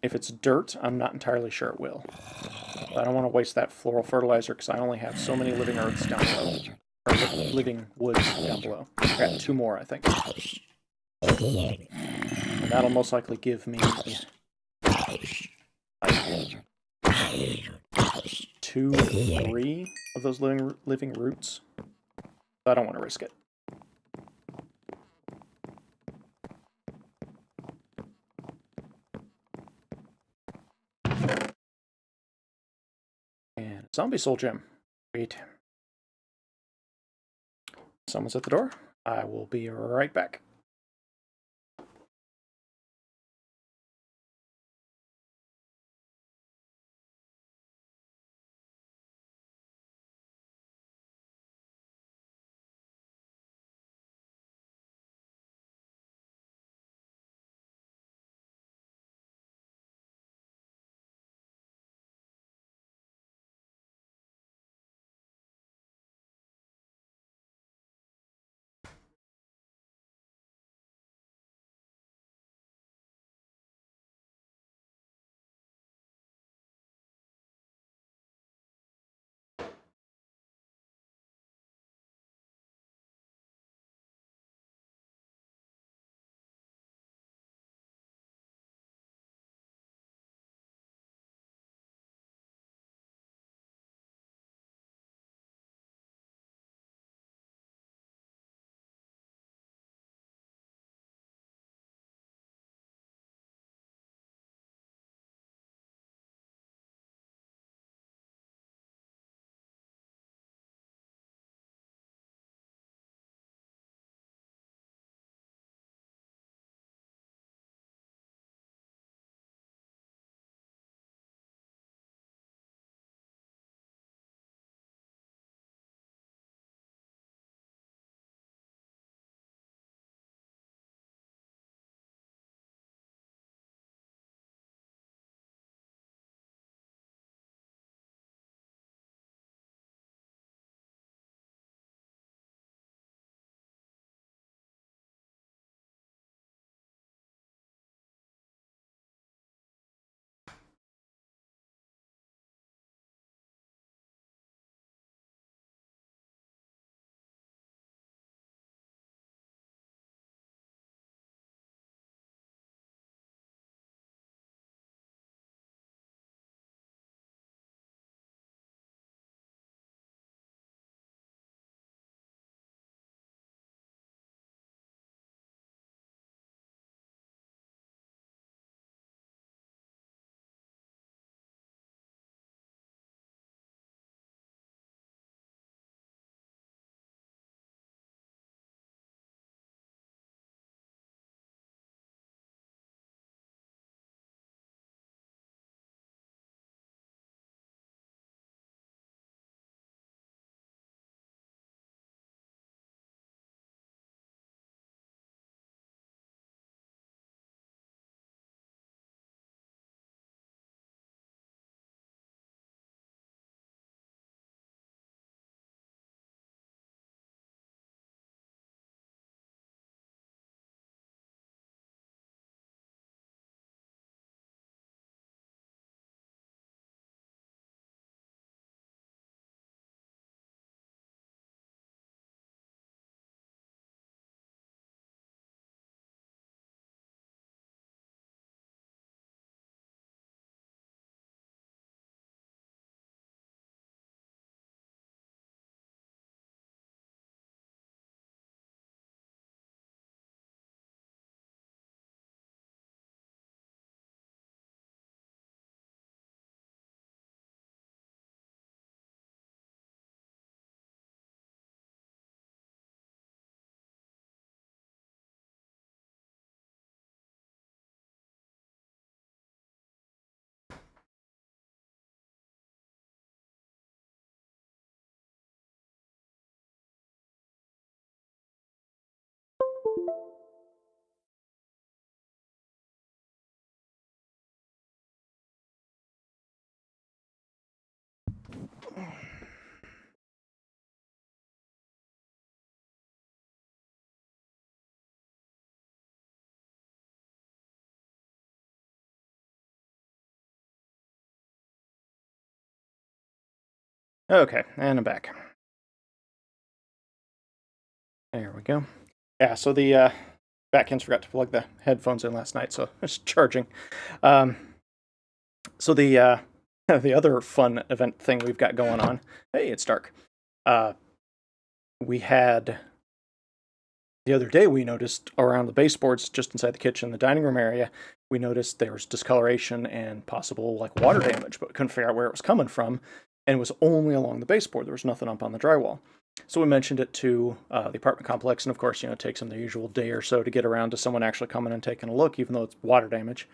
If it's dirt, I'm not entirely sure it will. But I don't want to waste that floral fertilizer because I only have so many living earths down below. Or living woods down below. I got 2 more, I think. And that'll most likely give me 2, 3 of those living roots. So I don't want to risk it. And zombie soul gem. Wait. Someone's at the door. I will be right back. Okay, and I'm back. There we go. Yeah, so the backends forgot to plug the headphones in last night, so it's charging. Um, so the the other fun event thing we've got going on. Hey, it's dark. Uh, we had the other day we noticed around the baseboards just inside the kitchen, the dining room area, we noticed there was discoloration and possible like water damage, but we couldn't figure out where it was coming from, and it was only along the baseboard. There was nothing up on the drywall. So we mentioned it to the apartment complex, and of course, it takes them the usual day or so to get around to someone actually coming and taking a look, even though it's water damage.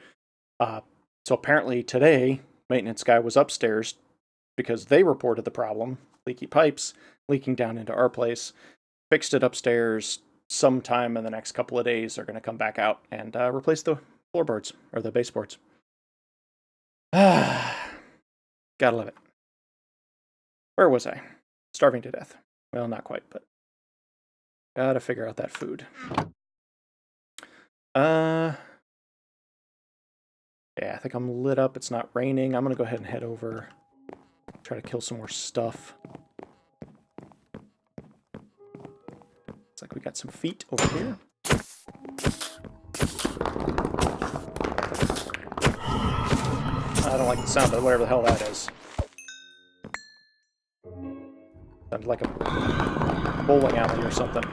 So apparently today, maintenance guy was upstairs because they reported the problem, leaky pipes leaking down into our place, fixed it upstairs. Sometime in the next couple of days, they're going to come back out and replace the floorboards or the baseboards. Gotta love it. Where was I? Starving to death. Well, not quite, but gotta figure out that food. Yeah, I think I'm lit up. It's not raining. I'm gonna go ahead and head over, try to kill some more stuff. Looks like we got some feet over here. I don't like the sound of whatever the hell that is. Sounds like a bowling alley or something.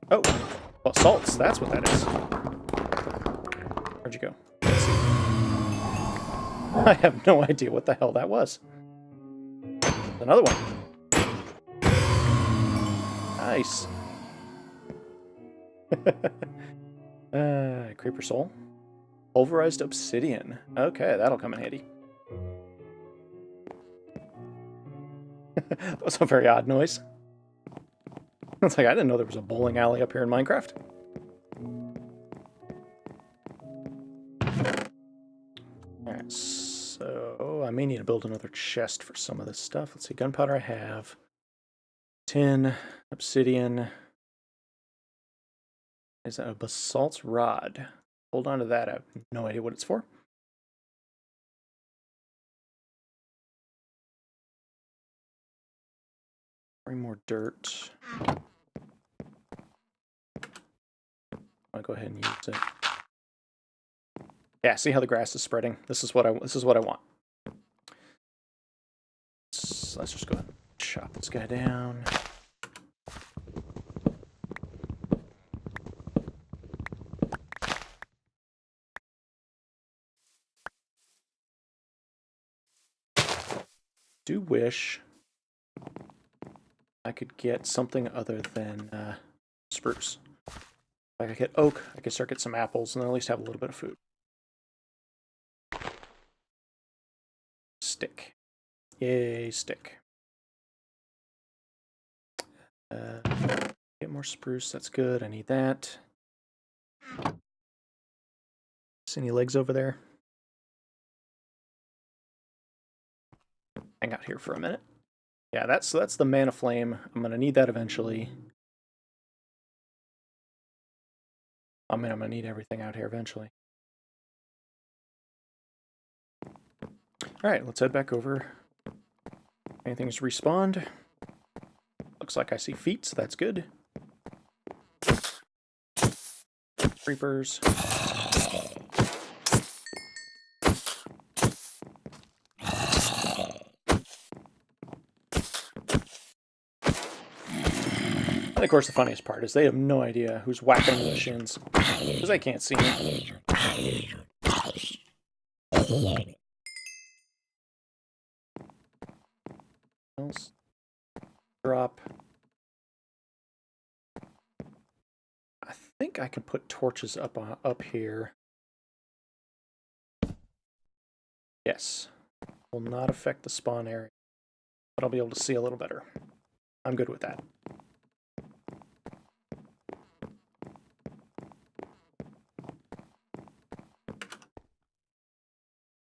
Oh, assaults. That's what that is. Where'd you go? Let's see. I have no idea what the hell that was. Another one. Nice. Creeper soul. Pulverized obsidian. Okay, that'll come in handy. That was a very odd noise. It's like, I didn't know there was a bowling alley up here in Minecraft. Alright, so I may need to build another chest for some of this stuff. Let's see, gunpowder I have. Tin, obsidian. Is that a basalt rod? Hold on to that. I have no idea what it's for. Bring more dirt. I'll go ahead and use it. Yeah, see how the grass is spreading? This is what I want. So let's just go ahead and chop this guy down. Do wish I could get something other than spruce. If I could get oak, I could start get some apples and at least have a little bit of food. Stick. Yay, stick. Get more spruce, that's good. I need that. See any legs over there? Hang out here for a minute. Yeah, that's the mana flame. I'm gonna need that eventually. I mean, I'm gonna need everything out here eventually. Alright, let's head back over. Anything's respawned. Looks like I see feet, so that's good. Creepers. And of course, the funniest part is they have no idea who's whacking the shins, because they can't see me. Else. Drop. I think I can put torches up here. Yes. Will not affect the spawn area, but I'll be able to see a little better. I'm good with that.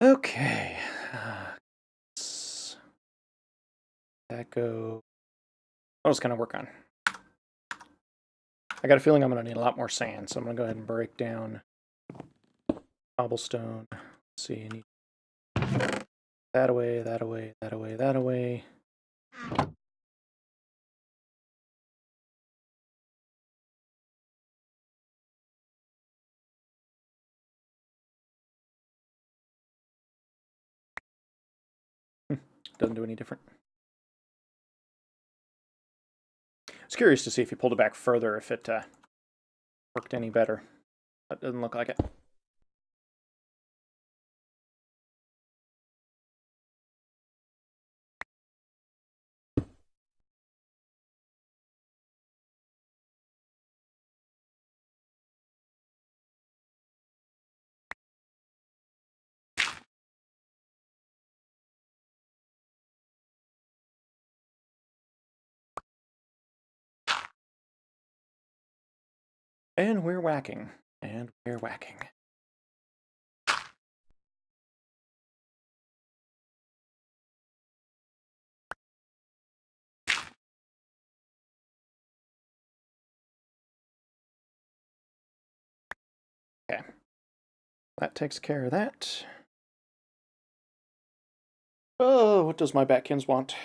Okay. That go. What else can I work on? I got a feeling I'm going to need a lot more sand, so I'm going to go ahead and break down cobblestone. Let's see. That away, that away, that away, that away. Doesn't do any different. I was curious to see if you pulled it back further, if it worked any better. That doesn't look like it. And we're whacking. And we're whacking. Okay. That takes care of that. Oh, what does my Batkins want?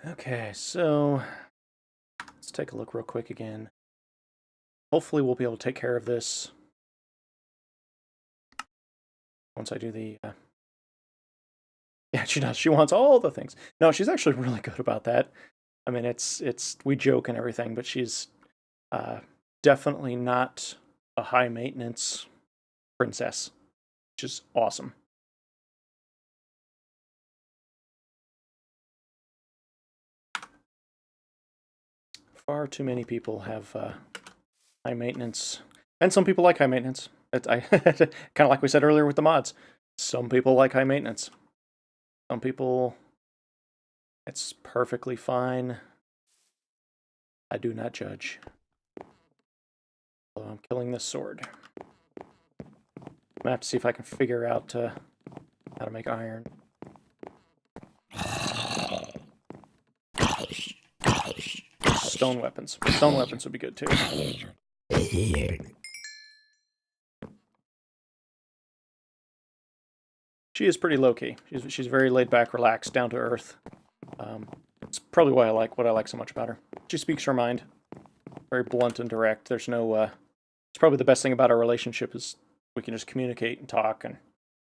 Okay, so let's take a look real quick again. Hopefully we'll be able to take care of this once I do the... Yeah, she does. She wants all the things. No, she's actually really good about that. I mean, we joke and everything, but she's definitely not a high maintenance princess, which is awesome. Far too many people have high maintenance, and some people like high maintenance. Kind of like we said earlier with the mods. Some people like high maintenance. Some people, it's perfectly fine. I do not judge. So I'm killing this sword. I'm gonna have to see if I can figure out how to make iron. Stone weapons. Stone weapons would be good too. She is pretty low-key. She's very laid-back, relaxed, down to earth. It's probably why I like what I like so much about her. She speaks her mind. Very blunt and direct. There's no... it's probably the best thing about our relationship is we can just communicate and talk, and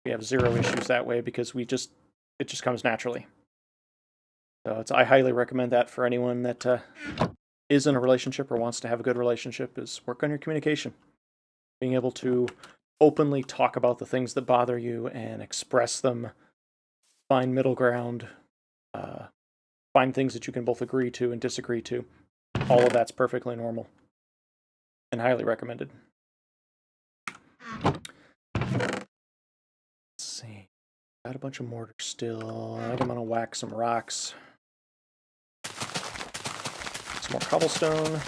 we have zero issues that way because it just comes naturally. So I highly recommend that for anyone that is in a relationship or wants to have a good relationship, is work on your communication. Being able to openly talk about the things that bother you and express them, find middle ground, find things that you can both agree to and disagree to. All of that's perfectly normal and highly recommended. Let's see. Got a bunch of mortar still. I think I'm going to whack some rocks. Some more cobblestone.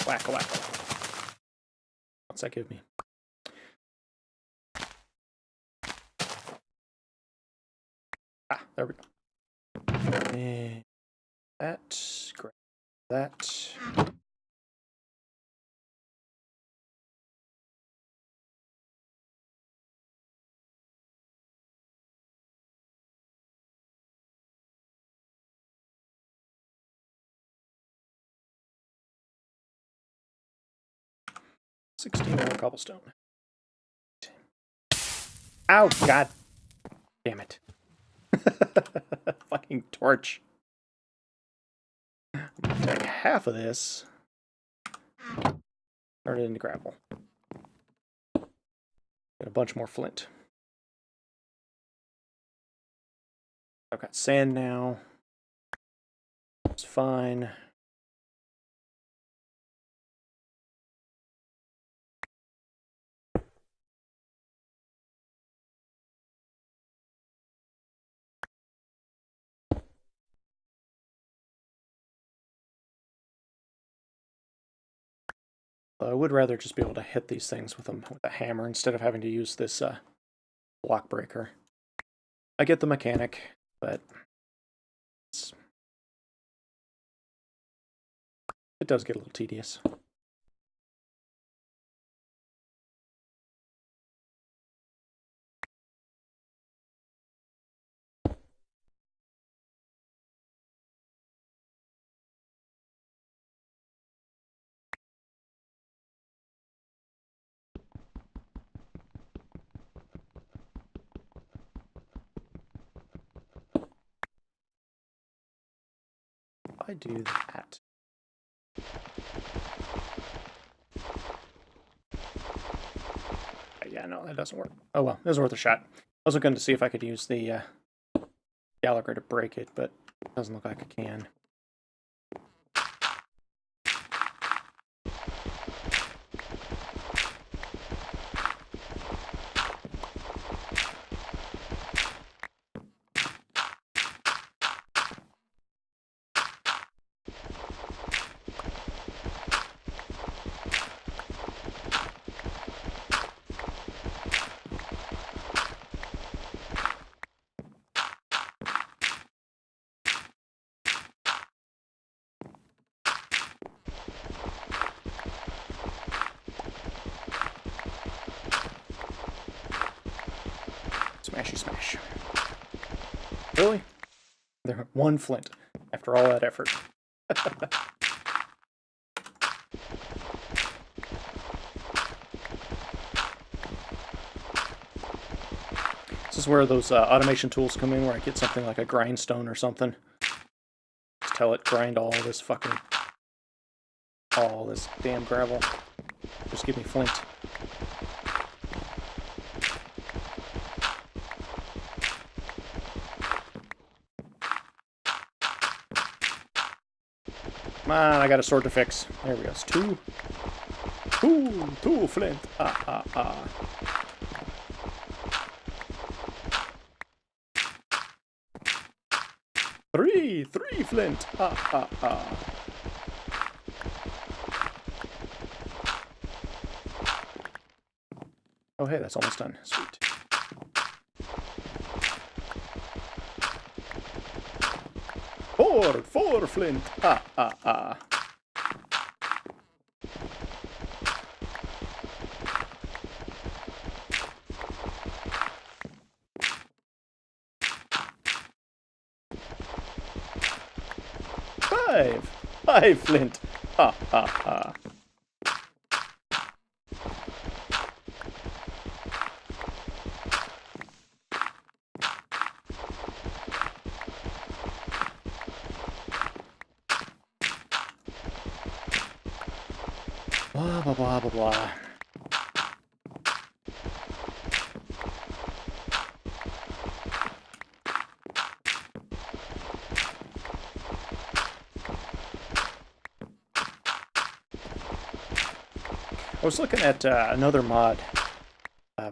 Whack, whack, whack. What's that give me? Ah, there we go. And that, grab that. $16 more cobblestone. Ow, god damn it. Fucking torch. I'm gonna take half of this, turn it into gravel. Get a bunch more flint. I've got sand now. That's fine. I would rather just be able to hit these things with a hammer instead of having to use this block breaker. I get the mechanic, but it does get a little tedious. I do that. Yeah, no, that doesn't work. Oh well, it was worth a shot. I was looking to see if I could use the Gallagher to break it, but it doesn't look like I can. Smashy smash. Really? There, one flint after all that effort. This is where those automation tools come in, where I get something like a grindstone or something. Just tell it grind all this damn gravel. Just give me flint. Come on, I got a sword to fix. There we go. It's two flint. Three flint. Oh, hey, that's almost done. Sweet. Four flint. Five flint. Blah, blah, blah, blah, blah. I was looking at another mod.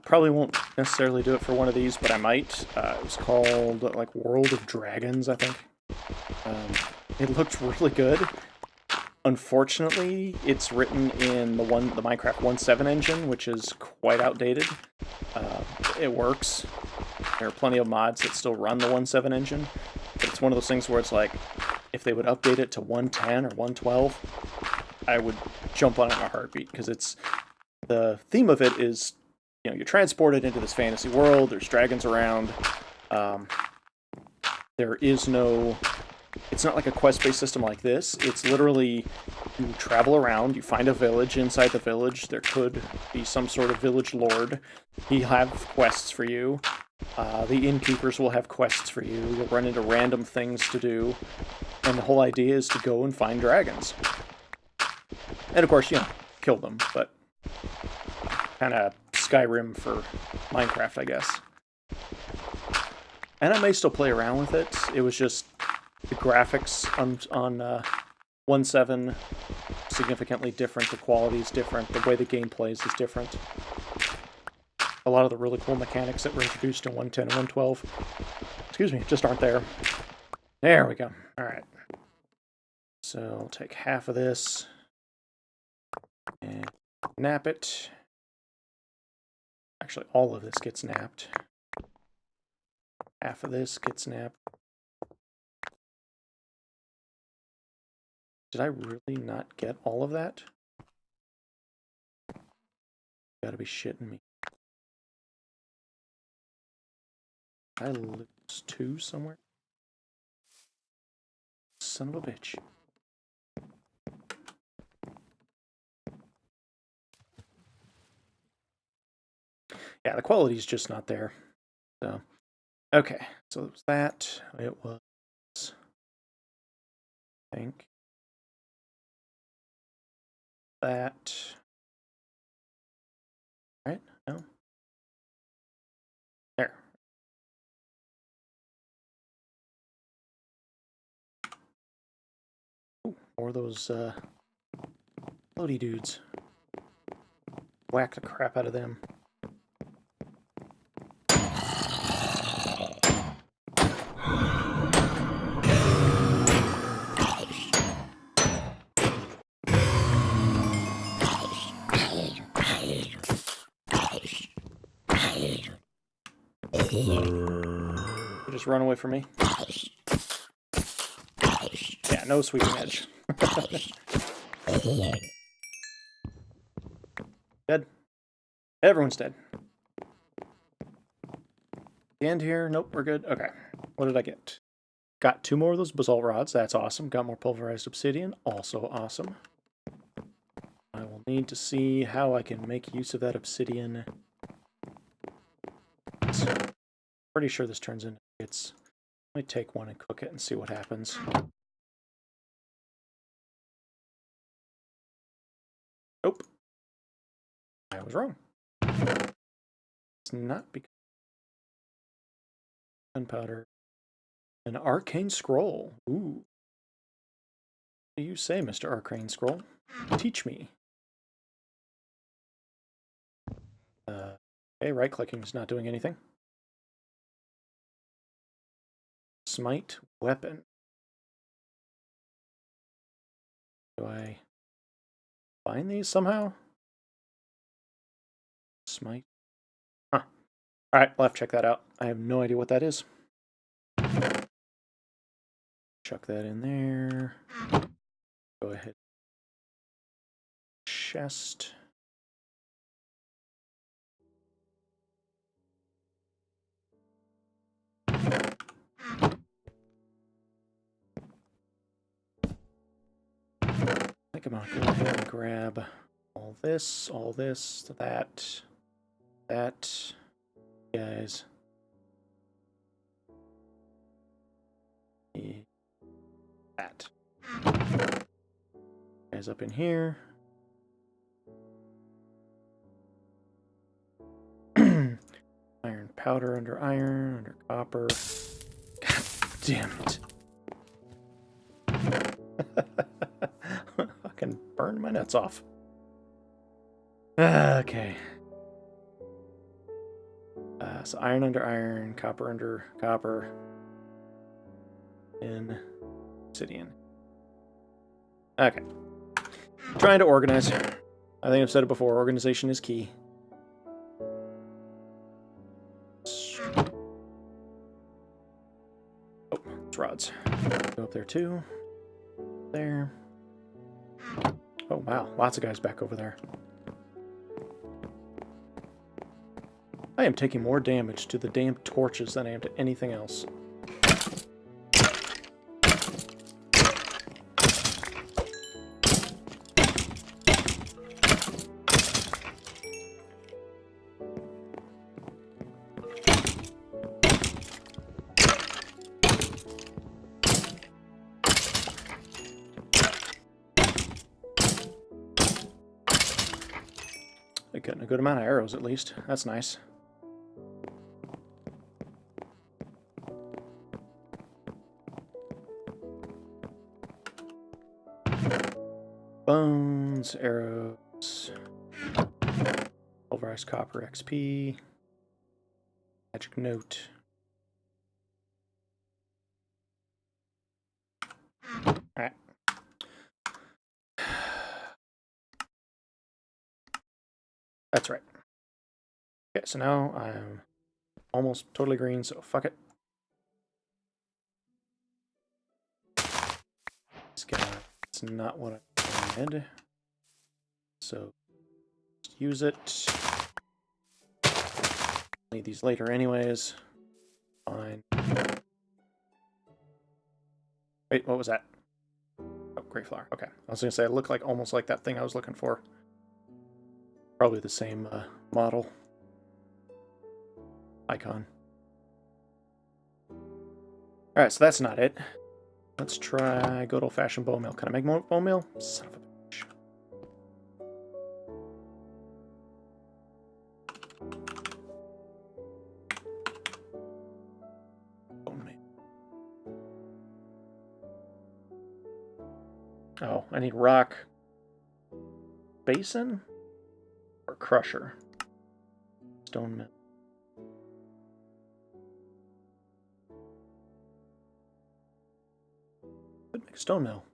Probably won't necessarily do it for one of these, but I might. It was called, like, World of Dragons, I think. It looked really good. Unfortunately, it's written in the Minecraft 1.7 engine, which is quite outdated. It works. There are plenty of mods that still run the 1.7 engine, but it's one of those things where it's like, if they would update it to 1.10 or 1.12, I would jump on it in a heartbeat, because the theme of it is, you know, you're transported into this fantasy world, there's dragons around, there is no... It's not like a quest-based system like this. It's literally, you travel around, you find a village. Inside the village, there could be some sort of village lord. He'll have quests for you. The innkeepers will have quests for you. You'll run into random things to do. And the whole idea is to go and find dragons. And of course, you know, kill them, but kind of Skyrim for Minecraft, I guess. And I may still play around with it. It was just... the graphics on 1.7 significantly different. The quality is different. The way the game plays is different. A lot of the really cool mechanics that were introduced in 1.10 and 1.12, excuse me, just aren't there. There we go. All right. So I'll take half of this and nap it. Actually, all of this gets napped. Half of this gets napped. Did I really not get all of that? Gotta be shitting me. I lose 2 somewhere? Son of a bitch. Yeah, the quality's just not there. So, okay. So it was that. It was, I think, that. Right? No? There. Ooh, more of those floaty dudes. Whack the crap out of them. Just run away from me. Yeah, no sweeping edge. Dead. Everyone's dead. The end here? Nope, we're good. Okay. What did I get? Got 2 more of those basalt rods. That's awesome. Got more pulverized obsidian. Also awesome. I will need to see how I can make use of that obsidian. Pretty sure this turns into bits. Let me take one and cook it and see what happens. Nope. I was wrong. It's not because gunpowder. An arcane scroll. Ooh. What do you say, Mr. Arcane Scroll? Teach me. Okay, right-clicking is not doing anything. Smite weapon. Do I find these somehow? Smite. Huh. Alright, we'll have to check that out. I have no idea what that is. Chuck that in there. Go ahead. Chest. I think I'm gonna go ahead and grab all this, that, guys. That. Guys up in here. Iron powder under iron, under copper. God damn it. Fucking burn my nuts off. Okay. So iron under iron, copper under copper, and obsidian. Okay. Trying to organize. I think I've said it before, organization is key. Oh, it's rods. Go up there too. There. Oh wow, lots of guys back over there. I am taking more damage to the damn torches than I am to anything else. They're getting a good amount of arrows at least. That's nice. bones, arrows, pulverized copper XP, magic note. Alright. That's right. Okay, so now I'm almost totally green, so fuck it. This guy, it's not what I wanted. So, just use it. Need these later anyways. Fine. Wait, what was that? Oh, great flower. Okay. I was going to say, it looked like almost like that thing I was looking for. Probably the same model. Icon. Alright, so that's not it. Let's try good old-fashioned bone meal. Can I make more bone meal? Son of a bitch. Bone meal. Oh, I need rock. Basin? Or crusher? Stone mill. Could make a stone mill.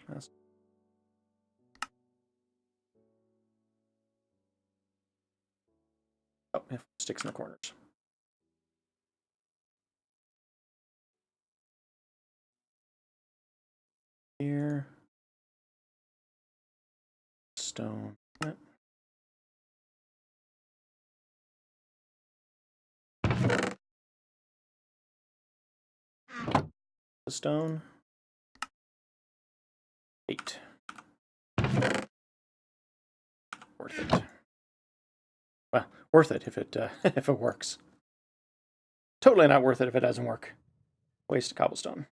That's... Oh, it sticks in the corners. Here. Stone. The stone. 8. Worth it. Well, worth it if it if it works. Totally not worth it if it doesn't work. Waste of cobblestone.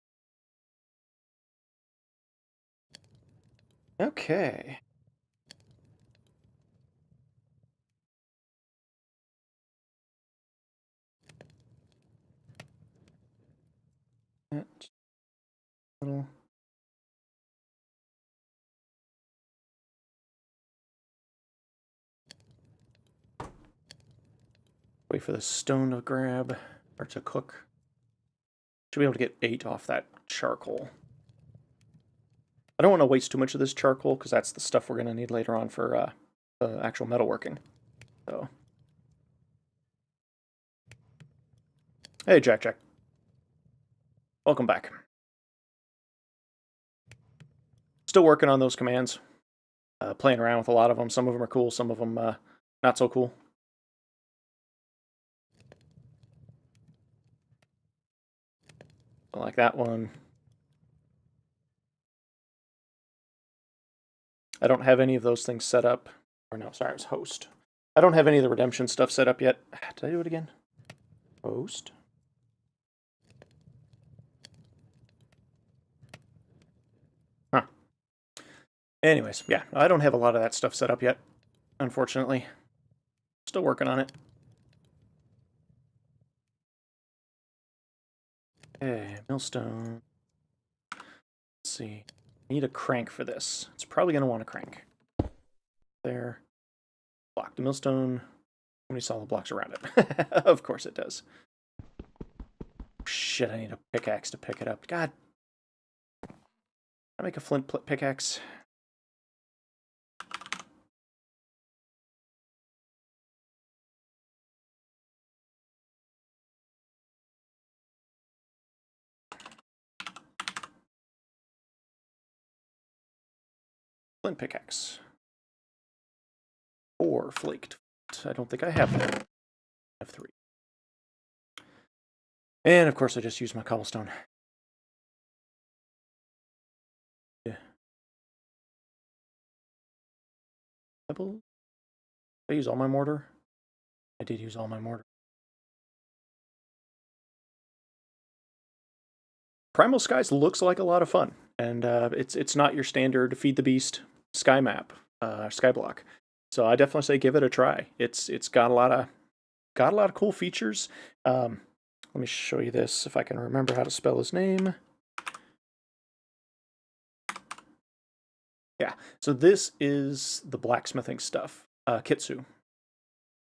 Okay. That little. Wait for the stone to grab or to cook. Should be able to get 8 off that charcoal. I don't want to waste too much of this charcoal because that's the stuff we're going to need later on for the actual metalworking. So, hey, Jack. Welcome back. Still working on those commands. Playing around with a lot of them. Some of them are cool, some of them not so cool. Like that one. I don't have any of those things set up. Or no, sorry, it was host. I don't have any of the redemption stuff set up yet. Did I do it again? Host. Huh. Anyways, yeah, I don't have a lot of that stuff set up yet, unfortunately. Still working on it. Okay, millstone. Let's see. I need a crank for this. It's probably going to want a crank. There. Block the millstone. How many solid blocks around it? Of course it does. Shit, I need a pickaxe to pick it up. God. I make a flint pickaxe. Flint pickaxe. 4 flaked. I don't think I have that. I have 3. And of course I just used my cobblestone. Yeah. Did I use all my mortar? I did use all my mortar. Primal Skies looks like a lot of fun, and it's not your standard feed the beast sky map, sky block. So I definitely say give it a try. It's got a lot of cool features. Let me show you this if I can remember how to spell his name. Yeah, so this is the blacksmithing stuff. Kitsu.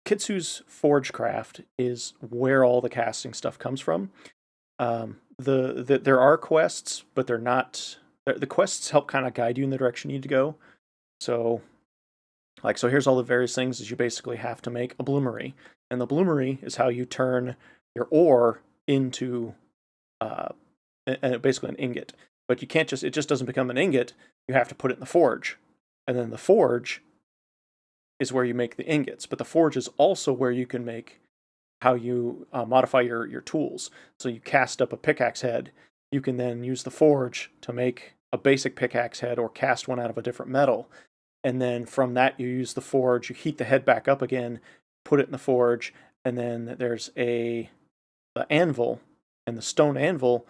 Kitsu's Forgecraft is where all the casting stuff comes from. There are quests, but they're not. The quests help kind of guide you in the direction you need to go. So, so here's all the various things. Is you basically have to make a bloomery, and the bloomery is how you turn your ore into basically an ingot. But you can't it just doesn't become an ingot. You have to put it in the forge, and then the forge is where you make the ingots. But the forge is also where you can make how you modify your tools. So you cast up a pickaxe head. You can then use the forge to make a basic pickaxe head or cast one out of a different metal. And then from that, you use the forge, you heat the head back up again, put it in the forge, and then there's the anvil, and the stone anvil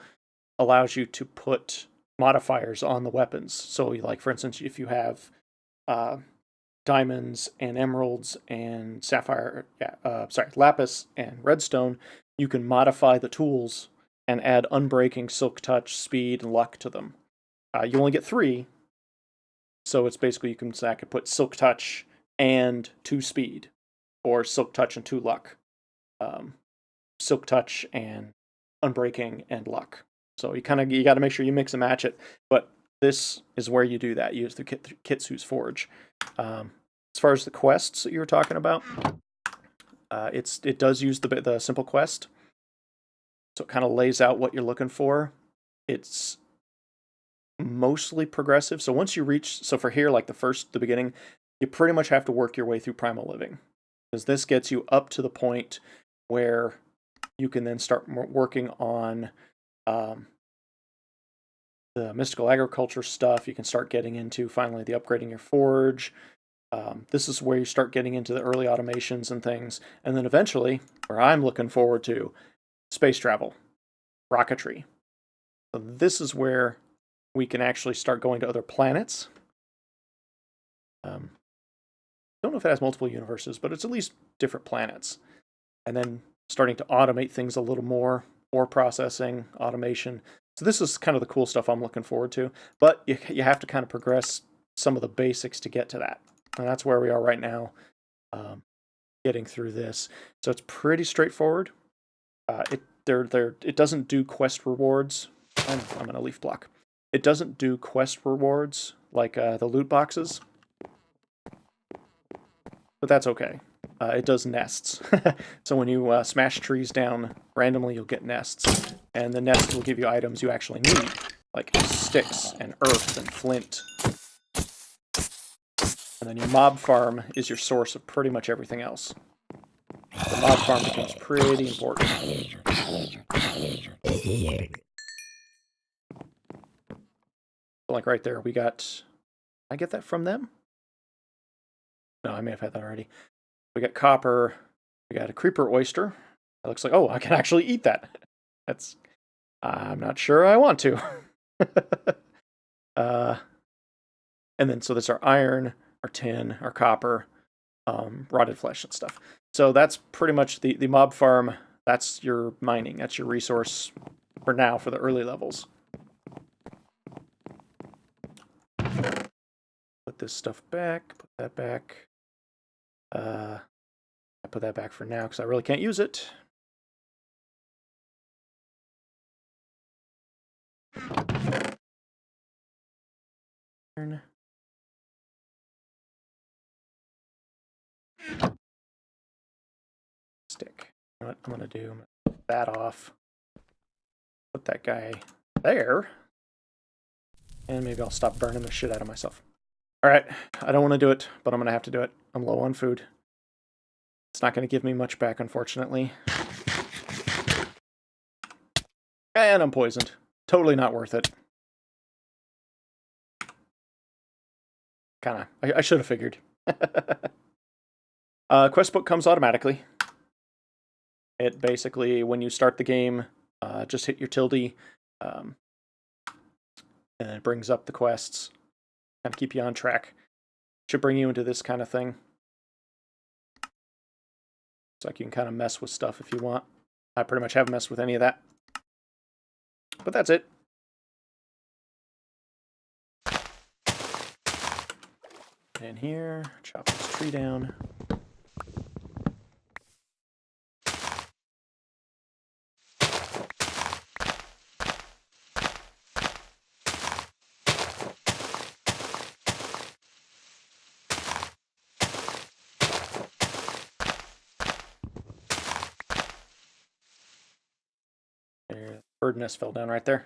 allows you to put modifiers on the weapons. So, like for instance, if you have diamonds and emeralds and lapis and redstone, you can modify the tools and add unbreaking, silk touch, speed, and luck to them. You only get 3, so it's basically you can put silk touch and 2 speed, or silk touch and 2 luck, silk touch and unbreaking and luck. So you got to make sure you mix and match it. But this is where you do that. You use the Kitsu's Forge. As far as the quests that you were talking about, it does use the simple quest. So it kind of lays out what you're looking for. It's mostly progressive. So once you reach, so for here, like the beginning, you pretty much have to work your way through Primal Living, because this gets you up to the point where you can then start working on the mystical agriculture stuff. You can start getting into finally the upgrading your forge. This is where you start getting into the early automations and things. And then eventually, where I'm looking forward to, space travel, rocketry. So this is where we can actually start going to other planets. Don't know if it has multiple universes, but it's at least different planets. And then starting to automate things a little more, ore processing, automation. So this is kind of the cool stuff I'm looking forward to. But you have to kind of progress some of the basics to get to that. And that's where we are right now, getting through this. So it's pretty straightforward. It doesn't do quest rewards. I'm in a leaf block. It doesn't do quest rewards like the loot boxes, but that's okay. It does nests. So when you smash trees down randomly, you'll get nests, and the nests will give you items you actually need, like sticks and earth and flint. And then your mob farm is your source of pretty much everything else. The mob farm becomes pretty important. Like right there, we got... I get that from them? No, I may have had that already. We got copper. We got a creeper oyster. It looks like, oh, I can actually eat that. That's... I'm not sure I want to. And then, so there's our iron, our tin, our copper, rotted flesh and stuff. So that's pretty much the mob farm. That's your mining. That's your resource for now for the early levels. Put this stuff back. Put that back. I put that back for now because I really can't use it. Stick. You know what I'm going to do? I'm going to put that off. Put that guy there. And maybe I'll stop burning the shit out of myself. Alright, I don't want to do it, but I'm going to have to do it. I'm low on food. It's not going to give me much back, unfortunately. And I'm poisoned. Totally not worth it. Kinda. I should have figured. Quest book comes automatically. It basically, when you start the game, just hit your tilde, and it brings up the quests. Kind of keep you on track. Should bring you into this kind of thing. So like you can kind of mess with stuff if you want. I pretty much haven't messed with any of that. But that's it. And here, chop this tree down. There, bird nest fell down right there.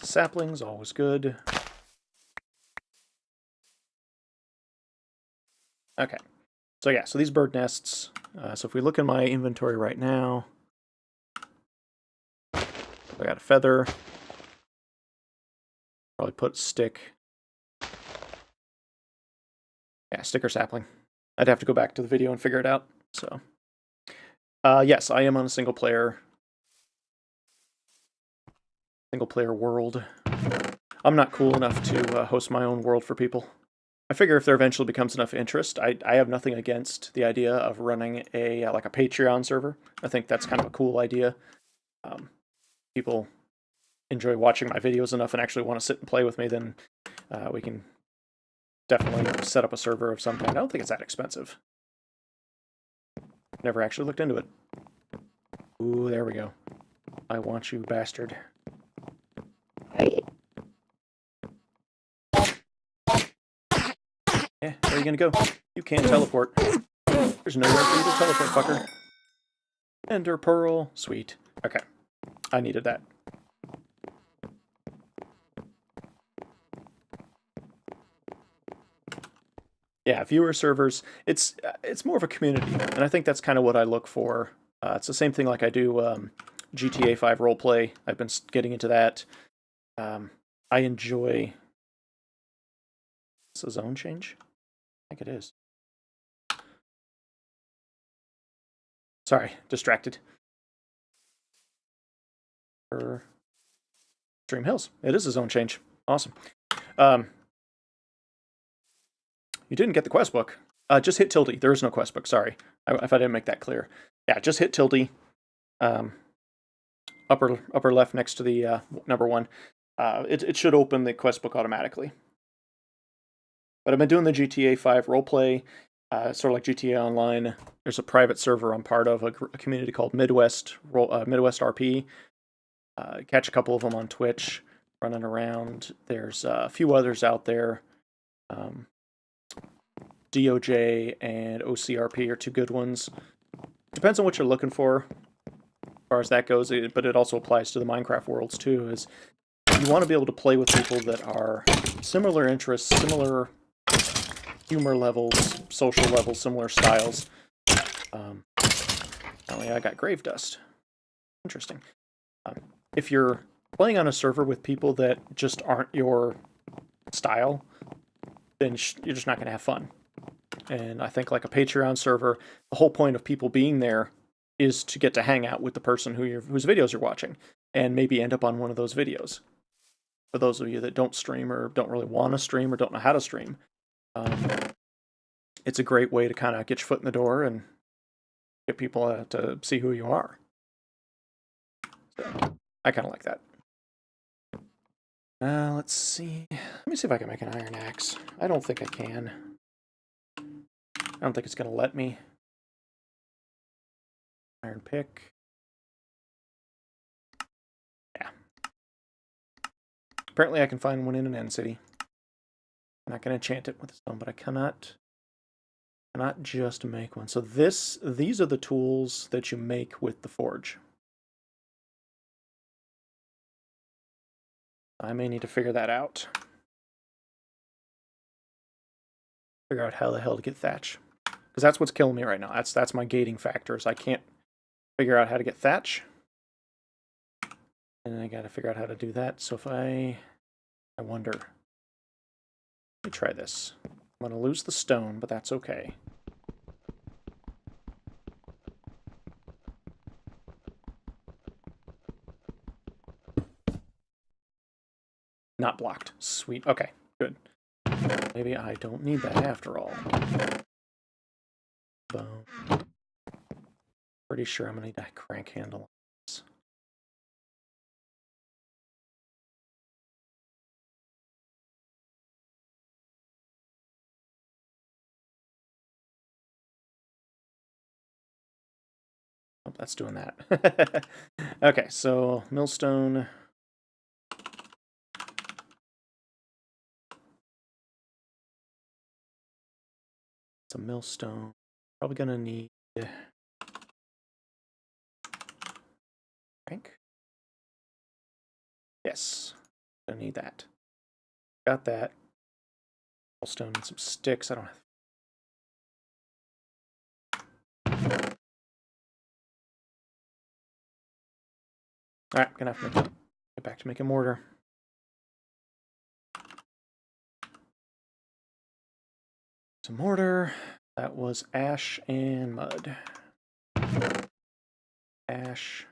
Saplings, always good. Okay, so yeah, so these bird nests. So if we look in my inventory right now, I got a feather. Probably put stick. Yeah, stick or sapling. I'd have to go back to the video and figure it out. So, yes, I am on a single player world. I'm not cool enough to host my own world for people. I figure if there eventually becomes enough interest, I have nothing against the idea of running a like a Patreon server. I think that's kind of a cool idea. People enjoy watching my videos enough and actually want to sit and play with me, then we can definitely set up a server of some kind. I don't think it's that expensive. Never actually looked into it. Ooh, there we go. I want you, bastard. Yeah, where are you gonna go? You can't teleport. There's nowhere for you to teleport, fucker. Ender pearl. Sweet. Okay. I needed that. Yeah, viewer servers, it's more of a community, and I think that's kind of what I look for. It's the same thing like I do GTA 5 roleplay. I've been getting into that. I enjoy... Is this a zone change? I think it is. Sorry, distracted. Stream Hills. It is a zone change. Awesome. You didn't get the quest book. Just hit tilde. There is no quest book. Sorry, if I didn't make that clear. Yeah, just hit tilde. Upper left next to the number 1. It should open the quest book automatically. But I've been doing the GTA 5 roleplay, sort of like GTA Online. There's a private server I'm part of, a community called Midwest RP. Catch a couple of them on Twitch, running around. There's a few others out there. DOJ and OCRP are 2 good ones. Depends on what you're looking for as far as that goes, but it also applies to the Minecraft worlds too, is you want to be able to play with people that are similar interests, similar humor levels, social levels, similar styles. Apparently I got grave dust. Interesting. If you're playing on a server with people that just aren't your style, then you're just not going to have fun. And I think like a Patreon server, the whole point of people being there is to get to hang out with the person whose videos you're watching, and maybe end up on one of those videos. For those of you that don't stream or don't really want to stream or don't know how to stream, it's a great way to kind of get your foot in the door and get people to see who you are. So, I kind of like that. Let's see. Let me see if I can make an iron axe. I don't think I can. I don't think it's going to let me. Iron pick. Yeah. Apparently I can find one in an end city. I'm not going to enchant it with a stone, but I cannot just make one. So these are the tools that you make with the forge. I may need to figure that out. Figure out how the hell to get thatch. Because that's what's killing me right now. That's my gating factor, is I can't figure out how to get thatch. And I gotta figure out how to do that. So if I wonder. Let me try this. I'm gonna lose the stone, but that's okay. Not blocked. Sweet. Okay, good. Maybe I don't need that after all. Boom. Pretty sure I'm gonna need that crank handle. Oh, that's doing that. Okay, so millstone. It's a millstone. Probably gonna need crank. Yes, gonna need that. Got that. Millstone and some sticks. I don't have. All right, gonna have to get back to making mortar. Some mortar. That was ash and mud. Ash.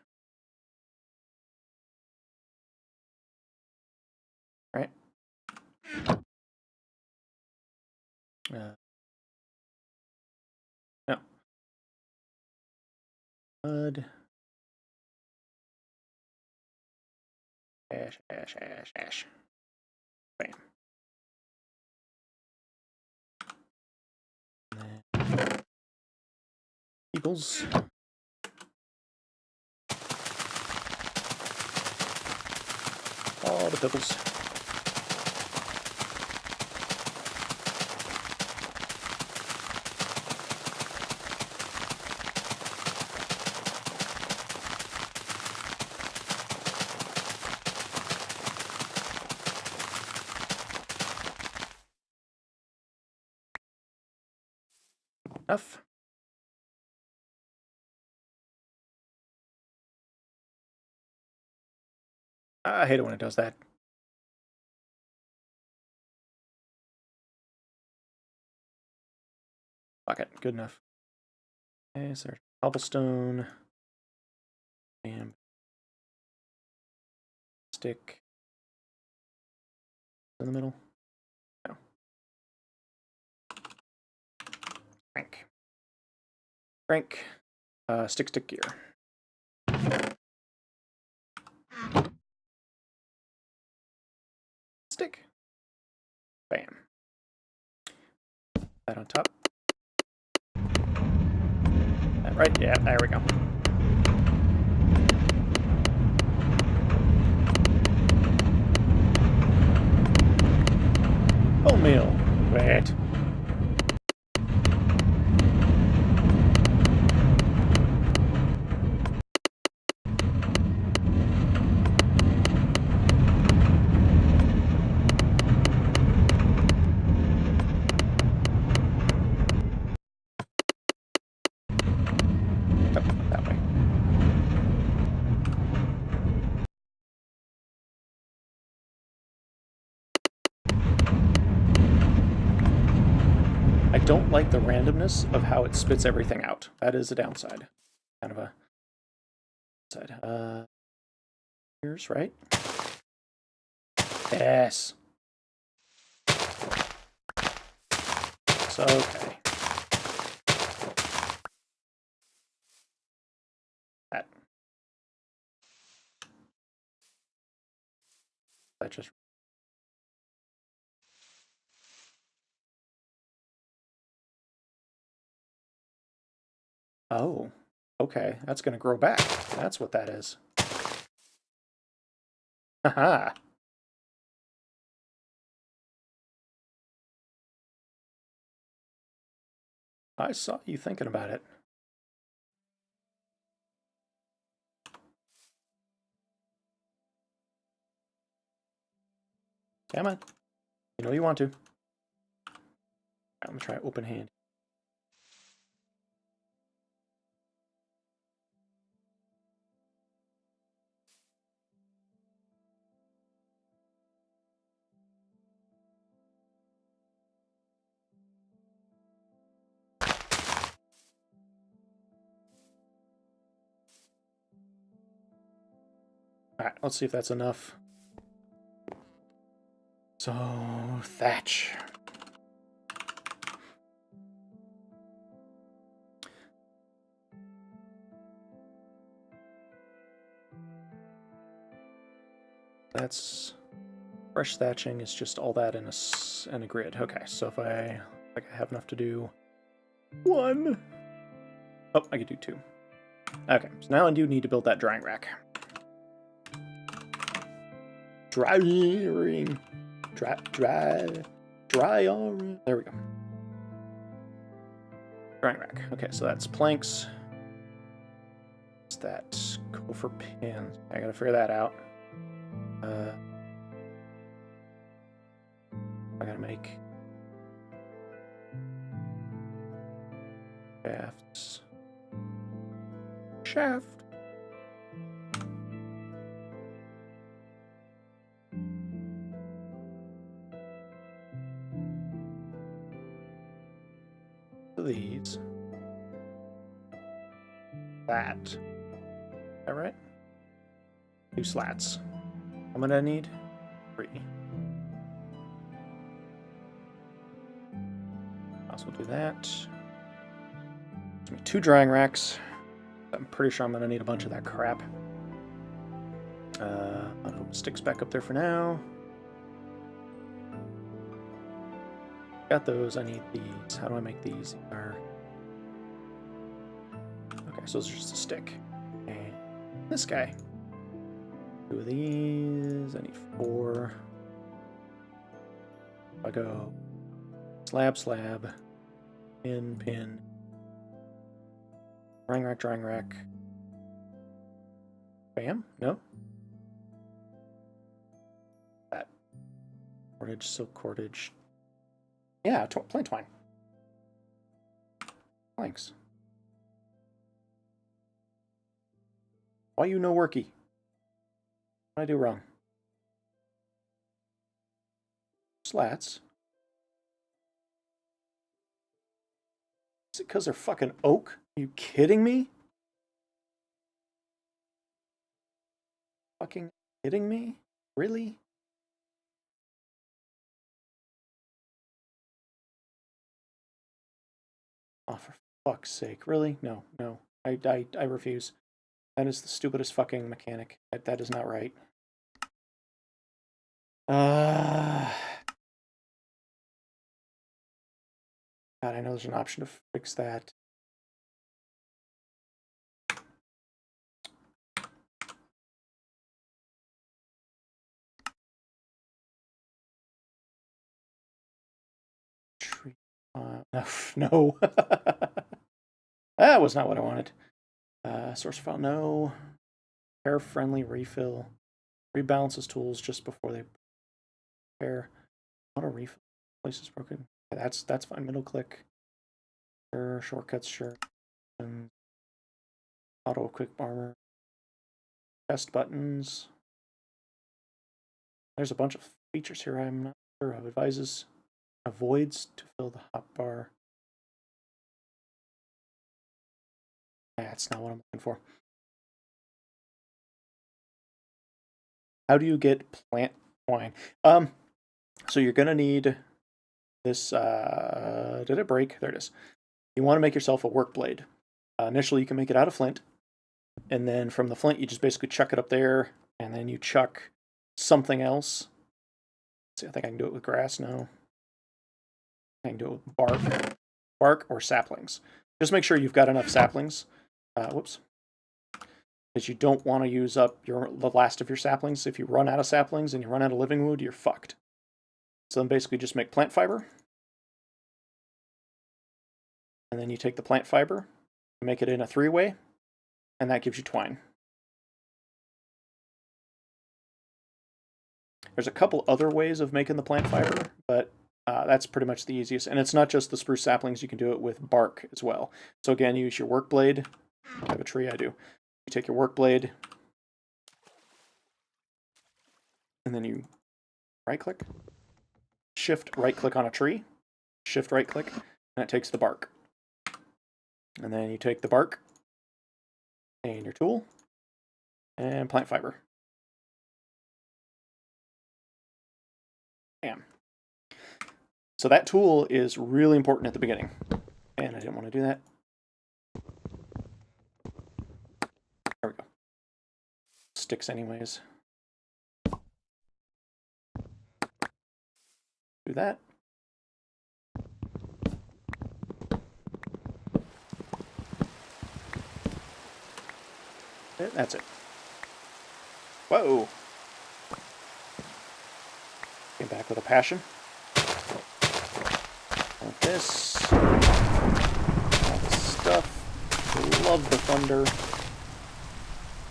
All right. No. Mud. Ash, ash, ash, ash. Bam. And then eagles. All the pebbles. Enough. I hate it when it does that. Fuck it. Good enough. Okay, so there's cobblestone. And stick in the middle. No. Crank. Crank. Stick gear. Stick. Bam. That on top. That right? Yeah, there we go. Bone meal. Wait. That way. I don't like the randomness of how it spits everything out. That is a downside. Kind of a downside. Here's right. Yes. So okay. That just. Oh, okay. That's gonna grow back. That's what that is. Haha. I saw you thinking about it. Come on. You know you want to. I'm gonna try open hand. Alright, let's see if that's enough. So, thatch. That's fresh thatching is just all that in a grid. Okay, so if I have enough to do 1. Oh, I could do 2. Okay, so now I do need to build that drying rack. Drying. There we go. Drying rack. Okay, so that's planks. What's that? Gopher pins. I gotta figure that out. I gotta make shafts. Shaft. These. That. Is that right? 2 slats. How many I need? 3. Also do that. Give me 2 drying racks. I'm pretty sure I'm gonna need a bunch of that crap. I'll put my sticks back up there for now. Got those. I need these. How do I make these? Okay, so those are just a stick. And this guy. 2 of these. I need 4. I go slab, slab, pin, pin, drying rack, drying rack. Bam? No. That cordage, silk cordage. Yeah, plant twine. Thanks. Why you no worky? What did I do wrong? Slats. Is it because they're fucking oak? Are you kidding me? Fucking kidding me? Really? Oh, for fuck's sake. Really? No, no. I refuse. That is the stupidest fucking mechanic. That is not right. God, I know there's an option to fix that. Tree. No. That was not what I wanted. Source file, no. Pair-friendly refill. Rebalances tools just before they pair. Auto refill. Place is broken. Yeah, that's fine. Middle click. Sure. Shortcuts, sure. And auto quick armor. Test buttons. There's a bunch of features here I'm not sure of. Advises avoids to fill the hotbar. That's not what I'm looking for. How do you get plant twine? So you're gonna need this. Did it break? There it is. You want to make yourself a work blade. Initially, you can make it out of flint, and then from the flint, you just basically chuck it up there, and then you chuck something else. Let's see, I think I can do it with grass. No, I can do it with bark or saplings. Just make sure you've got enough saplings. Whoops. Because you don't want to use up the last of your saplings. If you run out of saplings and you run out of living wood, you're fucked. So then basically just make plant fiber. And then you take the plant fiber, make it in a 3-way, and that gives you twine. There's a couple other ways of making the plant fiber, but that's pretty much the easiest. And it's not just the spruce saplings, you can do it with bark as well. So again, you use your work blade. I have a tree, I do. You take your work blade, and then you right-click, shift right-click on a tree, shift right-click, and it takes the bark. And then you take the bark and your tool and plant fiber. Bam. So that tool is really important at the beginning. And I didn't want to do that. There we go. Sticks anyways. Do that. That's it. Whoa! Came back with a passion. Like this. All this stuff. Love the thunder.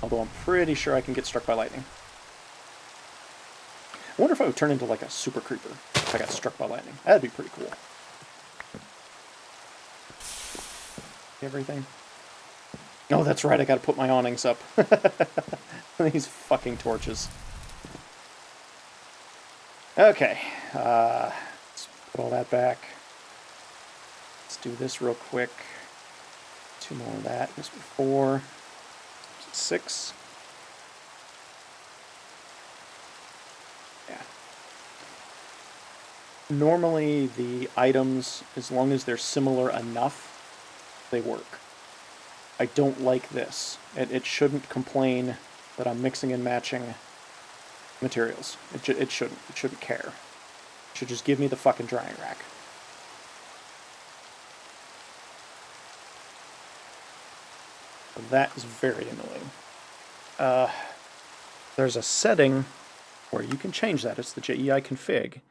Although I'm pretty sure I can get struck by lightning. I wonder if I would turn into like a super creeper if I got struck by lightning. That'd be pretty cool. Everything. Oh, that's right, I gotta put my awnings up. These fucking torches. Okay, let's put all that back. Let's do this real quick. 2 more of that. This was 4. 6. Yeah. Normally, the items, as long as they're similar enough, they work. I don't like this. It shouldn't complain that I'm mixing and matching materials. It shouldn't. It shouldn't care. It should just give me the fucking drying rack. That is very annoying. There's a setting where you can change that. It's the JEI config.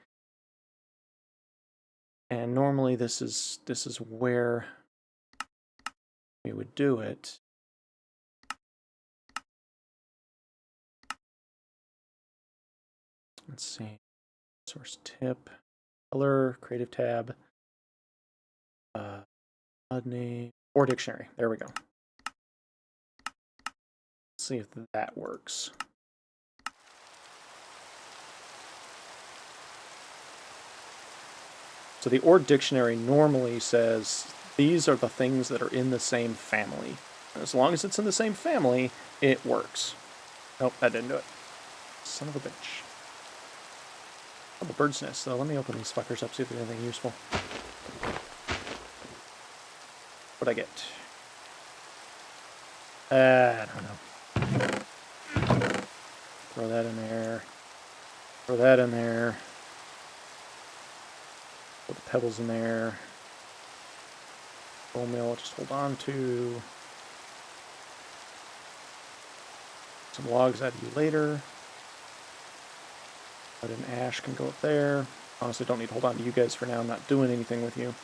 And normally this is where we would do it. Let's see. Source tip, color, creative tab, mod name, or dictionary. There we go. Let's see if that works. So the OR dictionary normally says these are the things that are in the same family. And as long as it's in the same family, it works. Nope, that didn't do it. Son of a bitch. Oh, the bird's nest, though. Let me open these fuckers up, see if there's anything useful. What'd I get? I don't know. Throw that in there. Throw that in there. Put the pebbles in there. Bone meal, just hold on to. Some logs out of you later. But an ash can go up there. Honestly, don't need to hold on to you guys for now. I'm not doing anything with you.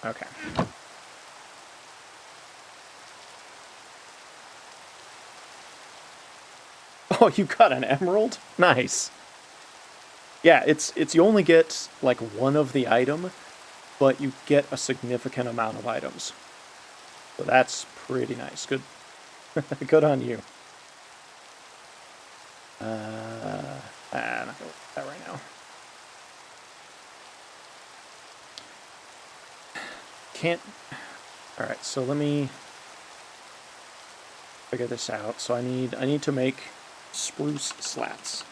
Okay. Oh, you got an emerald? Nice. Yeah, it's you only get like one of the item, but you get a significant amount of items. So that's pretty nice. Good. Good on you. I'm not gonna look at that right now. Can't. All right, so let me figure this out. So I need to make spruce slats.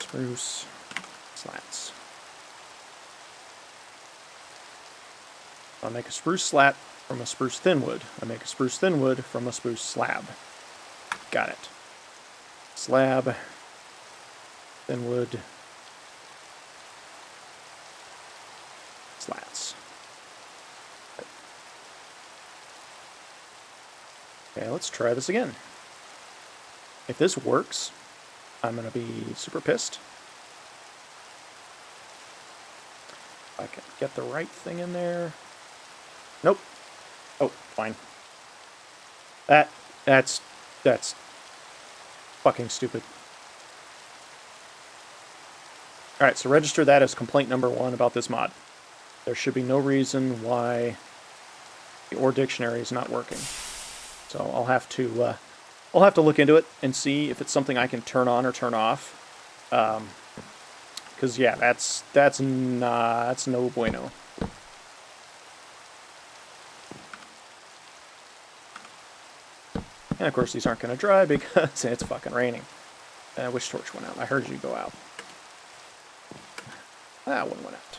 Spruce slats. I'll make a spruce slat from a spruce thin wood. I make a spruce thin wood from a spruce slab. Got it. Slab, thin wood, slats. Okay, let's try this again. If this works, I'm gonna be super pissed. If I can get the right thing in there. Nope. Oh, fine. That's fucking stupid. Alright, so register that as complaint number 1 about this mod. There should be no reason why the OR dictionary is not working. So I'll have to look into it and see if it's something I can turn on or turn off. Because yeah, that's no bueno. And of course these aren't going to dry because it's fucking raining. Which torch went out? I heard you go out. That one went out.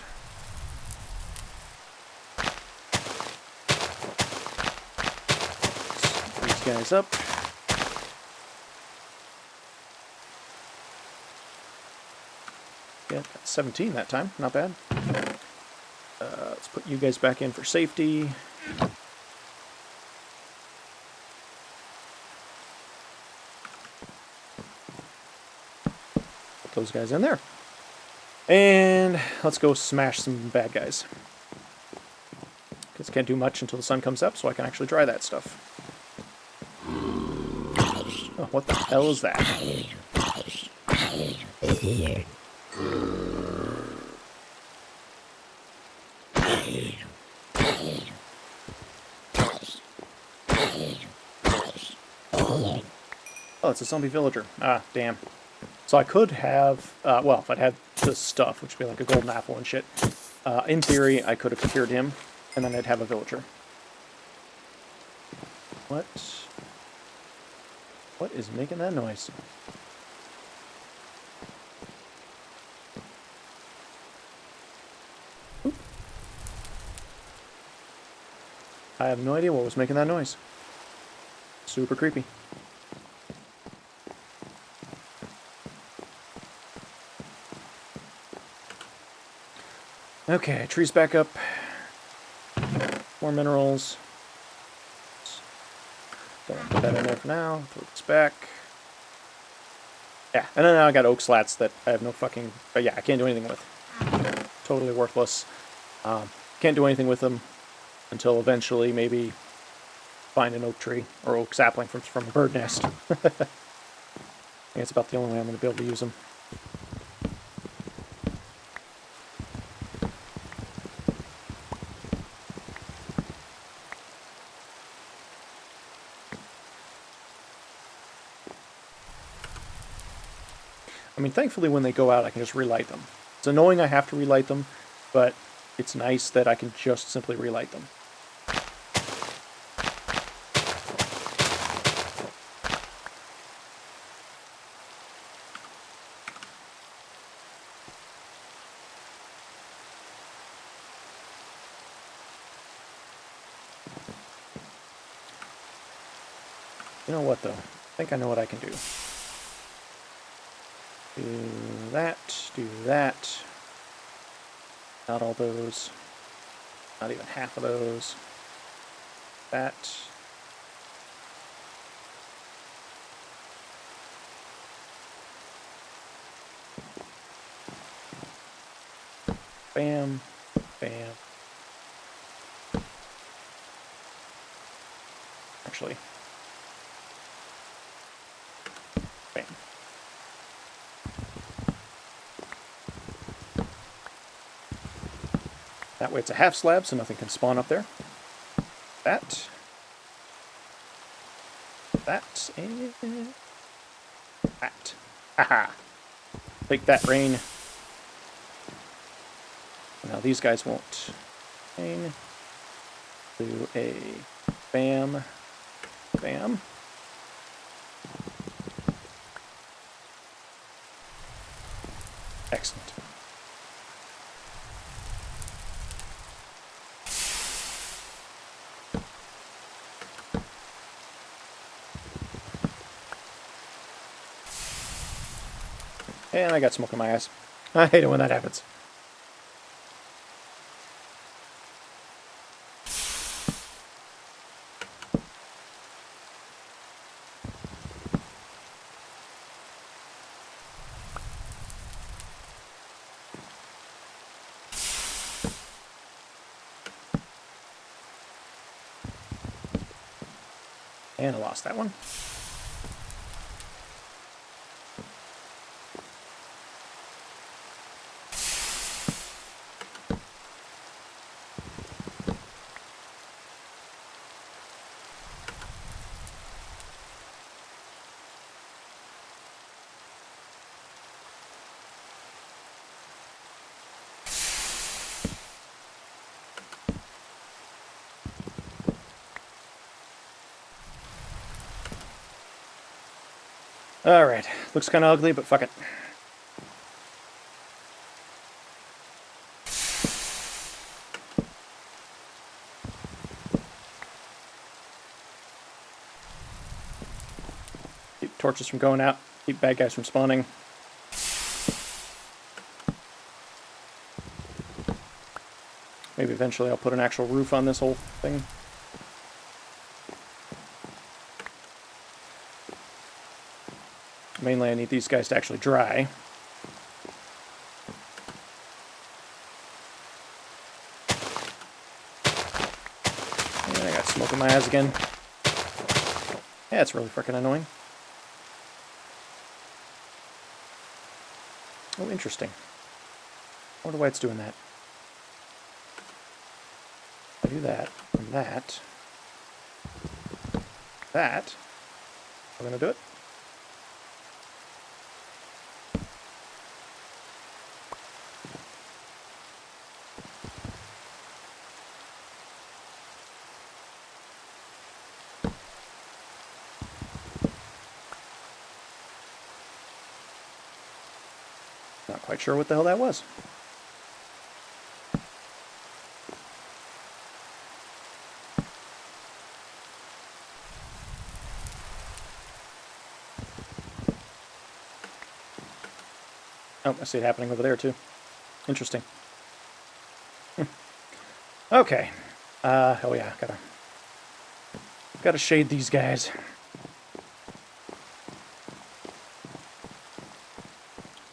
These guys up. Yeah, got 17 that time. Not bad. Let's put you guys back in for safety. Put those guys in there. And let's go smash some bad guys. Because can't do much until the sun comes up, so I can actually dry that stuff. Oh, what the hell is that? Oh, it's a zombie villager. Ah, damn. So I could have, well, if I'd had the stuff, which would be like a golden apple and shit, in theory, I could have cured him, and then I'd have a villager. What is making that noise? Oop. I have no idea what was making that noise. Super creepy. Okay, trees back up. More minerals. Don't put that in there for now. Throw this back. Yeah, and then now I got oak slats that I have no fucking... But yeah, I can't do anything with. Totally worthless. Can't do anything with them until eventually maybe find an oak tree or oak sapling from a bird nest. I think it's about the only way I'm going to be able to use them. I mean, thankfully when they go out, I can just relight them. It's annoying I have to relight them, but it's nice that I can just simply relight them. You know what, though? I think I know what I can do. Do that, do that. Not all those. Not even half of those. That. Bam. Bam. Actually. Bam. That way it's a half slab, so nothing can spawn up there. That. That. And that. Haha. Take that, rain. Now these guys won't. Rain. Do a bam. Bam. Excellent. And I got smoke in my eyes. I hate it when that happens. And I lost that one. Alright, looks kind of ugly, but fuck it. Keep torches from going out, keep bad guys from spawning. Maybe eventually I'll put an actual roof on this whole thing. Mainly I need these guys to actually dry. And I got smoke in my eyes again. Yeah, it's really freaking annoying. Oh, interesting. I wonder why it's doing that. I do that, and that. That. I'm gonna do it. Not quite sure what the hell that was. Oh, I see it happening over there too. Interesting. Okay. Oh yeah, gotta shade these guys.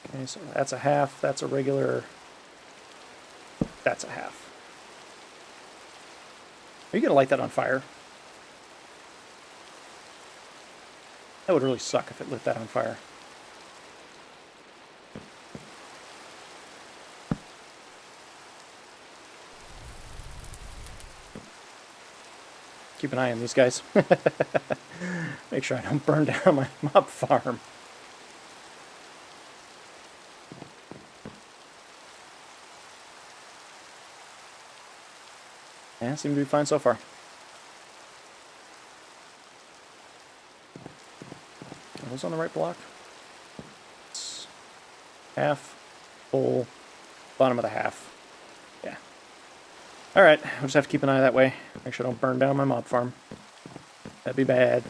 Okay, so that's a half, that's a regular, that's a half. Are you gonna light that on fire? That would really suck if it lit that on fire. Keep an eye on these guys. Make sure I don't burn down my mob farm. Yeah, seem to be fine so far. Are those on the right block? It's half, full, bottom of the half. Yeah. Alright, I'll just have to keep an eye that way. Make sure I don't burn down my mob farm. That'd be bad.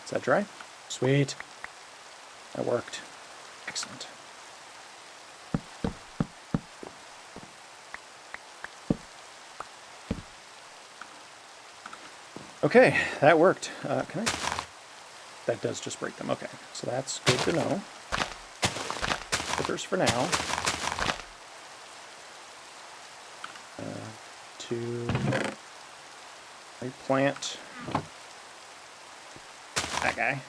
Is that dry? Sweet. That worked. Excellent. Okay, that worked. Can I? That does just break them. Okay, so that's good to know. Clippers for now. To replant that guy.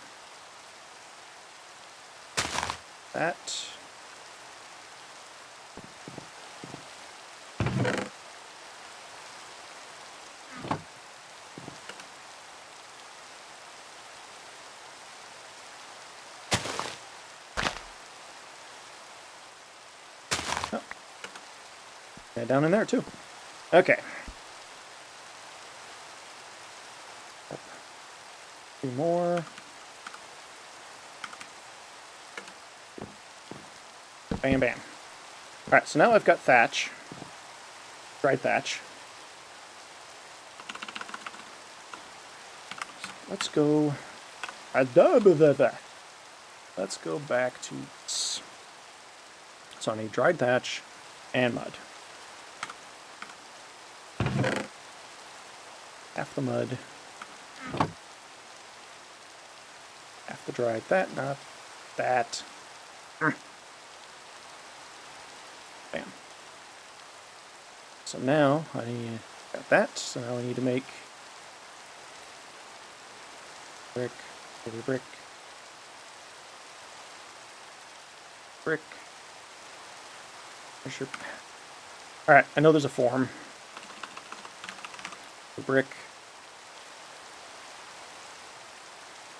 That. Oh. Yeah, down in there too. Okay. Two more. Bam, bam. Alright, so now I've got thatch. Dried thatch. Let's go. Let's go back to this. So I need dried thatch and mud. Half the mud. Half the dried that, not that. Bam. So now I got that, so now I need to make brick, over brick, brick. Sure. Alright, I know there's a form. The brick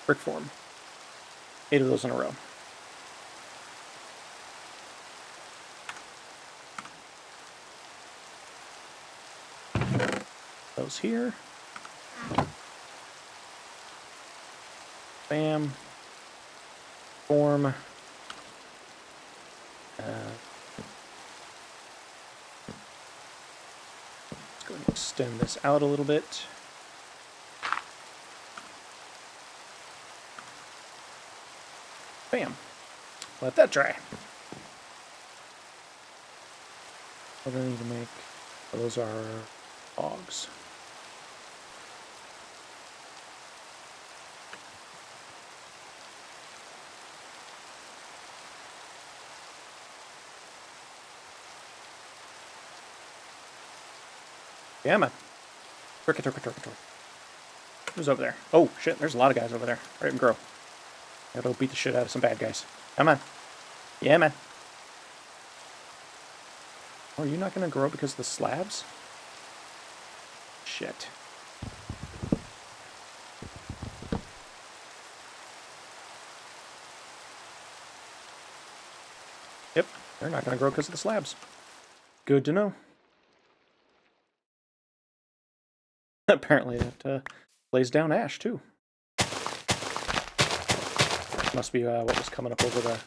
form. 8 of those in a row. Those here. Bam. Form. Let's go ahead and extend this out a little bit. Bam. Let that dry. What do I need to make? Oh, those are logs. Yeah, man. Turkey. Who's over there? Oh, shit, there's a lot of guys over there. Right and grow. Gotta beat the shit out of some bad guys. Come on. Yeah, man. Oh, are you not gonna grow because of the slabs? Shit. Yep, they're not gonna grow because of the slabs. Good to know. Apparently that lays down ash, too. Must be what was coming up over the...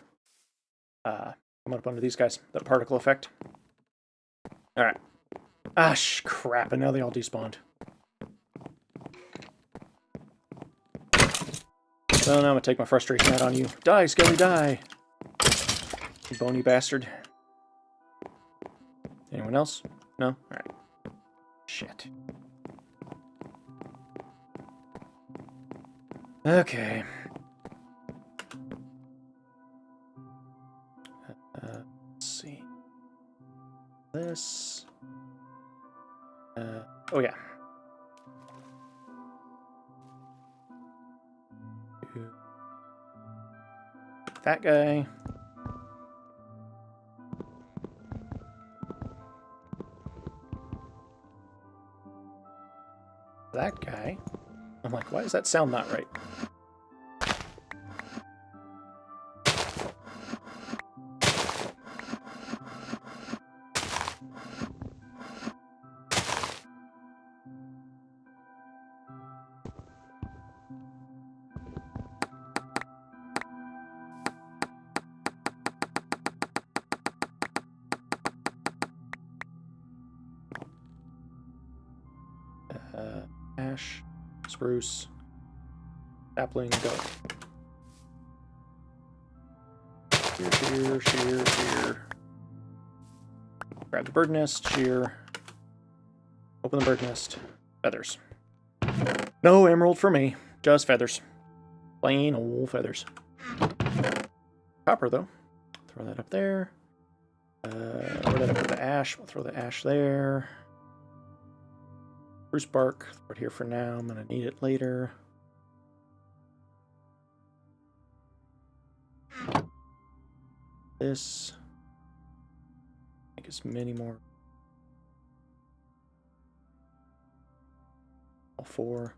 coming up under these guys. That particle effect. Alright. Ah, crap, and now they all despawned. Well, now I'm gonna take my frustration out on you. Die, Skelly, die! You bony bastard. Anyone else? No? Alright. Shit. Okay. Let's see. This. Oh yeah. That guy. That guy. I'm like, why does that sound not right? Ash, spruce, sapling, go. Shear. Grab the bird nest, shear. Open the bird nest. Feathers. No emerald for me, just feathers. Plain old feathers. Copper, though. Throw that up there. Throw that up with the ash. We'll throw the ash there. Spruce bark, throw it here for now. I'm going to need it later. This. Make as many more. All 4.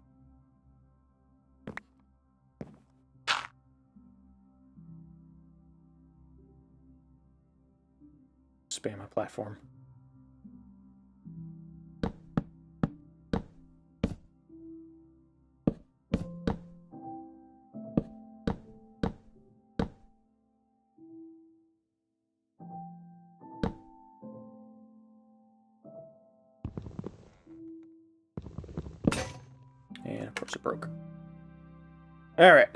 Spam my platform. And of course it broke. Alright.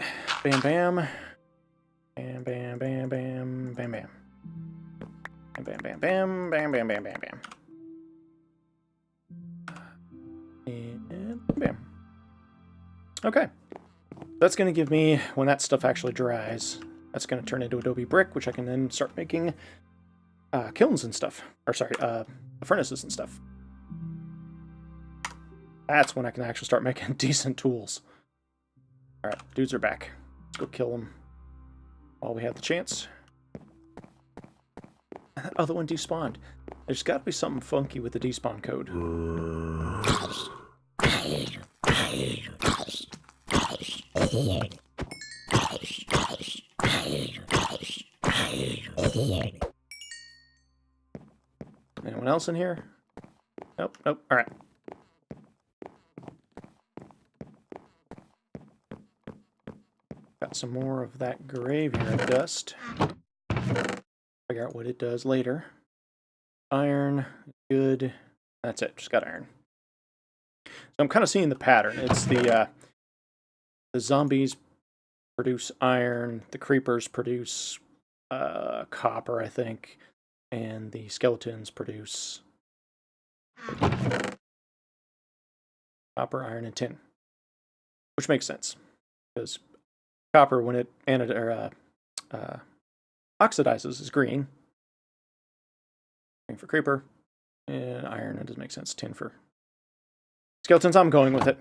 Bam, bam. Bam, bam, bam, bam, bam, bam. Bam, bam, bam, bam, bam, bam, bam, bam, bam. And bam. Okay. That's going to give me, when that stuff actually dries, that's going to turn into adobe brick, which I can then start making kilns and stuff. Or sorry, furnaces and stuff. That's when I can actually start making decent tools. Alright, dudes are back. Let's go kill them while we have the chance. That other one despawned. There's got to be something funky with the despawn code. Anyone else in here? Nope, nope. All right. Got some more of that graveyard dust. Figure out what it does later. Iron, good. That's it, just got iron. So I'm kind of seeing the pattern. It's the zombies produce iron, the creepers produce copper, I think, and the skeletons produce copper, iron, and tin. Which makes sense, because copper, when it oxidizes, is green. Green for creeper. And iron, it doesn't make sense. Tin for skeletons. I'm going with it.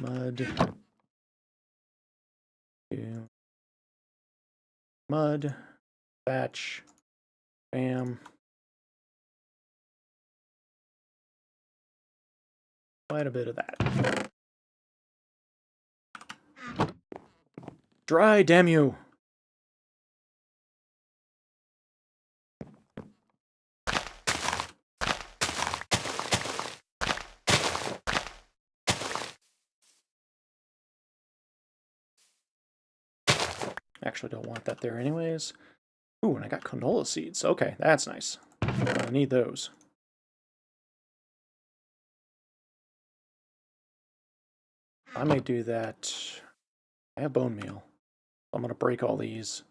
Mud. Mud. Thatch. Bam. Quite a bit of that. Dry, damn you! Actually don't want that there anyways. Ooh, and I got canola seeds. Okay, that's nice. I need those. I may do that. I have bone meal. I'm going to break all these.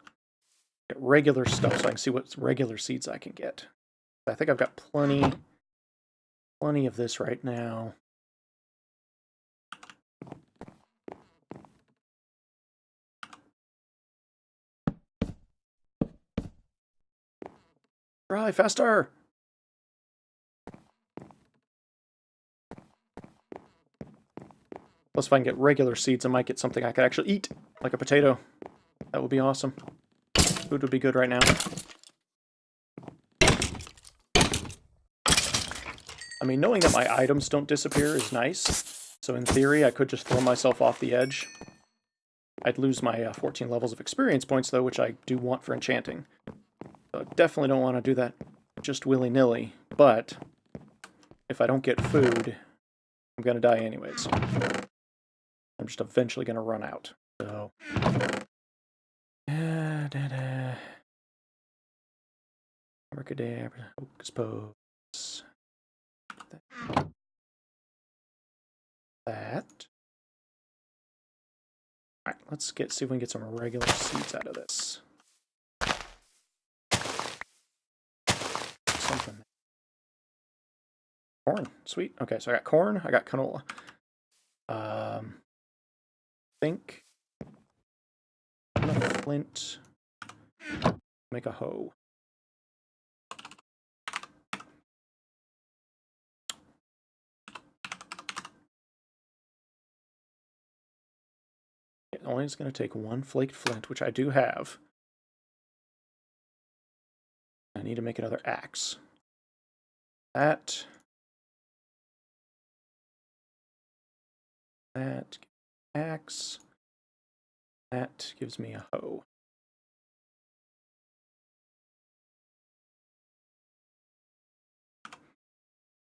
Get regular stuff so I can see what regular seeds I can get. I think I've got plenty of this right now. Dry, faster! Plus, if I can get regular seeds, I might get something I could actually eat, like a potato. That would be awesome. Food would be good right now. I mean, knowing that my items don't disappear is nice. So in theory, I could just throw myself off the edge. I'd lose my 14 levels of experience points, though, which I do want for enchanting. So I definitely don't want to do that just willy-nilly. But if I don't get food, I'm going to die anyways. I'm just eventually going to run out. So... Abracadabra, hocus pocus. That. Alright, let's see if we can get some regular seeds out of this. Something. Corn, sweet. Okay, so I got corn, I got canola. Think. Enough flint. Make a hoe. It only is going to take one flaked flint, which I do have. I need to make another axe. That. Axe. That gives me a hoe.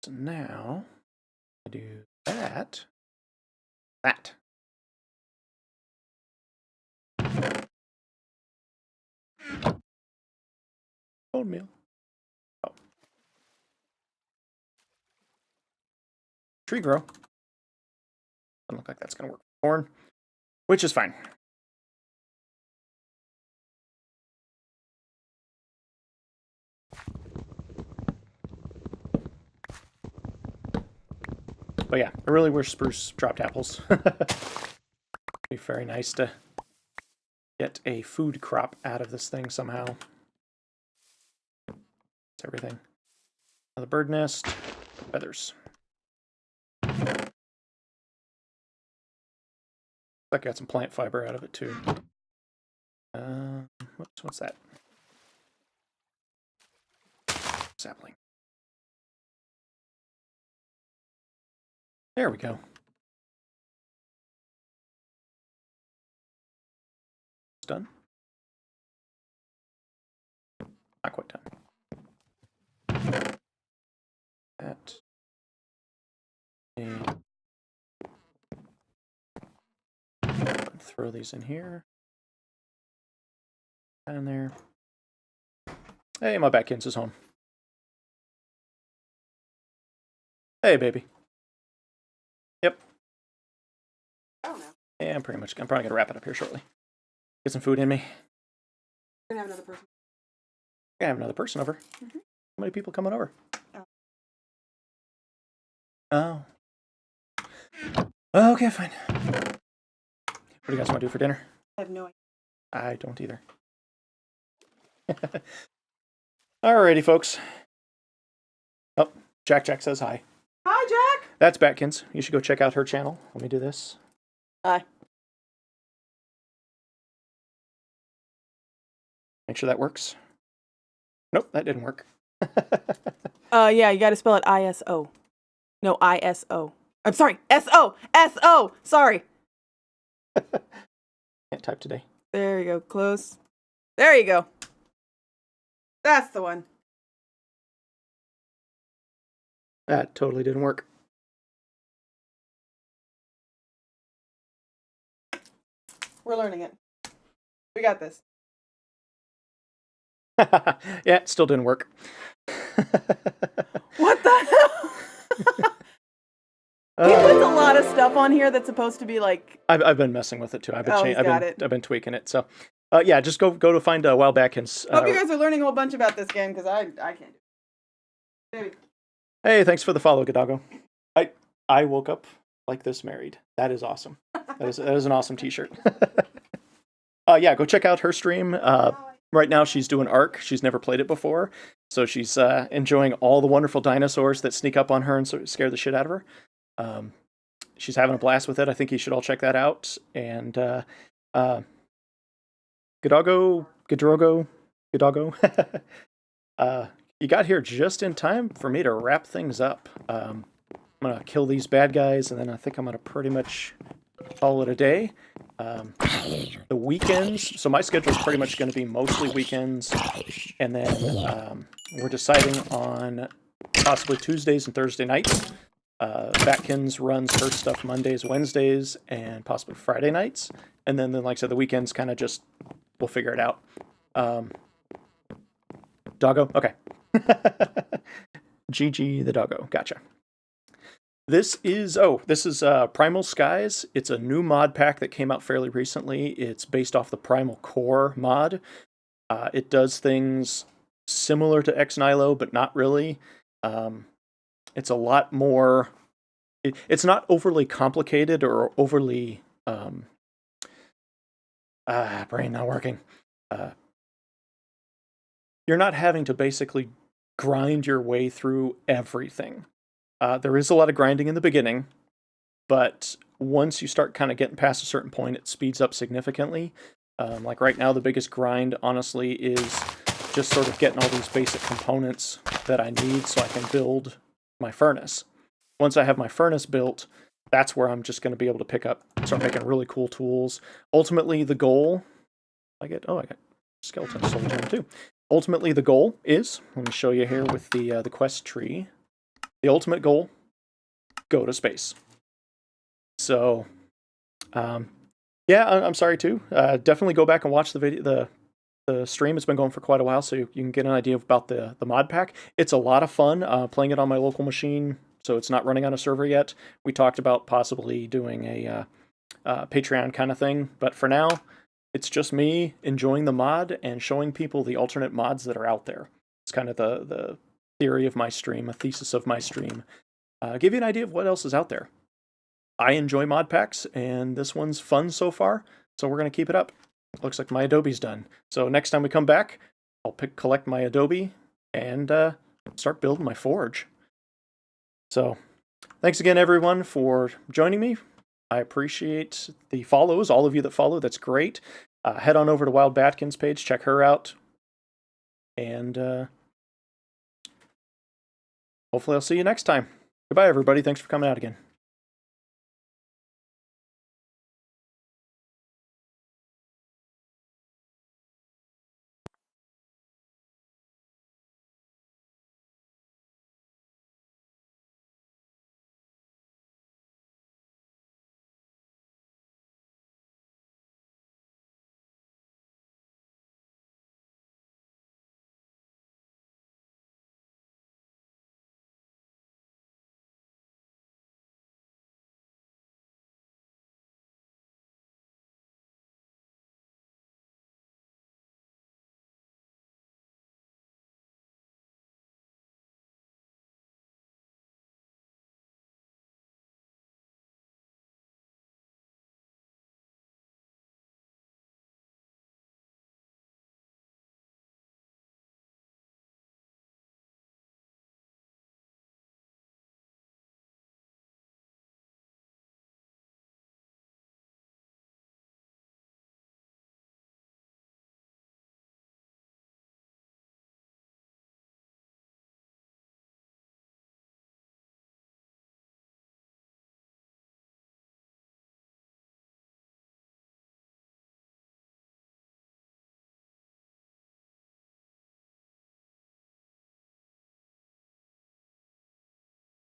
So now I do that. That. Oatmeal. Oh. Tree grow. Doesn't look like that's going to work for corn, which is fine. But yeah, I really wish spruce dropped apples. Be very nice to get a food crop out of this thing somehow. It's everything. Another bird nest, feathers. I got some plant fiber out of it too. What's that? Sapling. There we go. Not quite done. That. And throw these in here. And there. Hey, my Batkins is home. Hey, baby. Yep. Oh no. Yeah, I'm probably gonna wrap it up here shortly. Get some food in me. We're gonna have another person. I have another person over. Mm-hmm. How many people coming over? Oh. Oh. Okay, fine. What do you guys want to do for dinner? I have no idea. I don't either. Alrighty, folks. Oh, Jack says hi. Hi, Jack. That's Batkins. You should go check out her channel. Let me do this. Hi. Make sure that works. Nope, that didn't work. Yeah, you gotta spell it ISO. No, ISO. I'm sorry, SO! SO! Sorry. Can't type today. There you go, close. There you go. That's the one. That totally didn't work. We're learning it. We got this. Yeah, it still didn't work. What the hell? He puts a lot of stuff on here that's supposed to be like... I've been messing with it too. I've been tweaking it. So, yeah, just go to find Wild Batkins. Hope you guys are learning a whole bunch about this game because I can't do it. Maybe. Hey, thanks for the follow, Gadago. I woke up like this married. That is awesome. That is an awesome T-shirt. Yeah, go check out her stream. Right now she's doing Ark. She's never played it before, so she's enjoying all the wonderful dinosaurs that sneak up on her and scare the shit out of her. She's having a blast with it. I think you should all check that out. And Gadago, you got here just in time for me to wrap things up. I'm gonna kill these bad guys, and then I think I'm gonna pretty much call it a day. The weekends, so my schedule is pretty much going to be mostly weekends, and then we're deciding on possibly Tuesdays and Thursday nights. Batkins runs her stuff Mondays, Wednesdays, and possibly Friday nights, and then like I said, the weekends kind of just, we'll figure it out. Doggo? Okay. GG the doggo. Gotcha. This is Primal Skies. It's a new mod pack that came out fairly recently. It's based off the Primal Core mod. It does things similar to Ex Nihilo, but not really. It's a lot more... It's not overly complicated or overly... brain not working. You're not having to basically grind your way through everything. There is a lot of grinding in the beginning, but once you start kind of getting past a certain point, it speeds up significantly. Like right now, the biggest grind, honestly, is just sort of getting all these basic components that I need so I can build my furnace. Once I have my furnace built, that's where I'm just going to be able to start making really cool tools. Ultimately, the goal... I got skeleton soul gem too. Ultimately, the goal is, let me show you here with the quest tree. The ultimate goal, go to space. So, yeah, I'm sorry too. Definitely go back and watch the video, the stream. It's been going for quite a while, so you can get an idea about the mod pack. It's a lot of fun playing it on my local machine, so it's not running on a server yet. We talked about possibly doing a Patreon kind of thing, but for now, it's just me enjoying the mod and showing people the alternate mods that are out there. It's kind of the theory of my stream, a thesis of my stream. Give you an idea of what else is out there. I enjoy mod packs, and this one's fun so far, so we're going to keep it up. Looks like my Adobe's done. So next time we come back, I'll collect my Adobe and start building my forge. So thanks again, everyone, for joining me. I appreciate the follows, all of you that follow. That's great. Head on over to Wild Batkins' page, check her out, and hopefully I'll see you next time. Goodbye, everybody. Thanks for coming out again.